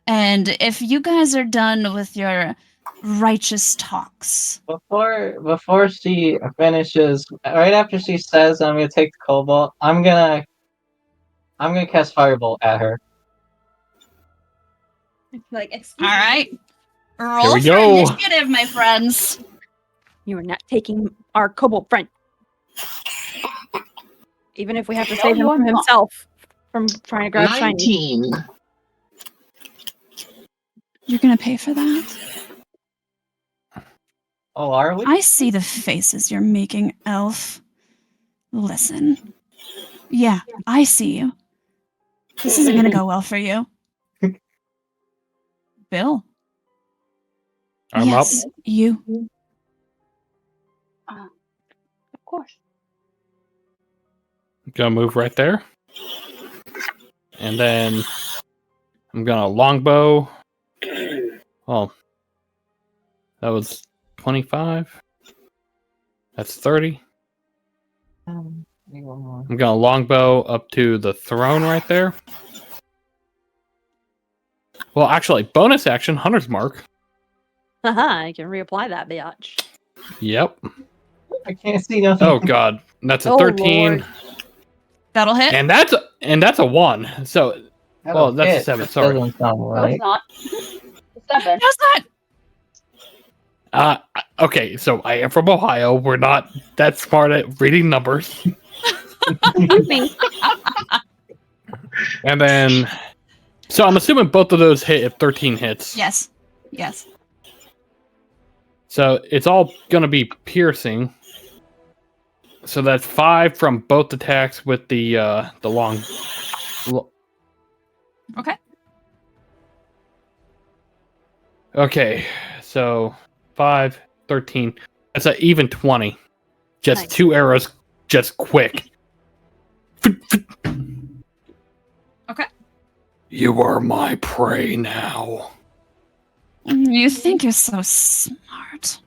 And if you guys are done with your righteous talks, Before she finishes, right after she says I'm gonna take the cobalt, I'm gonna cast firebolt at her. Like, all right, Here roll we for go. initiative, my friends. you are not taking our kobold friend. Even if we have to No, save him you are from not. himself. from trying to grab shiny. 19. You're gonna pay for that? Oh, are we? I see the faces you're making, Elf. Listen. Yeah, I see you. This isn't gonna go well for you. Bill. I'm yes, up. You. Of course. Gonna move right there. And then I'm gonna longbow. Oh. That was 25. That's 30. I'm gonna longbow up to the throne right there. Well, actually, bonus action, Hunter's Mark. Haha, I can reapply that bitch. Yep. I can't see nothing. Oh god, that's a Oh, 13. Lord. That'll hit. And that's a 1. So well, that's a 7, That sorry. doesn't sound No, right. it's not. It's 7. How's that? Okay, so I am from Ohio. We're not that smart at reading numbers. And then so I'm assuming both of those hit if 13 hits. Yes. Yes. So it's all gonna be piercing. So that's 5 from both attacks with the long. Okay. Okay, so 5, 13. That's an even 20. Just Nice. 2 arrows, just quick. Okay. You are my prey now. You think you're so smart.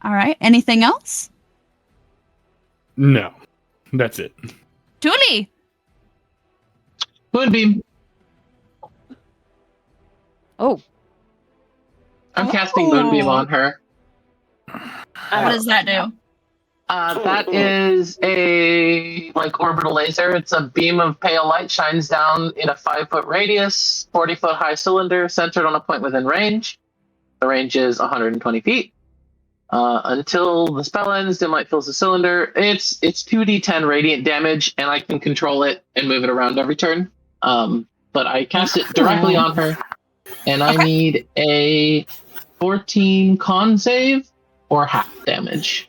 All right. Anything else? No, that's it. Tuuli. Moonbeam. Oh, I'm casting Moonbeam on her. What does that do? That is a orbital laser. It's a beam of pale light shines down in a 5-foot radius, 40-foot high cylinder centered on a point within range. The range is 120 feet. Until the spell ends, dim light fills the cylinder. It's 2d10 radiant damage, and I can control it and move it around every turn. But I cast it directly on her, and I need a 14 con save or half damage.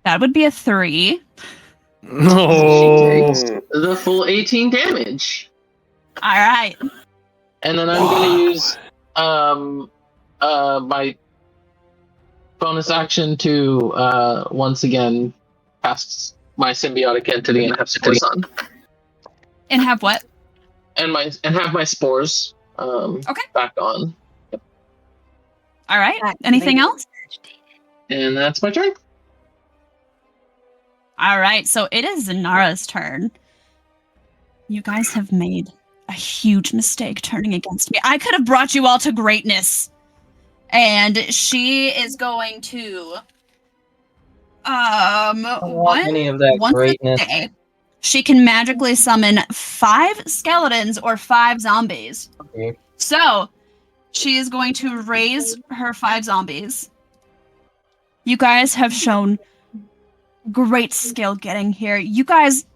That would be a 3. No. She takes the full 18 damage. All right. And then I'm going to use my bonus action to once again cast my symbiotic entity and have spores on. And have what? And have my spores back on. All right. Anything else? And that's my turn. All right. So it is Zanara's turn. You guys have made a huge mistake turning against me. I could have brought you all to greatness. And she is going to I don't want any of that once greatness. a day, she can magically summon 5 skeletons or 5 zombies. Okay. So she is going to raise her 5 zombies. You guys have shown great skill getting here. You guys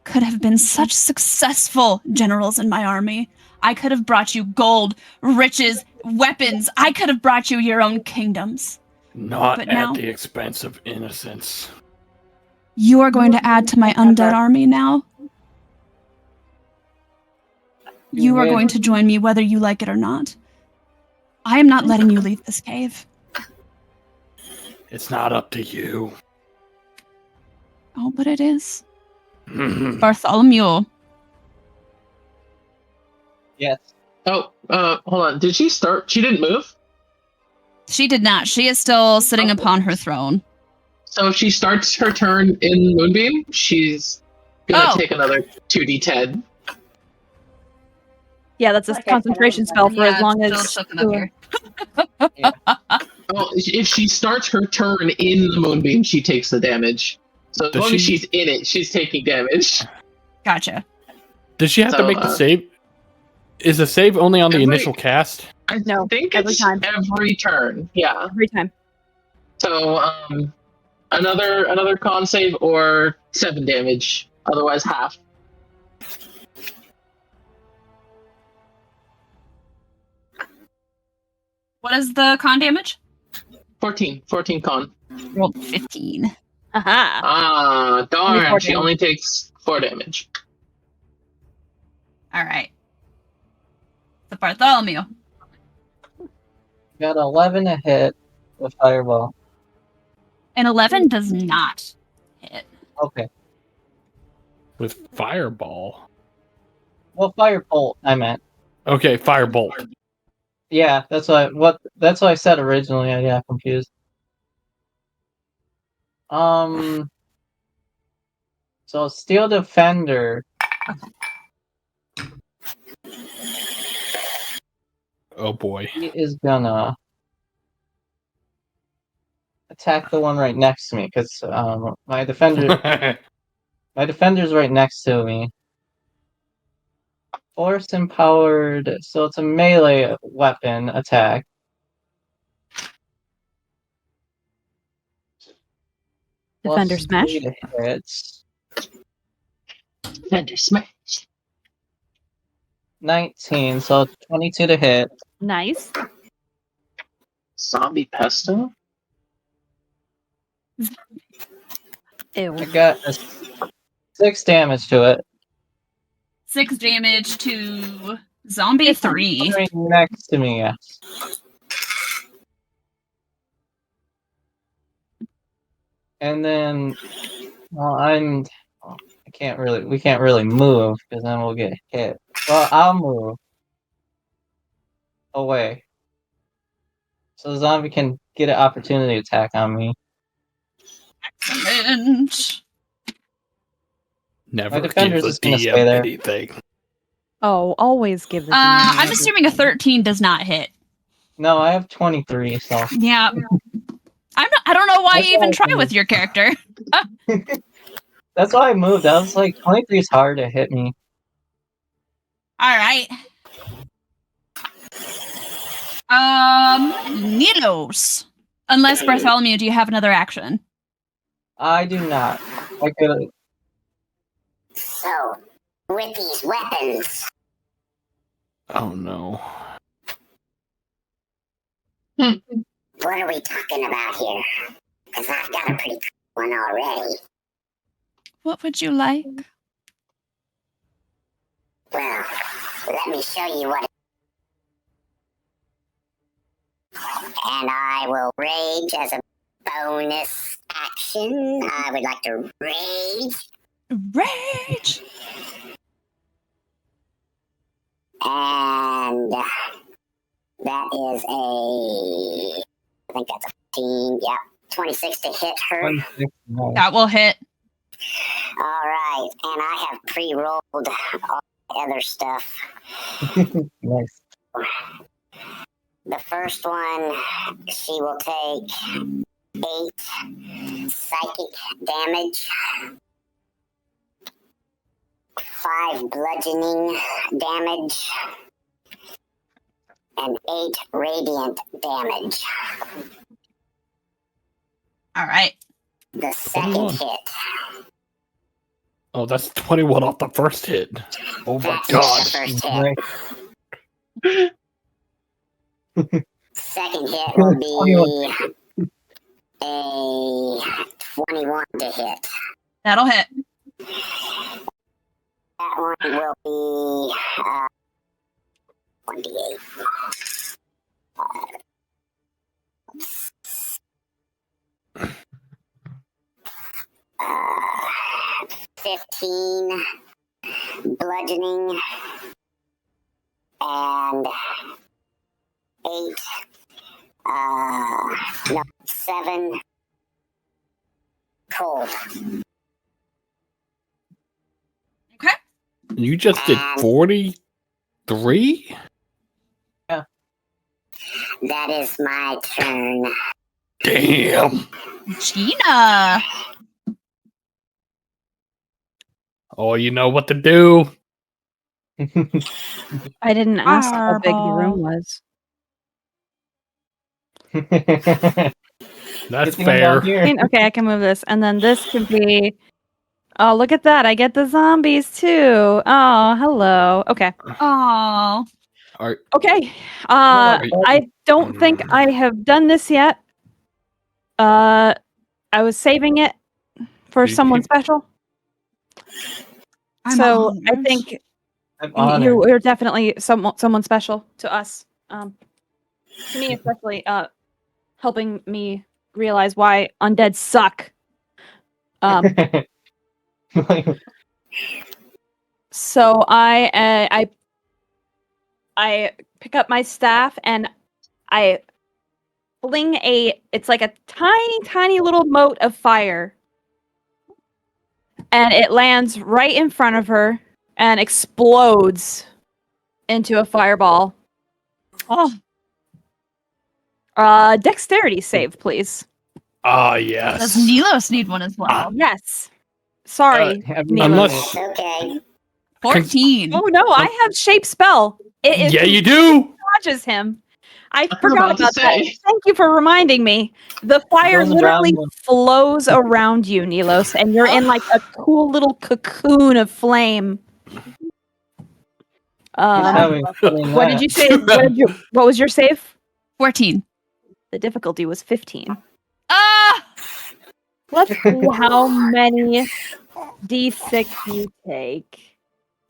could have been such successful generals in my army. I could have brought you gold, riches, weapons. I could have brought you your own kingdoms. Not But at now- the expense of innocence. You are going to add to my undead army now. You are going to join me whether you like it or not. I am not letting you leave this cave. It's not up to you. Oh, but it is. Barthamule. Yes. Oh, hold on. Did she start? She didn't move? She did not. She is still sitting upon her throne. So if she starts her turn in Moonbeam, she's gonna Oh. take another 2d10. yeah, that's a Okay, concentration spell for as long as. Well, if she starts her turn in the Moonbeam, she takes the damage. So as Does long as she- she's in it, she's taking damage. Gotcha. Does she have to So, make the save? Is the save only on the every- initial cast? I No, think every it's time. every turn. Yeah. Every time. So Another con save or 7 damage. Otherwise, half. What is the con damage? 14 con. Rolled 15. Haha. Ah, Only 4 darn. She damage. only takes 4 damage. All right. The Bartholomew. Got 11 to hit with fireball. An 11 does not hit. Okay. With fireball. Well, firebolt, I meant. Okay, firebolt. Yeah, that's what I said originally. I got confused. So Steel Defender. Oh boy. He is gonna attack the one right next to me because my defender's right next to me. Force empowered, so it's a melee weapon attack. Defender Plus smash. 3 to hit. Defender smash. 19, so 22 to hit. Nice. Zombie pesto? Ew. I got 6 damage to it. 6 damage to Zombie 3. Right next to me, yes. And then, well, we can't really move because then we'll get hit. Well, I'll move away, so the zombie can get an opportunity attack on me. Excellent. Never defender's give just the gonna DM stay there. anything. Oh, always give the DM I'm anything. assuming a 13 does not hit. No, I have 23, so Yeah. I don't know why That's you even why I try moved. with your character. that's why I moved. I was like, 23 is hard to hit me. All right. Nilos. Unless Bartholomew, do you have another action? I do not. I could. So, with these weapons, Oh no. what are we talking about here? Because I've got a pretty cool one already. What would you like? Well, let me show you what. And I will rage as a bonus action. I would like to rage. Rage. And that is I think that's a 15. Yep, 26 to hit her. 26, no. That will hit. All right, and I have pre-rolled all the other stuff. Nice. The first one, she will take 8 psychic damage, 5 bludgeoning damage, and 8 radiant damage. All right. The second 21. hit. Oh, that's 21 off the first hit. Oh my That's god. The first hit. Right. Second hit will be a 21 to hit. That'll hit. That one will be 28. 15 bludgeoning and 8 7 cold. Okay. You just did 43? That is my turn. Damn. Jina. Oh, you know what to do. I didn't ask how big the Fireball. room was. That's Get the gun fair. here. Okay, I can move this, and then this can be. Oh, look at that! I get the zombies too. Oh, hello. Okay. Oh. Okay. Oh, I don't think I have done this yet. I was saving it for someone special. I'm So I honored. think I'm honored. you're definitely someone special to us. To me especially, helping me realize why undead suck. So I pick up my staff and I fling it's like a tiny little mote of fire, and it lands right in front of her and explodes into a fireball. Oh, Dexterity save, please. Ah, yes. does Nilos need one as well? Yes. Sorry. Unless Okay. 14. Oh no, I have shape spell. It yeah, you do. dodges him. I was forgot about to about that. say. Thank you for reminding me. The fire Goes literally around flows around you, Nilos, and you're in like a cool little cocoon of flame. He's having fun in What did that. you say? What was your save? 14. The difficulty was 15. Ah! Let's see how many d6 you take.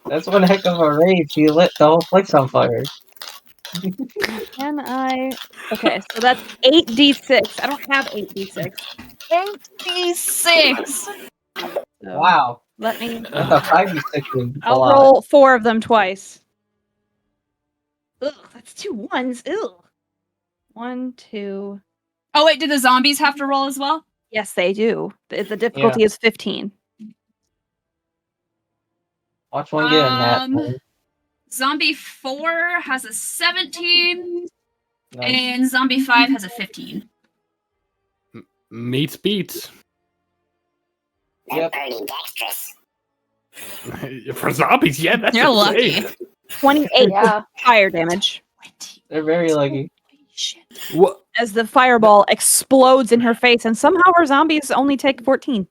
That's one heck of a rage. He lit the whole place on fire. Can I? Okay, so that's 8d6. I don't have 8d6. 86. So Wow. let me. I thought 5d6 was a I'll lot. roll 4 of them twice. Ugh, that's 2 ones. Ugh. 1, 2. Oh, wait, do the zombies have to roll as well? Yes, they do. The difficulty is 15. Watch one get a nat. Um, Zombie 4 has a 17, Nice. and Zombie 5 has a 15. Meets beats. They're Yep. pretty dexterous. For zombies, yeah, that's They're lucky. insane. 28 Yeah. fire damage They're very lucky. What? as the fireball explodes in her face, and somehow her zombies only take 14.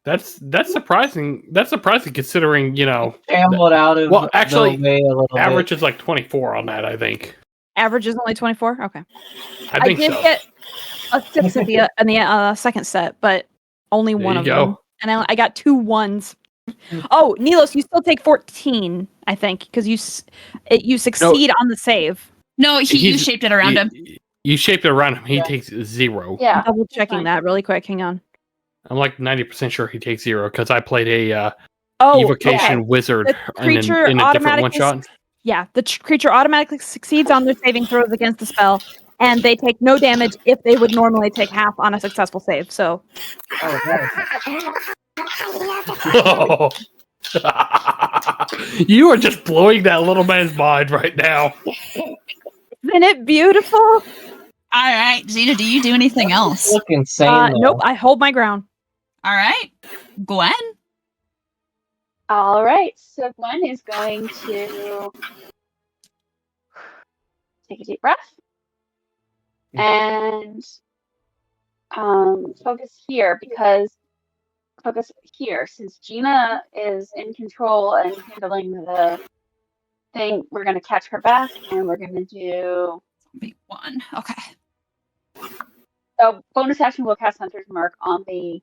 That's surprising. That's surprising considering, you know, Shambled out of Well, actually, the way a little average bit. is like 24 on that, I think. Average is only 24? Okay. I think did so. get a 6 at the second set, but only There one you of go. them. And I got 2 ones. Oh, Nilos, you still take 14, I think, because you succeed on the save. No, you He's- shaped it around him. You shaped it around him. He Yeah. takes 0. Yeah. Double checking fine. that really quick. Hang on. I'm like 90% sure he takes 0 because I played a Oh, evocation okay. wizard The creature in a different automatically one shot. Yeah, the creature automatically succeeds on their saving throws against the spell, and they take no damage if they would normally take half on a successful save. So, Oh, nice. Oh. You are just blowing that little man's mind right now. isn't it beautiful? All right, Jina, do you do anything else? Look insane. Though. Nope, I hold my ground. All right, Gwen. All right. So Gwen is going to take a deep breath and focus here since Jina is in control and handling the thing. We're going to catch her back, and we're going to do Zombie 1. Okay. a bonus action. Will cast Hunter's Mark on the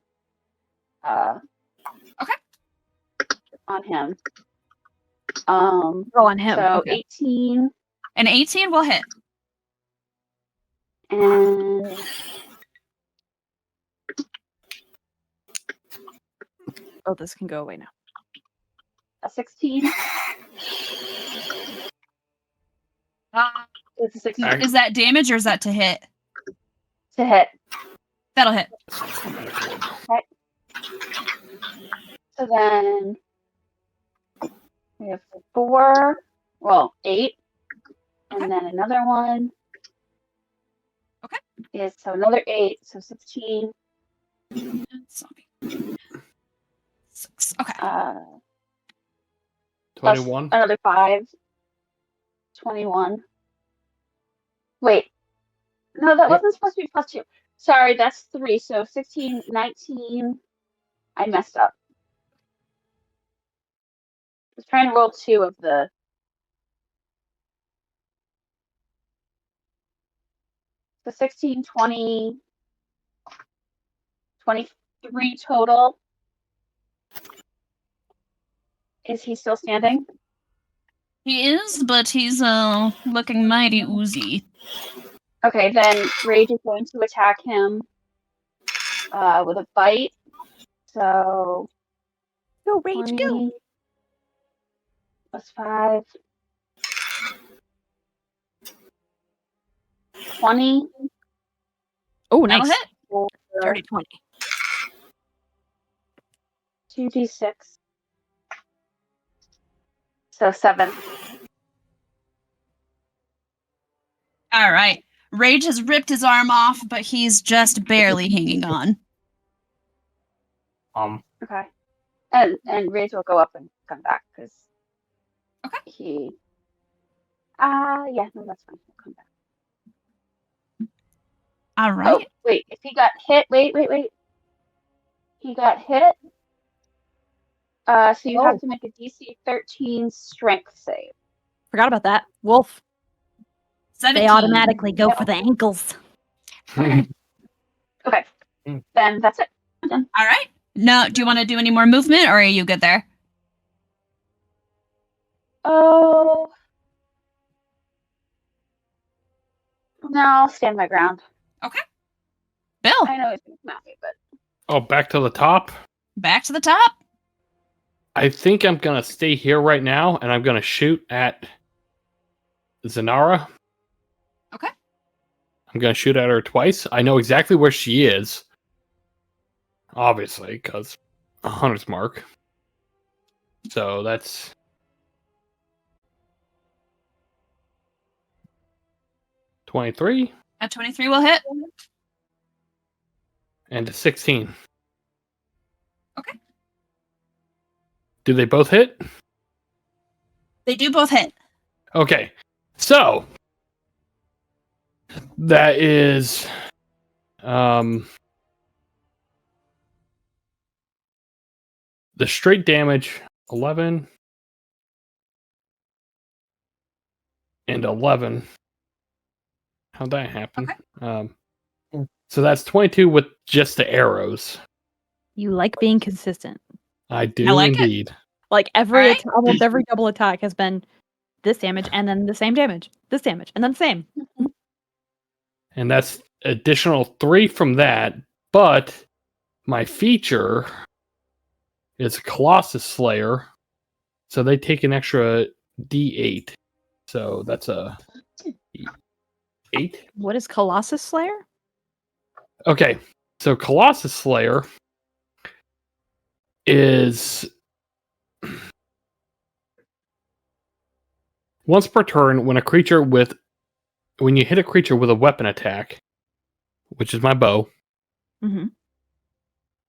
Okay. on him. Oh, on him. So Okay. 18 An 18 will hit. and Oh, this can go away now. a 16. It's a 16 Is that damage or is that to hit? to hit. That'll hit. So then we have 8, and then another one. Okay. Is so another 8, so 16. Zombie. 6. Okay. Plus 21. another 5. 21. Wait. No, that wasn't supposed to be plus 2. Sorry, that's 3. So 16, 19. I messed up. I was trying to roll 2 of the. So 16, 20, 23 total. Is he still standing? He is, but he's looking mighty oozy. Okay, then Rage is going to attack him with a bite. So Go, Rage, 20 go! plus 5. 20. Oh, That'll nice. hit. Or Dirty 20. 2d6. So 7. All right. Rage has ripped his arm off, but he's just barely hanging on. Okay. And Rage will go up and come back because Okay. he. Yeah, no, that's fine. He'll come back. All Oh, right. wait. If he got hit, wait. He got hit. So you have to make a DC 13 strength save. Forgot about that. Wolf. 17. They automatically go for the ankles. Okay. Then that's it. I'm done. All right. No, do you want to do any more movement, or are you good there? Oh. No, I'll stand my ground. Okay. Bill, I know he's going to come at me, but. Oh, back to the top. back to the top. I think I'm gonna stay here right now, and I'm gonna shoot at Zanara. Okay. I'm gonna shoot at her twice. I know exactly where she is. Obviously, because a hunter's mark. So that's 23 A 23 will hit. and a 16. Okay. Do they both hit? They do both hit. Okay. So that is the straight damage 11 and 11. How'd that happen? Okay. So that's 22 with just the arrows. You like being consistent. I do I like it. indeed. Like Alright. almost every double attack has been this damage and then the same damage, this damage, and then the same. And that's additional 3 from that. But my feature is Colossus Slayer. So they take an extra D8. So that's a 8. What is Colossus Slayer? Okay. So Colossus Slayer is once per turn when you hit a creature with a weapon attack, which is my bow, Mm-hmm.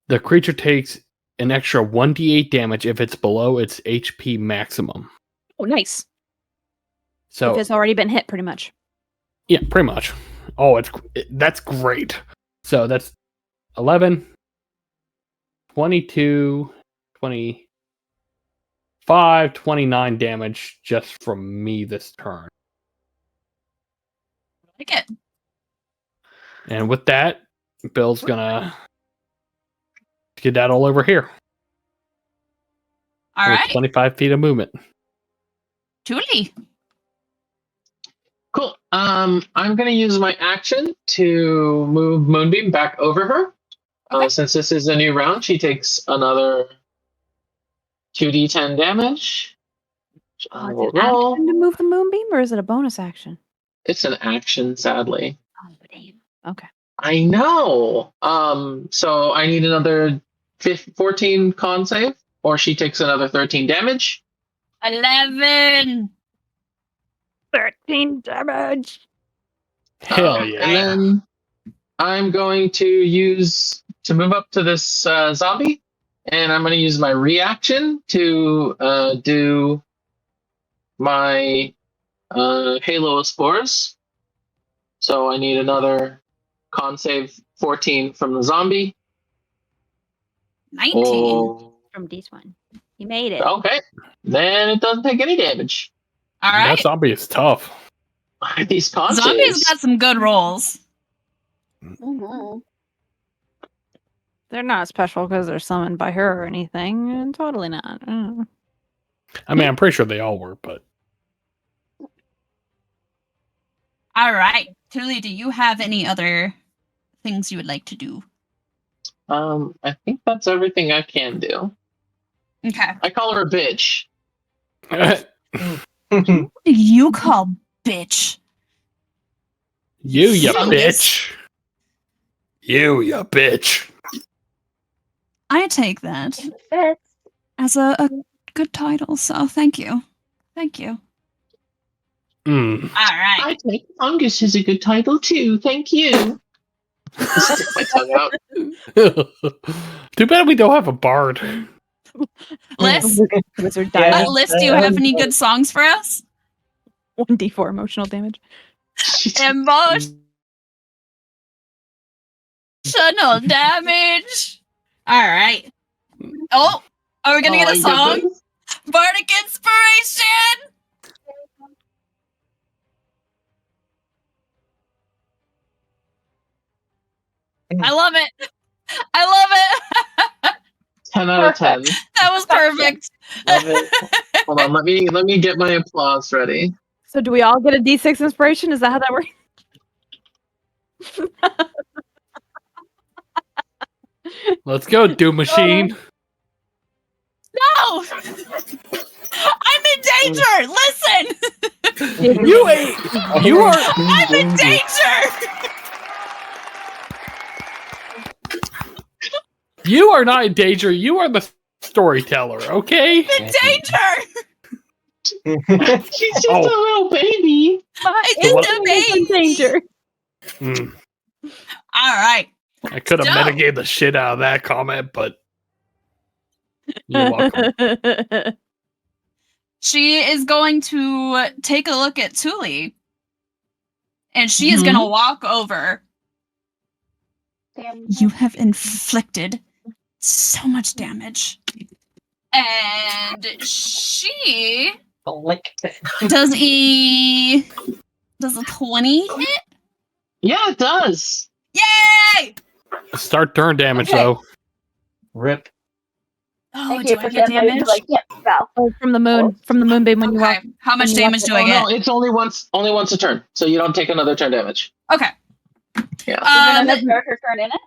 the creature takes an extra 1d8 damage if it's below its HP maximum. Oh, nice. So If it's already been hit, pretty much. yeah, pretty much. Oh, that's great. So that's 11, 22, 25, 29 damage just from me this turn. I like it. And with that, Bill's gonna skedaddle over here. All with right. 25 feet of movement. Tuuli. Cool. I'm gonna use my action to move Moonbeam back over her. Okay. Since this is a new round, she takes another 2d10 damage. I will Is it roll. action to move the moonbeam, or is it a bonus action? It's an action, sadly. Oh, damn. Okay. I know. So I need another 14 con save, or she takes another 13 damage. 11. 13 damage. Hell yeah. And then I'm going to use to move up to this zombie, and I'm going to use my reaction to do my Halo of Spores. So I need another con save 14 from the zombie. 19. Oh, From D1. You made it. okay. Then it doesn't take any damage. All That right. zombie is tough. These con Zombies saves. got some good rolls. Mhm. They're not special because they're summoned by her or anything. Totally not. I mean, I'm pretty sure they all were, but All right. Tuuli, do you have any other things you would like to do? I think that's everything I can do. Okay. I call her a bitch. What do you call bitch? you Fungus. bitch. You bitch. I take that It fits. as a good title, so thank you. Thank you. Mm. All right. I think fungus is a good title too. Thank you. Stick my tongue out. Too bad we don't have a bard. Lyss, Wizard Yeah. died. Lyss, do you have any good songs for us? 1d4 emotional damage. Emotional damage. All right. Oh, are we gonna Oh get a my song? goodness. Bardic inspiration. I love it. I love it. 10 out of 10. That was perfect. Love it. Hold on, let me get my applause ready. So do we all get a d6 inspiration? Is that how that works? Let's go, Doom Machine. No! I'm in danger! Listen! You ain't. You are. I'm in danger! You are not in danger. You are the storyteller. Okay. I'm in danger! She's just Oh. a little baby. It's what- a baby! Danger. Mm. All right. I could have Dope. mitigated the shit out of that comment, but you're welcome. She is going to take a look at Tuuli. And she is going to walk over. Damn. You have inflicted so much damage. And she does a 20 hit? Yeah, it does. Yay! Start turn damage Okay. though. Rip. Oh, Thank do you I for get getting ready damage? to like, yep, Val. Oh, from the moon. From the moonbeam when you walk. Okay. How much when you damage walk do I Oh get? no, it's only once a turn, so you don't take another turn damage. Okay. Yeah. Doesn't it start her turn in it?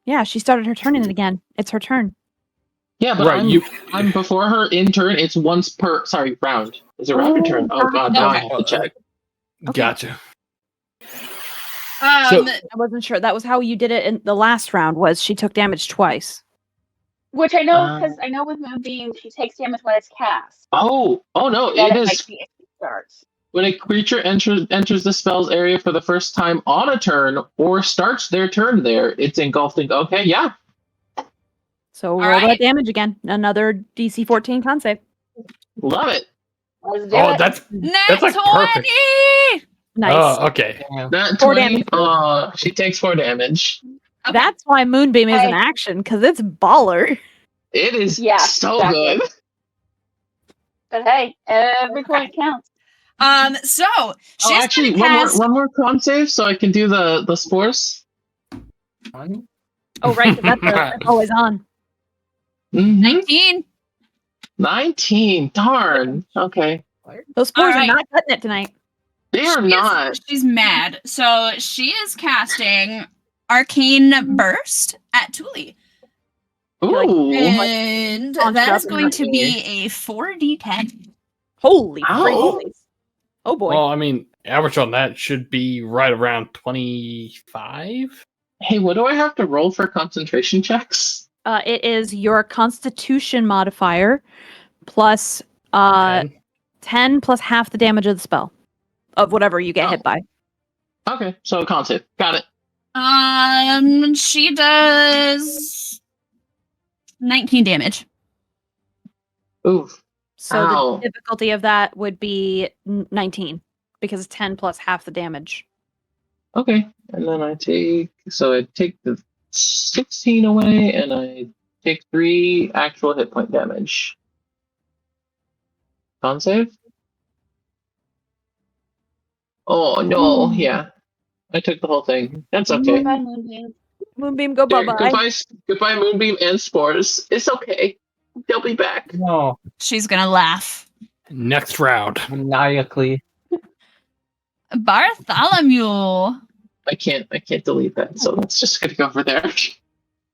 Yeah, she started her turn in it again. It's her turn. Yeah, but Right, I'm before her in turn. It's once per round. Is it round or turn? Oh god, now I Okay. have to check. Okay. Gotcha. So- I wasn't sure. That was how you did it in the last round. Was she took damage twice? Which I know because I know with Moonbeam she takes damage when it's cast. Oh no, Then it it is might be if it starts. when a creature enters the spell's area for the first time on a turn or starts their turn there. It's engulfed in. Okay, yeah, So All roll that right. damage again. Another DC 14 con save. love it. Let's do Oh, it. that's Net like 20! perfect. Nice. Oh, okay. That 4 20. damage. She takes 4 damage. Okay. That's why Moonbeam is an I- action, because it's baller. It is Yeah, so exactly. good. But hey, every point counts. So she's Oh, actually, gonna cast. one more con save, so I can do the spores. Oh, right, 'cause that's always on. 19. 19. Darn. Okay. Those spores All right. are not cutting it tonight. They are not. She's mad. So she is casting Arcane Burst at Tuuli. Ooh. And Launched that up is in going her to be a 4d10. Holy Ow. frick. Oh boy. Well, I mean, average on that should be right around 25. Hey, what do I have to roll for concentration checks? It is your Constitution modifier plus 10 plus half the damage of the spell. Of whatever you get hit by. Okay, so con save. Got it. She does 19 damage. Oof. So Ow. the difficulty of that would be 19. Because it's 10 plus half the damage. Okay, and then I take the 16 away, and I take 3 actual hit point damage. Con save? Oh no, yeah. I took the whole thing. That's okay. Bye, Moonbeam. Moonbeam, go Here, bye-bye. goodbye, Moonbeam and Spores. It's okay. They'll be back. No, She's gonna laugh. Next round. maniacally. Bartholomew. I can't delete that, so that's just gonna go over there.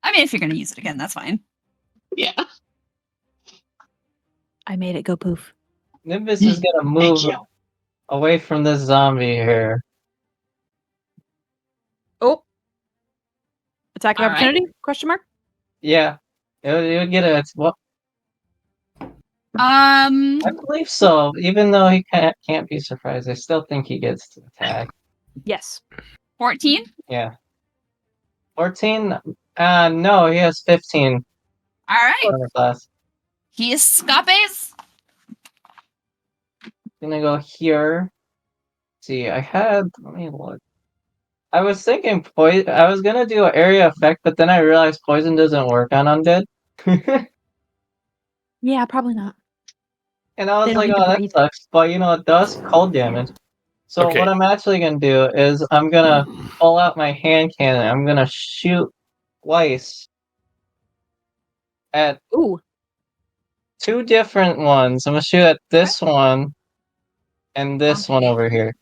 I mean, if you're gonna use it again, that's fine. Yeah. I made it go poof. Nimbus is gonna move you. away from this zombie here. Oh. Attack of All right. opportunity? Question mark? Yeah, it would get a. Well, Um, I believe so. Even though he can't be surprised, I still think he gets to attack. Yes. 14. Yeah. 14? No, he has 15 All right. armor class. He escapes. Gonna go here. See, let me look. I was thinking poison. I was gonna do an area effect, but then I realized poison doesn't work on undead. Yeah, probably not. And I They was don't like, need to oh, that breathe. sucks. But it does cold damage. So Okay. what I'm actually gonna do is I'm gonna pull out my hand cannon. I'm gonna shoot twice at Ooh. 2 different ones. I'm gonna shoot at this one and this one Okay. over here.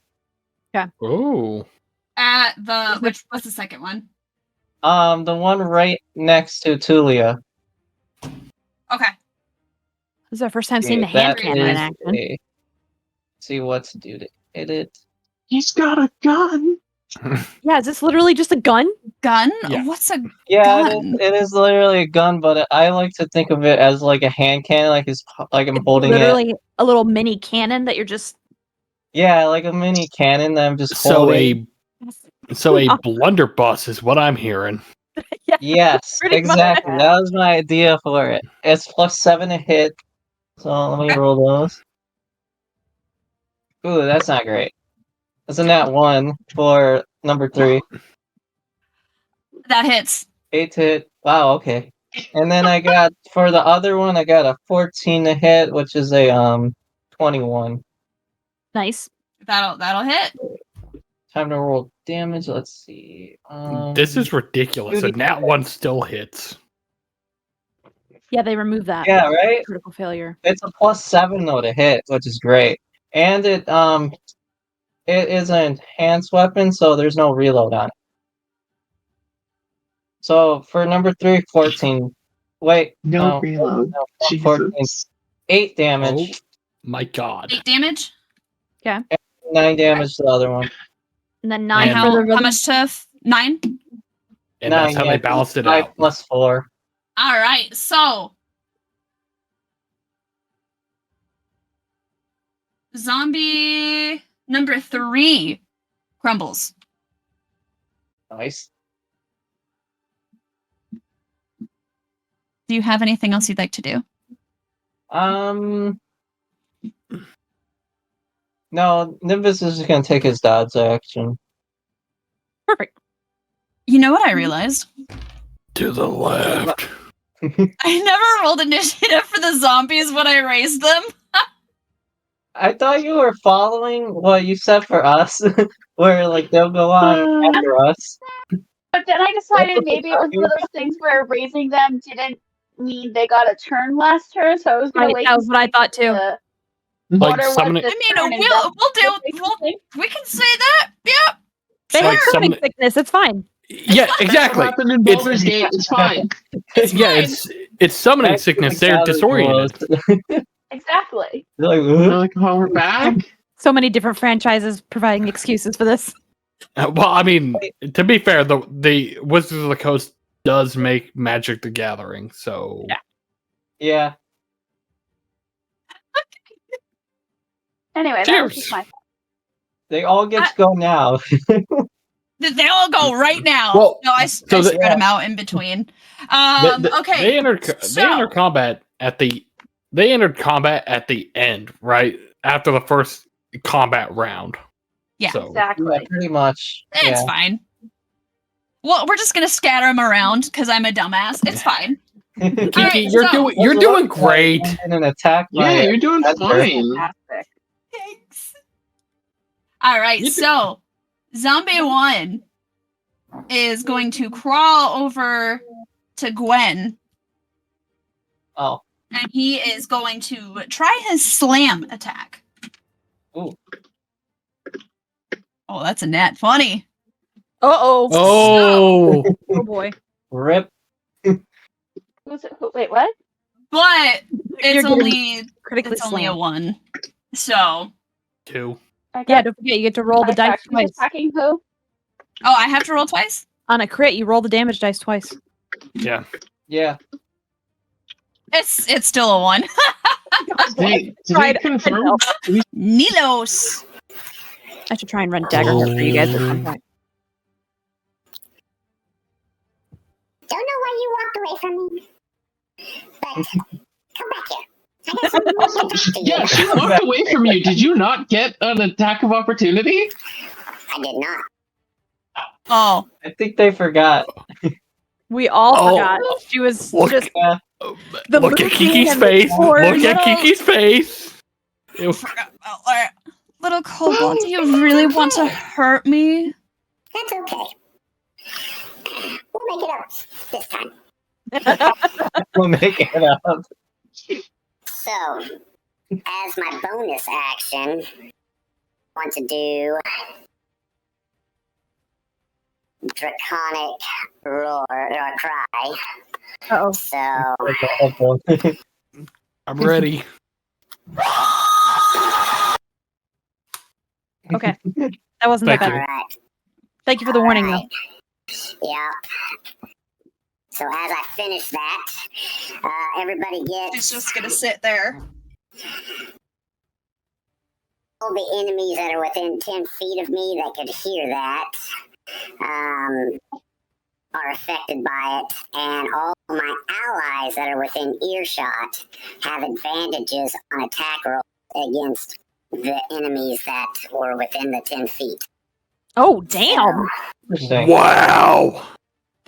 Oh. At the what's the second one? The one right next to Tulia. Okay. This is our first time seeing the Okay, hand that cannon in is action. a- see what's due to hit it. He's got a gun. Yeah, is this literally just a gun? Gun? Yeah. What's a Yeah, gun? it is literally a gun, but I like to think of it as like a hand cannon, like I'm holding it. Literally a little mini cannon that you're just. Yeah, like a mini cannon that I'm just So holding. a blunderbuss is what I'm hearing. Yeah, Yes, pretty exactly. much. That was my idea for it. It's +7 to hit. So let me roll those. Ooh, that's not great. That's a nat 1 for number 3. That hits. 8 to hit. Wow, okay. And then I got for the other one, I got a 14 to hit, which is a 21. Nice. That'll hit. Time to roll damage. Let's see. This is ridiculous. A nat 1 still hits. Yeah, they removed that. Yeah, right? Critical failure. It's a +7 though to hit, which is great. And it is an enhanced weapon, so there's no reload on it. So for number 3, 14. Wait, No reload. no, 14. Jesus. 8 damage. Oh my god. 8 damage. 9 damage to the other one. And then 9 And- for the How rhythm. much to 9? And that's 9, how yeah, they balanced it 5 out. plus 4. All right. So zombie number 3 crumbles. Nice. Do you have anything else you'd like to do? No, Nimbus is just gonna take his dodge action. Perfect. You know what I realized? To the left. I never rolled initiative for the zombies when I raised them. I thought you were following what you said for us, where like they'll go on after us. But then I decided what maybe they it was one of those things where raising them didn't mean they got a turn last turn, so I was gonna Right, wait. that was what I thought too. Like order was summoning, this I turn mean, and then- we can say that. Yeah. They like have summoning some- sickness. It's fine. yeah, What exactly. happened in Baldur's Gate? It's fine. It's Yeah, fine. it's summoning Back to sickness. the They're gathering disoriented. rules. Exactly. They're like, They're "Huh?" like, oh, we're back. So many different franchises providing excuses for this. Well, I mean, to be fair, the Wizards of the Coast does make Magic the Gathering, so Yeah. Yeah. Anyway, that was just Cheers. my They all get to go now. They all go right now. Well, no, I so spread the- them out in between. Okay. They entered combat at the end, right after the first combat round. Yeah. So, Exactly. Yeah, pretty much. It's Yeah. fine. Well, we're just gonna scatter them around because I'm a dumbass. It's fine. Kiki, Alright, you're doing great. In an attack. Yeah, you're doing That's fine. Fantastic. Thanks. All right, You do- so Zombie 1 is going to crawl over to Gwen, Oh. and he is going to try his slam attack. Ooh. Oh, that's a nat 20. Uh-oh. Oh, Oh, boy. Rip. Who's it? Wait, what? But it's You're only Critically only a slammed. 1. So, 2. Yeah, don't forget, you get to roll the dice Who's twice. attacking who? oh, I have to roll twice? On a crit, you roll the damage dice twice. Yeah. Yeah. It's still a 1. Did we Right, confirm? I know. Nilos. I should try and run Daggerheart for you guys at some point. Don't know why you walked away from me. But come back here. I got something more to talk to you. Yeah, she walked away from you. Did you not get an attack of opportunity? I did not. Oh, I think they forgot. We all Oh. forgot. She was Look, just Yeah. the look at movie Kiki's and the face. sword. Look at Kiki's face. little kobold, do you really want to hurt me? That's okay. We'll make it up this time. We'll make it up. So, as my bonus action, I want to do Draconic Roar or Cry. Uh-oh. So, I'm ready. Okay. That wasn't that Thank bad. you. alright. Thank you for the warning, though. Yeah. So as I finish that, everybody She's gets just gonna sit there. all the enemies that are within 10 feet of me that could hear that are affected by it, and all my allies that are within earshot have advantages on attack rolls against the enemies that were within the 10 feet. Oh, damn. Interesting. Wow.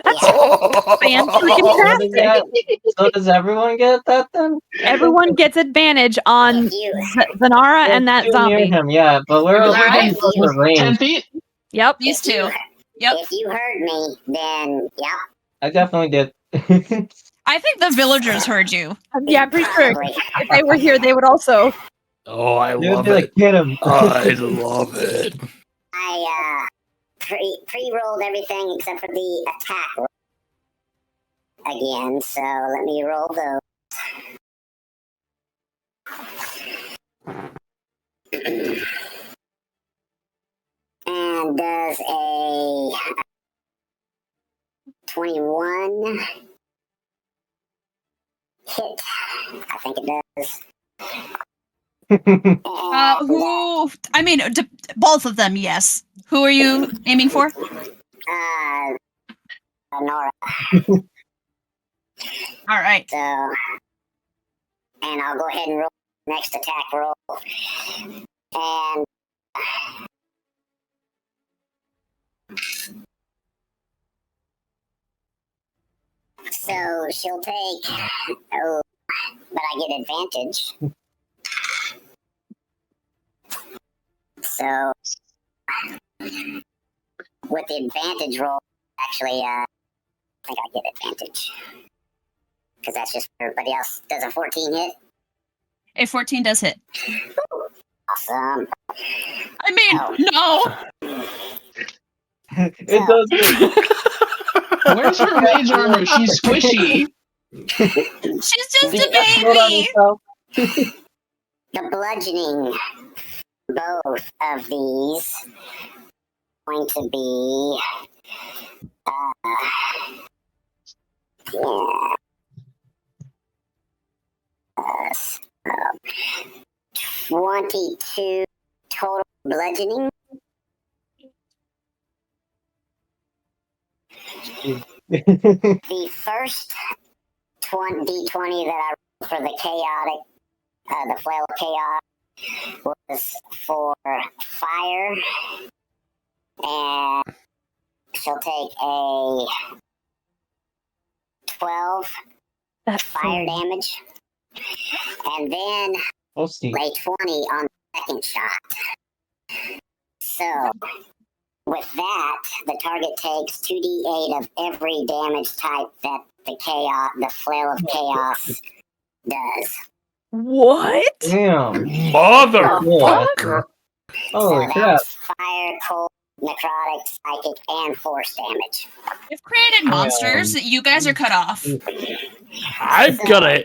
That's So fan-freaking-tastic. does everyone get that then? Everyone gets advantage on If you Zanara and that Too near zombie. him, yeah, but we're Because all we're Alright. close to 10 range. feet? Yep. These if you- two. Yep. If you heard me, then yep. I definitely did. I think the villagers heard you. Yeah, I'm pretty sure Probably. if they were here, they would also. Oh, I They would love be like, it. get him. I love it. I pre-rolled everything except for the attack roll again, so let me roll those. And does a 21 hit? I think it does. And, Who? I mean, both of them, yes. Who are you aiming for? Nora. All right. So, and I'll go ahead and roll the next attack roll. And so she'll take, oh, but I get advantage. So, with the advantage roll, actually, I think I get advantage. Because that's just for everybody else. Does a 14 hit? A 14 does hit. Awesome. I mean, no. It does. Where's her mage armor? She's squishy. She's just He a just wrote on baby. himself. The bludgeoning, both of these, going to be, yeah. 22 total bludgeoning. The first d20 that I rolled for the chaotic, the flail of chaos was for fire, and she'll take a 12 fire damage, and then We'll see. a 20 on the second shot. So, with that, the target takes 2d8 of every damage type that the flail of chaos does. What? Damn. Motherfucker! Holy So crap. that's fire, cold, necrotic, psychic, and force damage. I've created monsters. You guys are cut off. I'm gonna.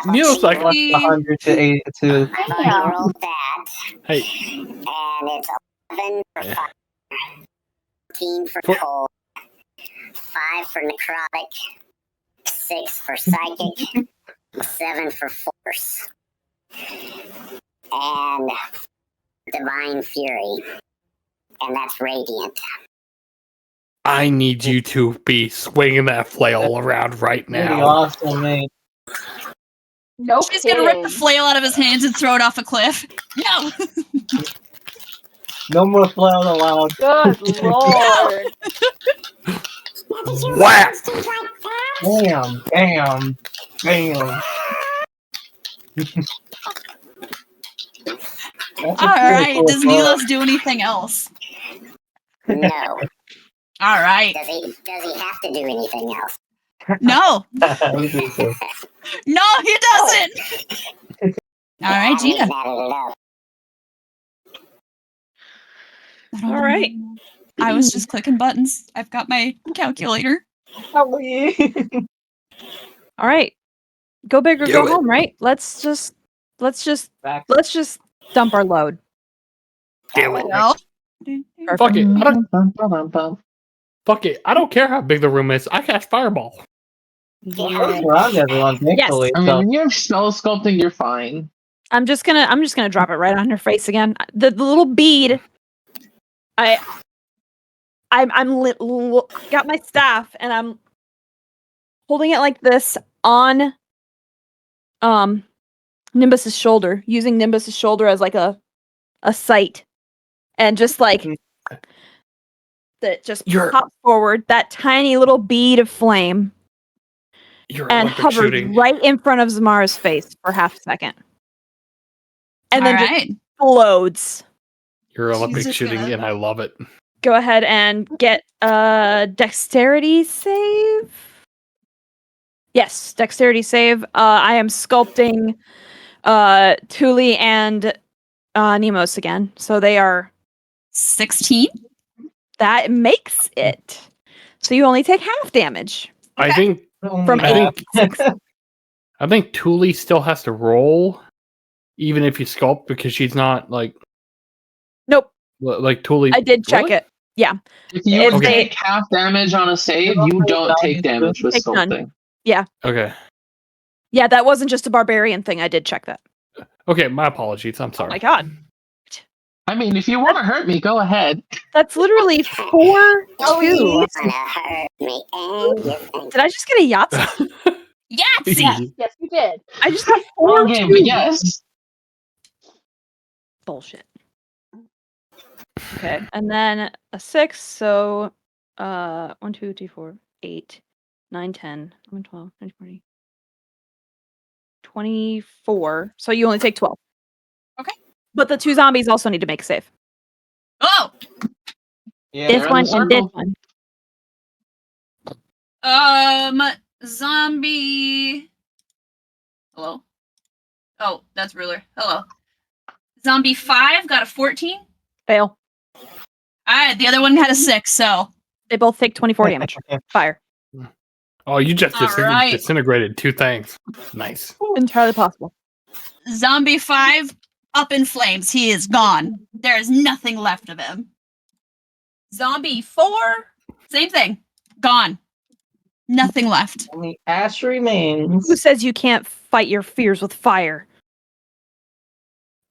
Neil's like, Plus 100 to 82. I've already rolled that, hey, and it's 11 for Yeah. fire, 14 for For- cold, 5 for necrotic, 6 for psychic, 7 for force, and divine fury, and that's radiant. I need you to be swinging that flail around right Pretty now. awesome, mate. No She's gonna rip the kidding. flail out of his hands and throw it off a cliff. No! No more flail allowed. Good lord. Whack! Damn, damn, damn. Alright, does Milos do anything else? No. Alright. Does he have to do anything else? No! Neelo? No, he doesn't! Alright, He's Jina. added it up. All right. I was just clicking buttons. I've got my calculator. All right. Go big or Do go it. home, right? Let's just Back. dump our load. Do it. No. Fuck it. Fuck it. I don't care how big the room is. I cast fireball. Around everyone, thankfully. I mean, So, when you're spell sculpting, you're fine. I'm just gonna drop it right on her face again. The little bead. Got my staff and I'm holding it like this on Nimbus's shoulder, using Nimbus's shoulder as like a sight, and just like that just pops forward that tiny little bead of flame You're and Olympic hovers shooting. right in front of Zamara's face for half a second, and then just Alright. explodes. You're Olympic Jesus shooting, God. and I love it. Go ahead and get a dexterity save. Yes, dexterity save. I am sculpting Tuuli and Nemos again. So they are 16? that makes it. So you only take half damage. I think From I think Tuuli still has to roll, even if you sculpt, because she's not like Nope. like Tuuli. I did check Really? it. Yeah. If you If Okay. take half damage on a save, you don't take damage with Take none. sculpting. Okay. Yeah, that wasn't just a barbarian thing. I did check that. Okay, my apologies. I'm Oh sorry. my god. I mean, if you want to hurt me, go ahead. That's literally 4-2. You wanna hurt me, and you think Did I just get a Yahtzee? Yahtzee! Yes, you did. I just got Wrong 4-2. game, but yes. Bullshit. Okay, and then a 6, so 1, 2, 3, 4, 8, 9, 10, 11, 12, 13, 14, 24. So you only take 12. Okay. But the 2 zombies also need to make a save. Oh! Yeah, This they're in one the and this circle. one. Zombie. Hello? Oh, that's ruler. Hello. Zombie 5 got a 14. Fail. Alright, the other one had a 6, so. They both take 24 damage. Fire. Oh, you just All right. disintegrated 2 things. Nice. Entirely possible. Zombie 5 up in flames. He is gone. There is nothing left of him. Zombie 4, same thing. Gone. Nothing left. only ash remains. Who says you can't fight your fears with fire?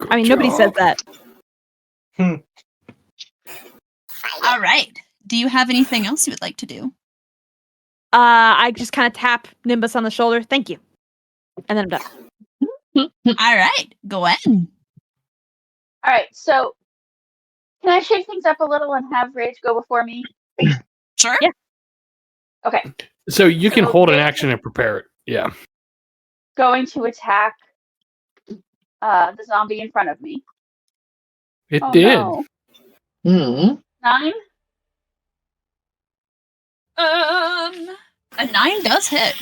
I mean, nobody said that. All right. Do you have anything else you would like to do? I just kind of tap Nimbus on the shoulder. Thank you. And then I'm done. All right, Gwen. All right, so can I shake things up a little and have Rage go before me? Sure. Yeah. Okay. So you can So hold an Rage action and prepare it. Yeah. going to attack the zombie in front of me. It Oh did. no. Hmm. 9? A 9 does hit.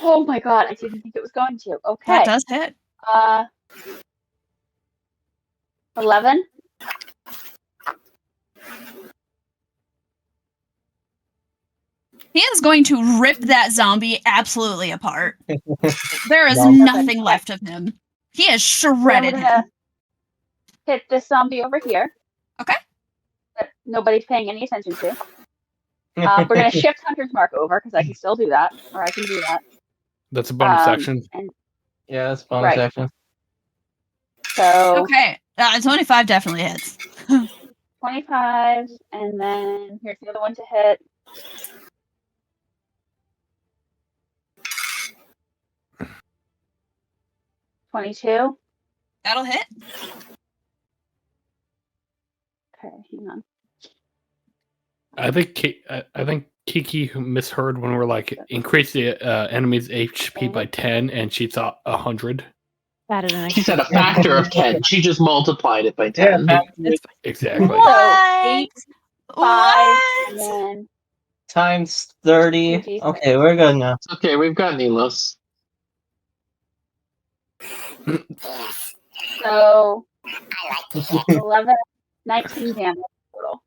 Oh my god, I didn't think it was going to. Okay. That does hit. 11? He is going to rip that zombie absolutely apart. There is No. nothing Okay. left of him. He has So I'm shredded gonna him. hit this zombie over here. Okay. That nobody's paying any attention to. We're gonna shift Hunter's Mark over because I can still do that, or I can do that. That's a bonus action. And Yeah, that's bonus Right. action. so Okay. 25 definitely hits. 25, and then here's the other one to hit. $22. That'll hit. Okay, hang on. I think Kiki misheard when we're like increase the enemy's HP by 10, and she thought 100. Added an She extra. said a factor of 10. She just multiplied it by 10. It's fine. Exactly. What? 8, 5, What? and then Times 30. 2d6. Okay, we're good now. Okay, we've got Nilos. So I like to hit. 11, 19 damage total.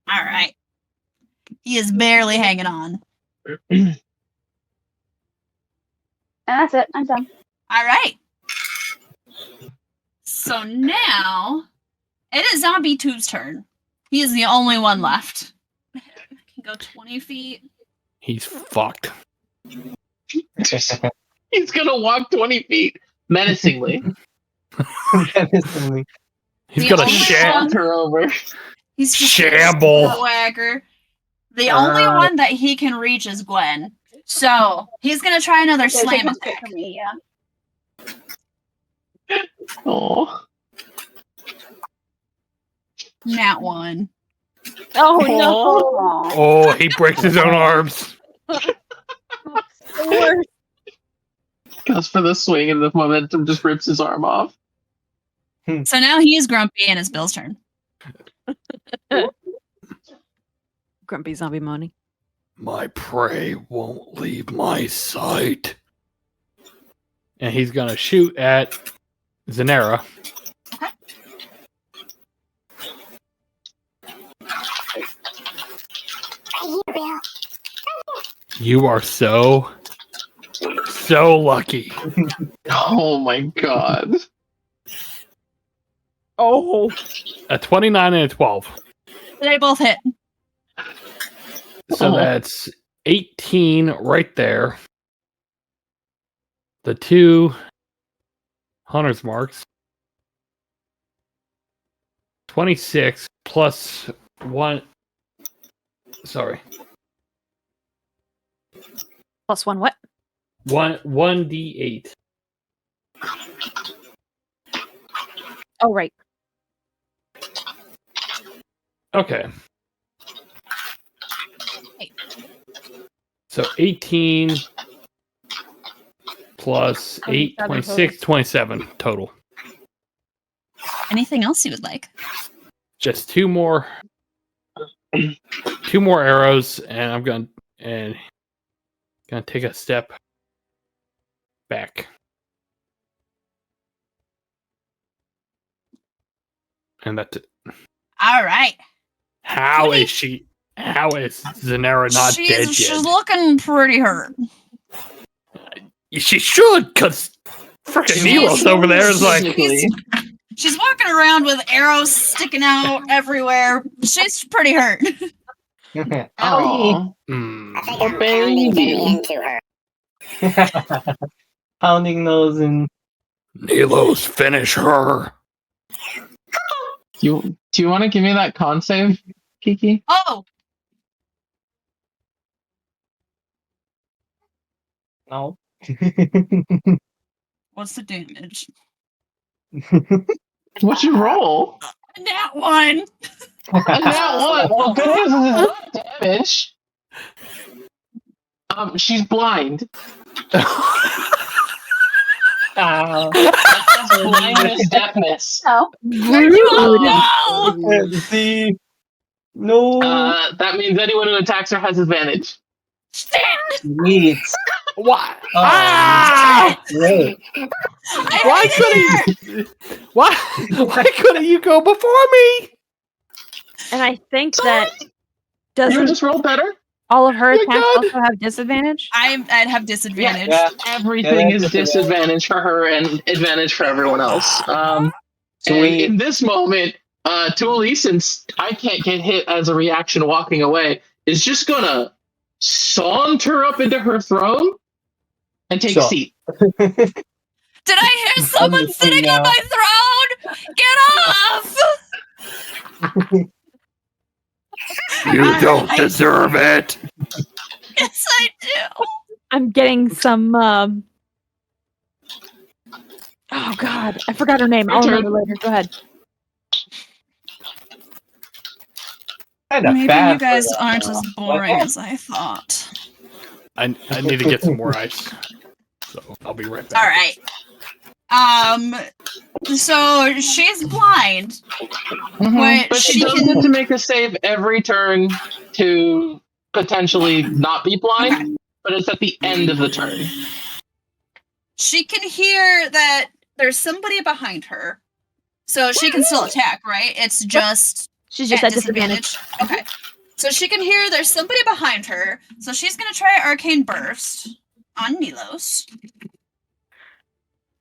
All right. He is barely hanging on. And that's it. I'm done. All right. So now it is Zombie 2's turn. He is the only one left. I can go 20 feet. He's fucked. He's gonna walk 20 feet menacingly. Menacingly. He's The got a only shamble. Her over. He's just Shamble. a whacker. The only one that he can reach is Gwen. So he's gonna try another Okay, so slam come straight attack. for me, yeah. Oh. Nat 1. Oh no! Aw. Oh, he breaks his own arms. The worst. Goes for the swing and the momentum just rips his arm off. So now he is grumpy and it's Bill's turn. Grumpy zombie moaning. My prey won't leave my sight. And he's gonna shoot at Zanera. Right here, Bill. You are so lucky. Oh my god. Oh. A 29 and a 12. They both hit. So Oh. that's 18 right there. The two hunter's marks. 26 plus 1. Sorry. Plus 1 what? 1d8. Oh, right. Okay. So 18 plus 8, 26, 27 total. Anything else you would like? Just two more arrows, and I'm gonna take a step back. And that's it. All right. How is Zanera not dead yet? She's looking pretty hurt. She should, because freaking Nilos over there is like, Technically. She's walking around with arrows sticking out everywhere. She's pretty hurt. Owie. Aw. I think Oh, I'm pounding baby. them into her. Pounding those and Nilos, finish her. Do you want to give me that con save, Kiki? Oh, No. What's the damage? What'd you roll? That one. And now what? Well, good news is it's not damage. She's blind. That's blindness, deafness. No. Oh, See? No. That means anyone who attacks her has advantage. Sweet. Why? Oh, great. Why couldn't you? Why couldn't you go before me? And I think that You doesn't just roll better. all of her Oh my attacks God. also have disadvantage? I'd have disadvantage. Yeah. Everything Yeah, is that's disadvantage for her and advantage for everyone else. And Sweet. in this moment, Tuuli, since I can't get hit as a reaction walking away, is just gonna saunter up into her throne and take a So- seat. Did I hear someone sitting on my throne? Get off! You don't deserve it. Yes, I do. I'm getting some oh god, I forgot her name. Your I'll turn. remember later. Go ahead. Kinda Maybe bad you guys for aren't that, as though. boring as I thought. I need to get some more ice. So I'll be right back. All right. So she's blind, But she does get to make a save every turn to potentially not be blind, but it's at the end of the turn. she can hear that there's somebody behind her, so she can still attack, right? It's just She's just at disadvantage. Okay. So she can hear there's somebody behind her, so she's gonna try Arcane Burst on Milos.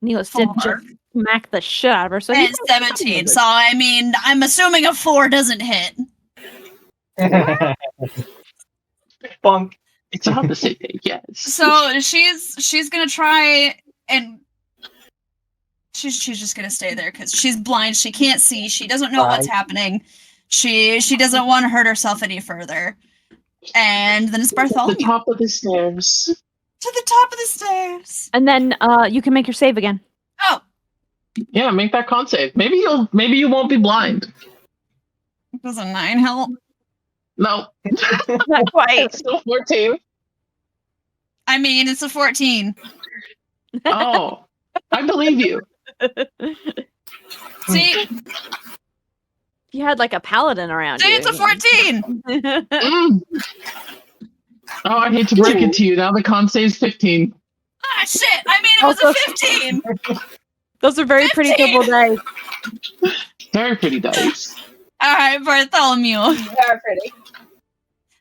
Neelis did 4 just smack the shit out of her. So and 17. So I mean, I'm assuming a 4 doesn't hit. Bunk. It's about the same thing, yes. So she's gonna try and she's just gonna stay there because she's blind. She can't see. She doesn't know what's happening. She doesn't want to hurt herself any further. And then it's Bartholomew. The top of the stairs. To the top of the stairs. And then you can make your save again. Oh, Yeah, make that con save. Maybe you won't be blind. does a 9 help? No. Not quite. It's still 14. I mean, it's a 14. Oh. I believe you. See, You had like a paladin around see, you. it's a 14. Mm. Oh, I hate to break it to you. Now the con save's 15. Ah, shit. I mean, it was a 15. Those are very pretty 15. double dice. Very pretty dice. All right, Bartholomew. Very pretty.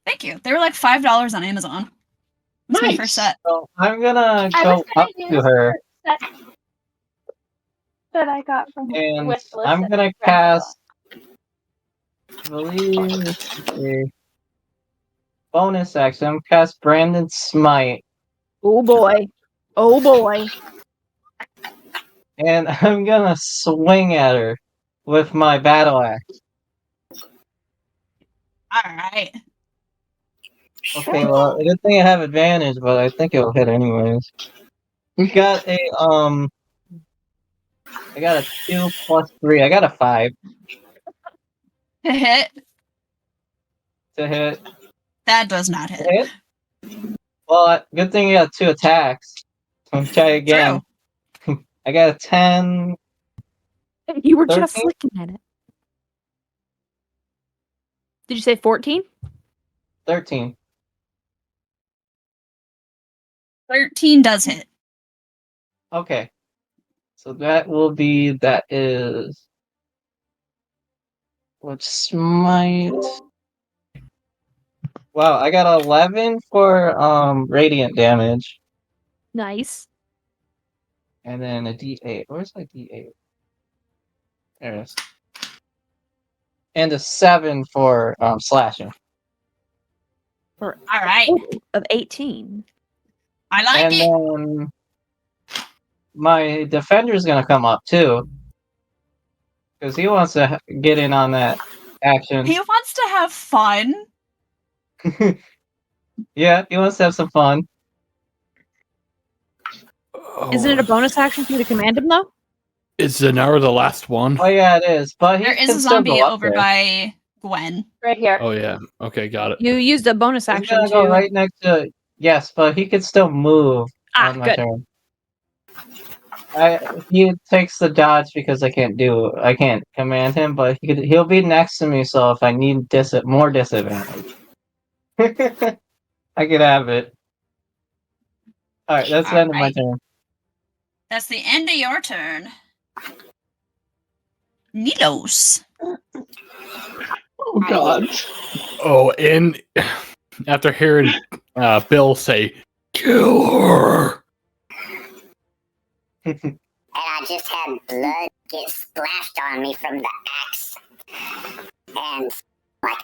Thank you. They were like $5 on Amazon. That's my Nice. first set. So I'm gonna I go was gonna up use to her, the set that I got from and Wish List I'm and gonna Red cast. I believe a bonus action. I'm cast Brandon Smite, Oh boy. Oh boy. and I'm gonna swing at her with my battle axe. All right. Okay, well, good thing I have advantage, but I think it'll hit anyways. We got a I got a 2 plus 3. I got a 5 To hit. to hit. That does not hit. Hit? Well, good thing you got 2 attacks. Let's try again. I got a 10. You were just 13? looking at it. Did you say 14? 13. 13 does hit. Okay. So that is let's smite. Wow, I got 11 for radiant damage. Nice. And then a D8. Where's my D8? There it is. And a 7 for slashing. All right. Of 18. I like And it. then my defender's gonna come up too. Because he wants to get in on that action. He wants to have fun. Yeah, he wants to have some fun. Isn't it a bonus action for you to command him though? Is Zanara the last one? Oh yeah, it is. But he There is can a still zombie go up over there. by Gwen. Right here. Oh yeah. Okay, got it. You used a bonus He's action gonna to. go right next to. Yes, but he can still move on my Good. turn. He takes the dodge because I can't command him, but he'll be next to me. So if I need more disadvantage, I could have it. All right, that's the end of my Alright. turn. That's the end of your turn. Nilos. Oh God. Oh, and after hearing Bill say, "Kill her," And I just had blood get splashed on me from the axe. And like,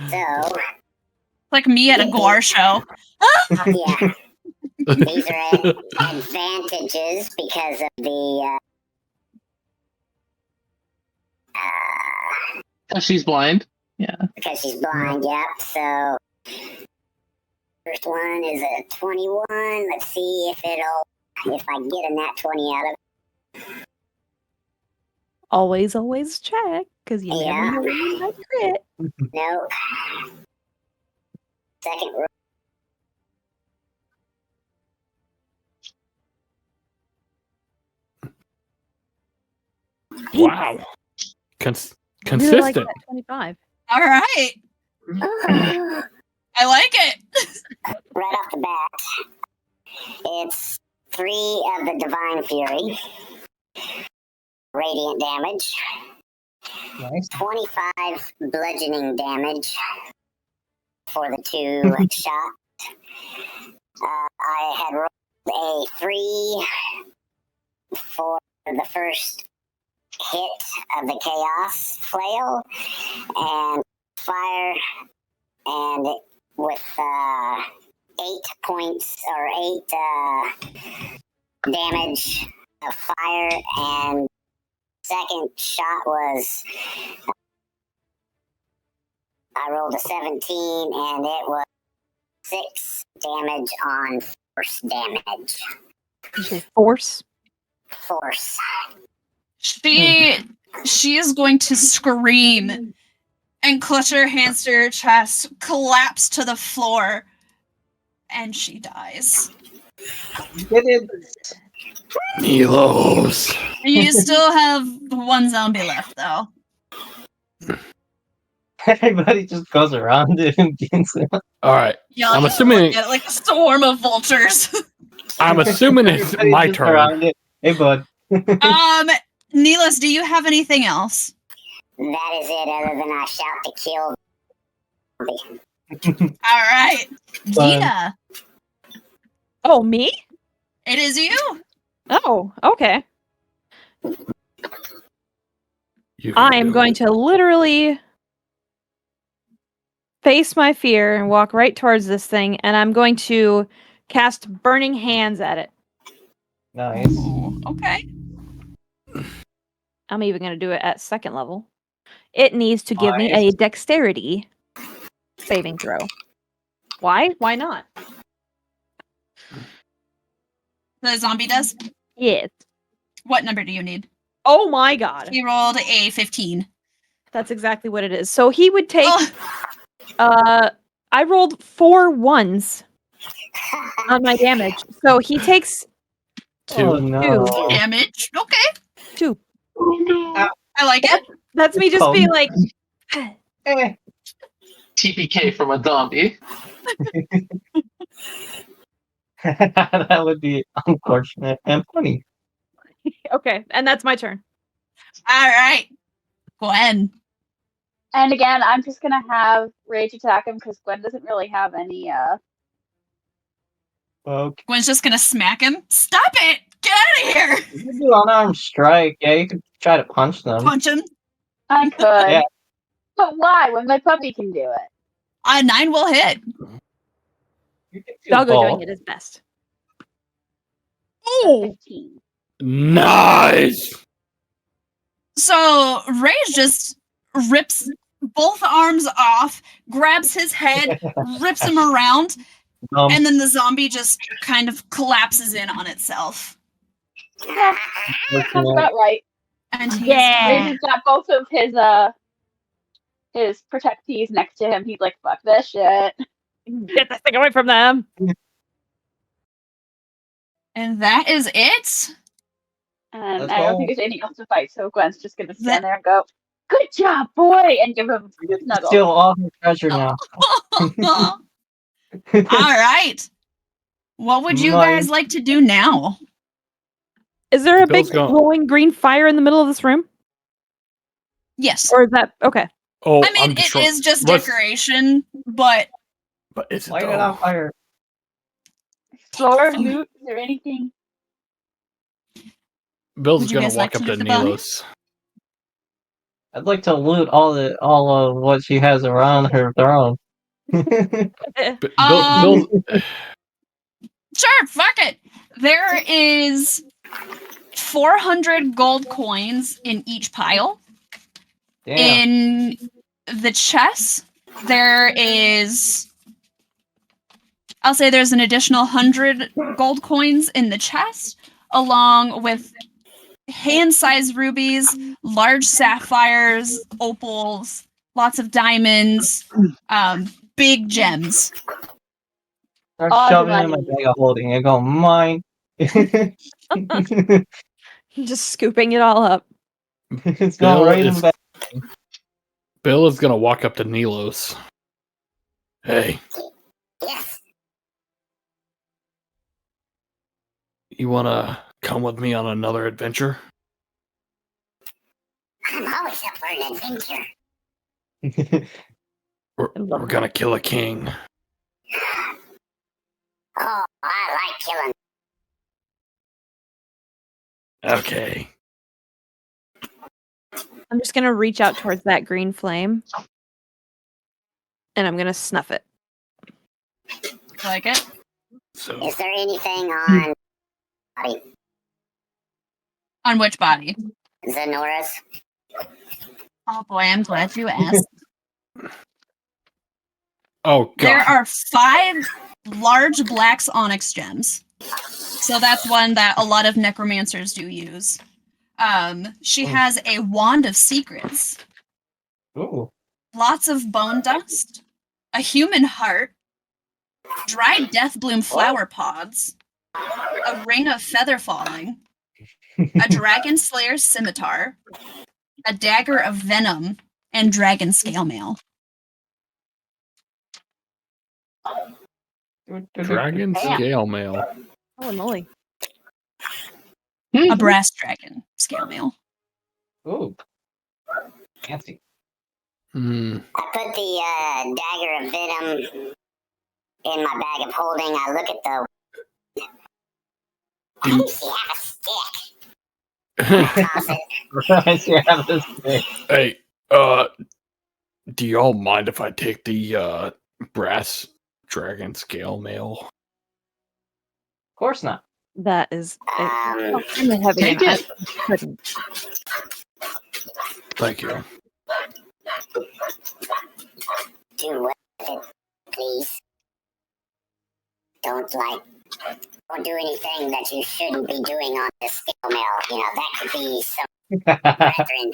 so, Like me at a gore show. yeah. These are advantages because of the She's blind. because she's blind, yep. So first one is a 21. Let's see if I get a nat 20 out of it. Always check, because you Yeah. never know when you might crit. Nope. Second roll. wow, I really like consistent. that 25. Alright. I like it. Right off the bat, it's 3 of the Divine Fury. Radiant damage. Nice. 25 bludgeoning damage for the 2 shots. I had rolled a 3 for the first hit of the Chaos Flail and fire, and with 8 points or 8 damage of fire, and second shot was I rolled a 17 and it was 6 damage on force damage. Did you say force? Force. She is going to scream and clutch her hands to her chest, collapse to the floor, and she dies. Get it. Nilos. You still have one zombie left, though. Everybody just goes around it and gets it. All right. Y'all I'm just assuming- look at it like a swarm of vultures. I'm assuming it's Everybody my just turn. around it. Hey, bud. Nilos, do you have anything else? That is it, other than I shout to kill. All right, Jina, Oh, me? it is you. Oh, okay. You can I am do going it. to literally face my fear and walk right towards this thing, and I'm going to cast Burning Hands at it. Nice. Ooh, okay. I'm even going to do it at second level. It needs to give me a Nice. dexterity saving throw. Why? Why not? The zombie does. Yes. What number do you need? Oh my god. He rolled a 15. That's exactly what it is. So he would take Oh, I rolled 4 ones on my damage. So he takes Oh no. damage. Okay, 2. I like it. That's me just being like Eh. TPK from a zombie. That would be unfortunate and funny. okay, and that's my turn. All right, Gwen. And again, I'm just gonna have Rage attack him because Gwen doesn't really have any. Okay. Gwen's just gonna smack him. Stop it! Get out of here! You could do unarmed strike. Yeah, you could try to punch them. Punch him. I could, Yeah. but why? When my puppy can do it. A 9 will hit. You could do Doggo both. doing it is best. Ooh. 15. Nice. So Rage just rips both arms off, grabs his head, rips him around, and then the zombie just kind of collapses in on itself. Yeah, sounds about right. And he's Raiden's got both of his protectees next to him. He's like, fuck this shit. Get this thing away from them. And that is it. And That's I don't all. think there's anything else to fight, so Gwen's just gonna stand there and go, good job, boy, and give him We get to snuggle. steal all her treasure now. All right. What would you guys like to do now? Is there a Bill's big going- glowing green fire in the middle of this room? Yes. Or is that okay? Oh, I mean, it is just decoration, but is it Light it on fire. Explore, loot, is there anything? Bill's Would you gonna guys walk like up to to loot the body? Nilos. I'd like to loot all of what she has around her throne. Bill's sure, fuck it. There is 400 gold coins in each pile. Damn. In the chest, there is, I'll say there's an additional 100 gold coins in the chest, along with hand-sized rubies, large sapphires, opals, lots of diamonds, big gems. Start All the shoving it in my money. bag of holding and go, mine. Just scooping it all up. It's going Bill right in is- the bag. Bill is gonna walk up to Nilos. Hey, Yes. you wanna come with me on another adventure? I'm always up for an adventure. We're gonna kill a king. Oh, I like killing. Okay. I'm just gonna reach out towards that green flame. And I'm gonna snuff it. Like it? So Is there anything on On which body? Zenora's? Oh boy, I'm glad you asked. oh god. There are 5 large black onyx gems. So that's one that a lot of necromancers do use. She has a wand of secrets, Ooh. lots of bone dust, a human heart, dried death bloom flower pods, a ring of feather falling, a dragon slayer's scimitar, a dagger of venom, and dragon scale mail. Dragon Damn. scale mail. Holy moly. A brass dragon scale mail. Ooh. Fancy. Hmm. I put the dagger of venom in my bag of holding. I look at the. I think she have a stick. I toss it. Right, you have this thing. Hey, do y'all mind if I take the brass dragon scale mail? Of course not. That is Um, heavy. Take and I it. couldn't. Thank you. do with it, please. Don't do anything that you shouldn't be doing on this scale mail. You know, that could be some brethren.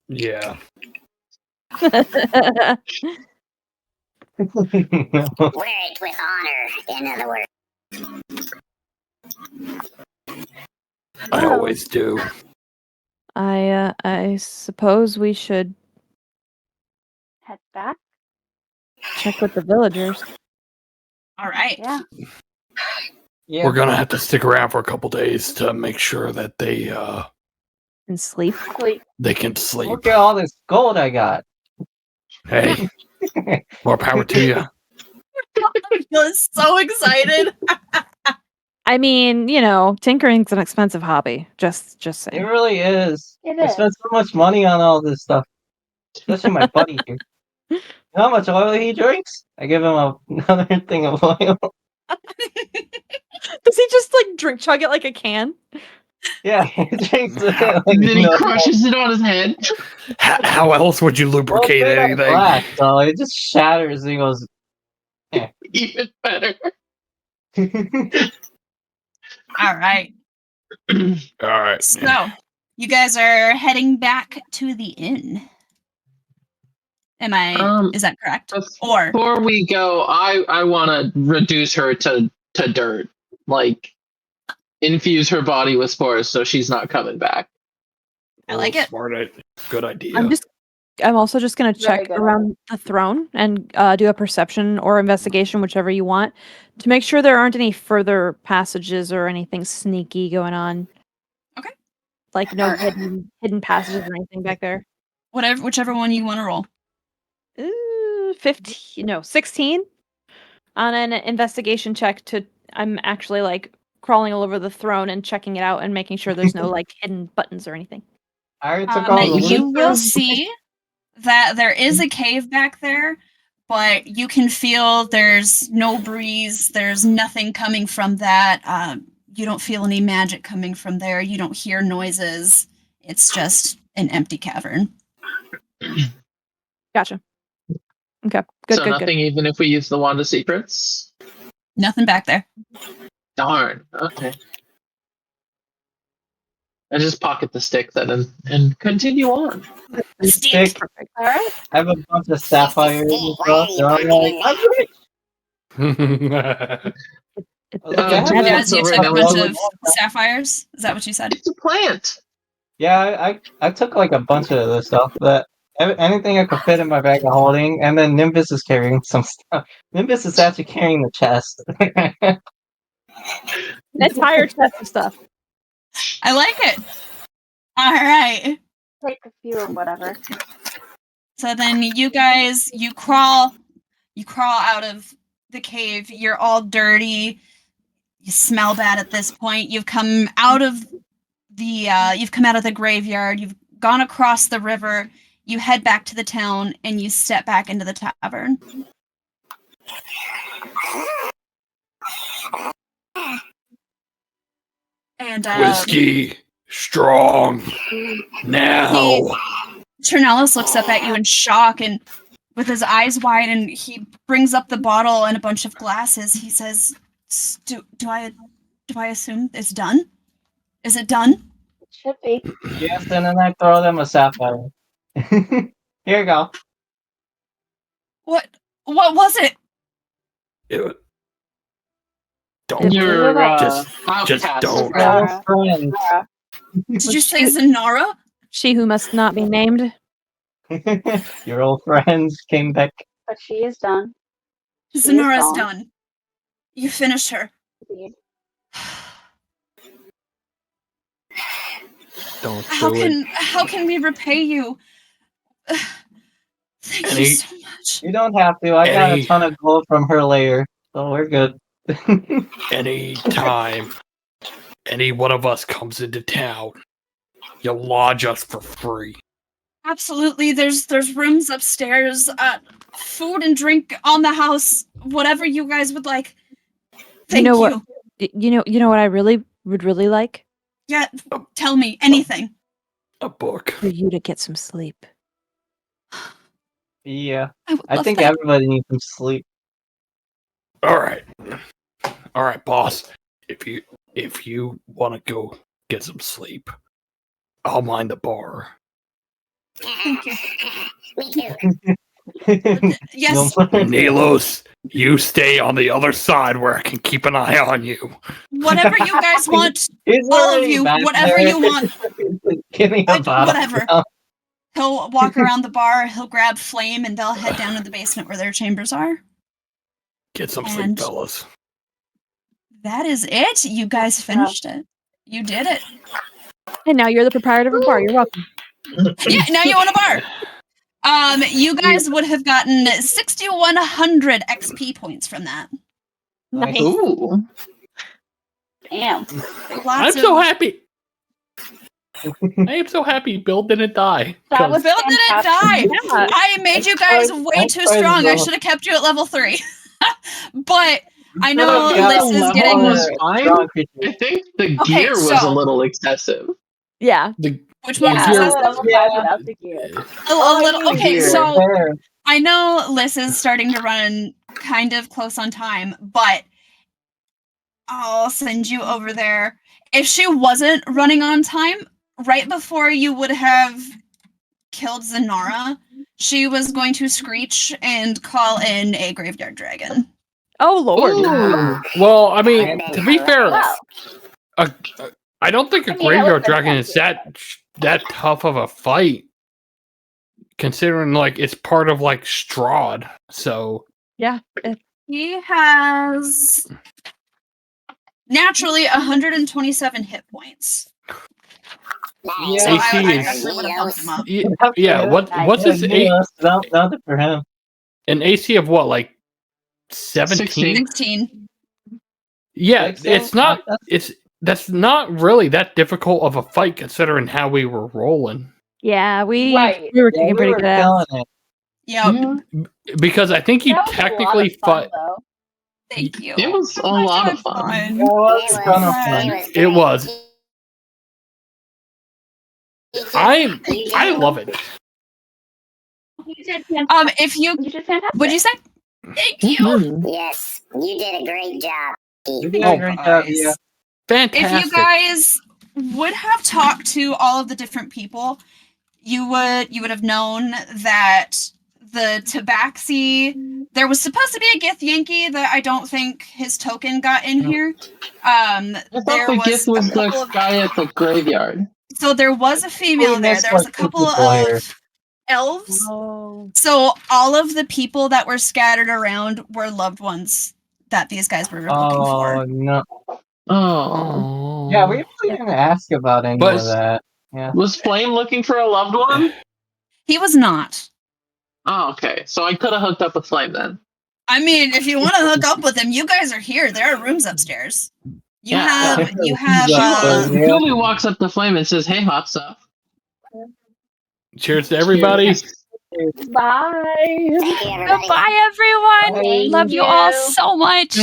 Yeah. Wear it with honor, in other words. I always do. I suppose we should Head back? check with the villagers. All right. Yeah. Yeah. We're gonna have to stick around for a couple days to make sure that they And sleep. Sleep. they can sleep. Look at all this gold I got. Hey, more power to you. I feel so excited. I mean, you know, tinkering's an expensive hobby. Just It saying. really is. It I is. spent so much money on all this stuff. Especially my buddy here. You know how much oil he drinks? I give him another thing of oil. Does he just like chug it like a can? Yeah, he drinks it. And then he crushes it on his head. How else would you Well, lubricate it's made out of anything? glass, so it just shatters and he goes. Even better. All right. All right. So, you guys are heading back to the inn. Is that correct? Or Before we go, I want to reduce her to dirt. Like, infuse her body with spores so she's not coming back. I like it. Good idea. I'm also just gonna Very check good. around the throne and do a perception or investigation, whichever you want, to make sure there aren't any further passages or anything sneaky going on. Okay. Like no hidden passages or anything back there. Whichever one you want to roll. 16 on an investigation check I'm actually like crawling all over the throne and checking it out and making sure there's no like hidden buttons or anything. I already took all the You loot. will see that there is a cave back there, but you can feel there's no breeze. There's nothing coming from that. You don't feel any magic coming from there. You don't hear noises. It's just an empty cavern. Gotcha. Okay. Good. So nothing, even if we use the Wand of Secrets. Nothing back there. Darn. Okay. I just pocket the stick then and continue on. Stick. Perfect. All right. I have a bunch of sapphires and stuff. They're all like, I'm rich. You guys, you took a bunch of sapphires? Is that what you said? It's a plant. Yeah, I took like a bunch of this stuff, but anything I could fit in my bag of holding, and then Nimbus is carrying some stuff. Nimbus is actually carrying the chest. An entire chest of stuff. I like it. All right. Take a few of whatever. So then you guys, you crawl out of the cave. You're all dirty. You smell bad at this point. You've come out of the graveyard. You've gone across the river. You head back to the town and you step back into the tavern. And Whiskey, strong, now. Trinellis looks up at you in shock and with his eyes wide, and he brings up the bottle and a bunch of glasses. He says, do I assume it's done? Is it done? It should be. Yes, and then I throw them a sapphire. Here you go. What was it? Don't. You're just outcast. don't. Our friends. Did you say Zanara? She who must not be named. Your old friends came back. But she is done. She is Zanara's gone. done. You finished her. Indeed. Don't How do it. can we repay you? Thank you so much. You don't have to. I got a ton of gold from her layer, so we're good. Any time any one of us comes into town, you lodge us for free. Absolutely. There's rooms upstairs. Food and drink on the house. Whatever you guys would like. Thank you. What? You know what I would really like? Yeah. Tell me anything. A book. For you to get some sleep. Yeah, I would I love think that. everybody needs some sleep. All right, boss. If you want to go get some sleep, I'll mind the bar. Thank you. Me too. Yes. Nilos, you stay on the other side where I can keep an eye on you. Whatever you guys want. He's All of already you, back whatever there. you want. Give me a bottle. Whatever. He'll walk around the bar, he'll grab Flame, and they'll head down to the basement where their chambers are. Get some And- sleep, fellas. That is it. You guys finished it. You did it. And now you're the proprietor of a bar. You're welcome. Yeah, now you own a bar. You guys would have gotten 6,100 XP points from that. Nice. Ooh. Damn. Lots I'm so of- happy. I am so happy Bill didn't die. That was Bill didn't die. Yeah. I made you guys way too strong. I should have kept you at level 3. But I know Yeah, Lyss is level getting. was fine. Strong creature. I think the Okay, gear was a so- little excessive. Yeah. Which one was Yeah. excessive? level 5 without the gear. A little. the Okay, gear. so Fair. I know Lyss is starting to run kind of close on time, but I'll send you over there. If she wasn't running on time, right before you would have killed Zanara, she was going to screech and call in a graveyard dragon. Oh lord. Ooh. Well, I mean, That'd to been be fair, hilarious. I don't think a I mean, it graveyard would've been dragon is that tough of a fight, considering like it's part of like Strahd. So Yeah. He has naturally 127 hit points. Nice. So AC I is- definitely would have bumped him up. yeah, what's his Not for him. an AC of what, like 17? 16. Yeah, Think so? it's not. That's- That's not really that difficult of a fight considering how we were rolling. Yeah, we Right. we were Yeah, kicking we pretty were good ass. killing it. Yep. Because I think you That was technically a lot of fun, fought. though. Thank you. It was a lot of fun. It was It kind of was, fun. It was. great. I love it. You did fantastic. If you You did fantastic. what'd you say? Thank you. Mhm. Yes, you did a great job. You did Oh, a great job, yeah. Fantastic. If you guys would have talked to all of the different people, you would have known that the Tabaxi, there was supposed to be a Gith Yankee that I don't think his token got in here. I thought There the was gift a was the couple of, guy at the graveyard. so there was a female We there. missed, There was a like, two couple people here. of elves. Oh. So all of the people that were scattered around were loved ones that these guys were looking Oh, for. no. Oh. Yeah, we really didn't ask about any But- of that. Yeah. Was Flame looking for a loved one? He was not. Oh, okay. So I could have hooked up with Flame then. I mean, if you want to hook up with him, you guys are here. There are rooms upstairs. You Yeah. have Yeah. Tuuli walks up to Flame and says, "Hey, hot stuff." Cheers to everybody. Bye. Thank you, everybody. Goodbye, everyone. Thank Love you all you. so much.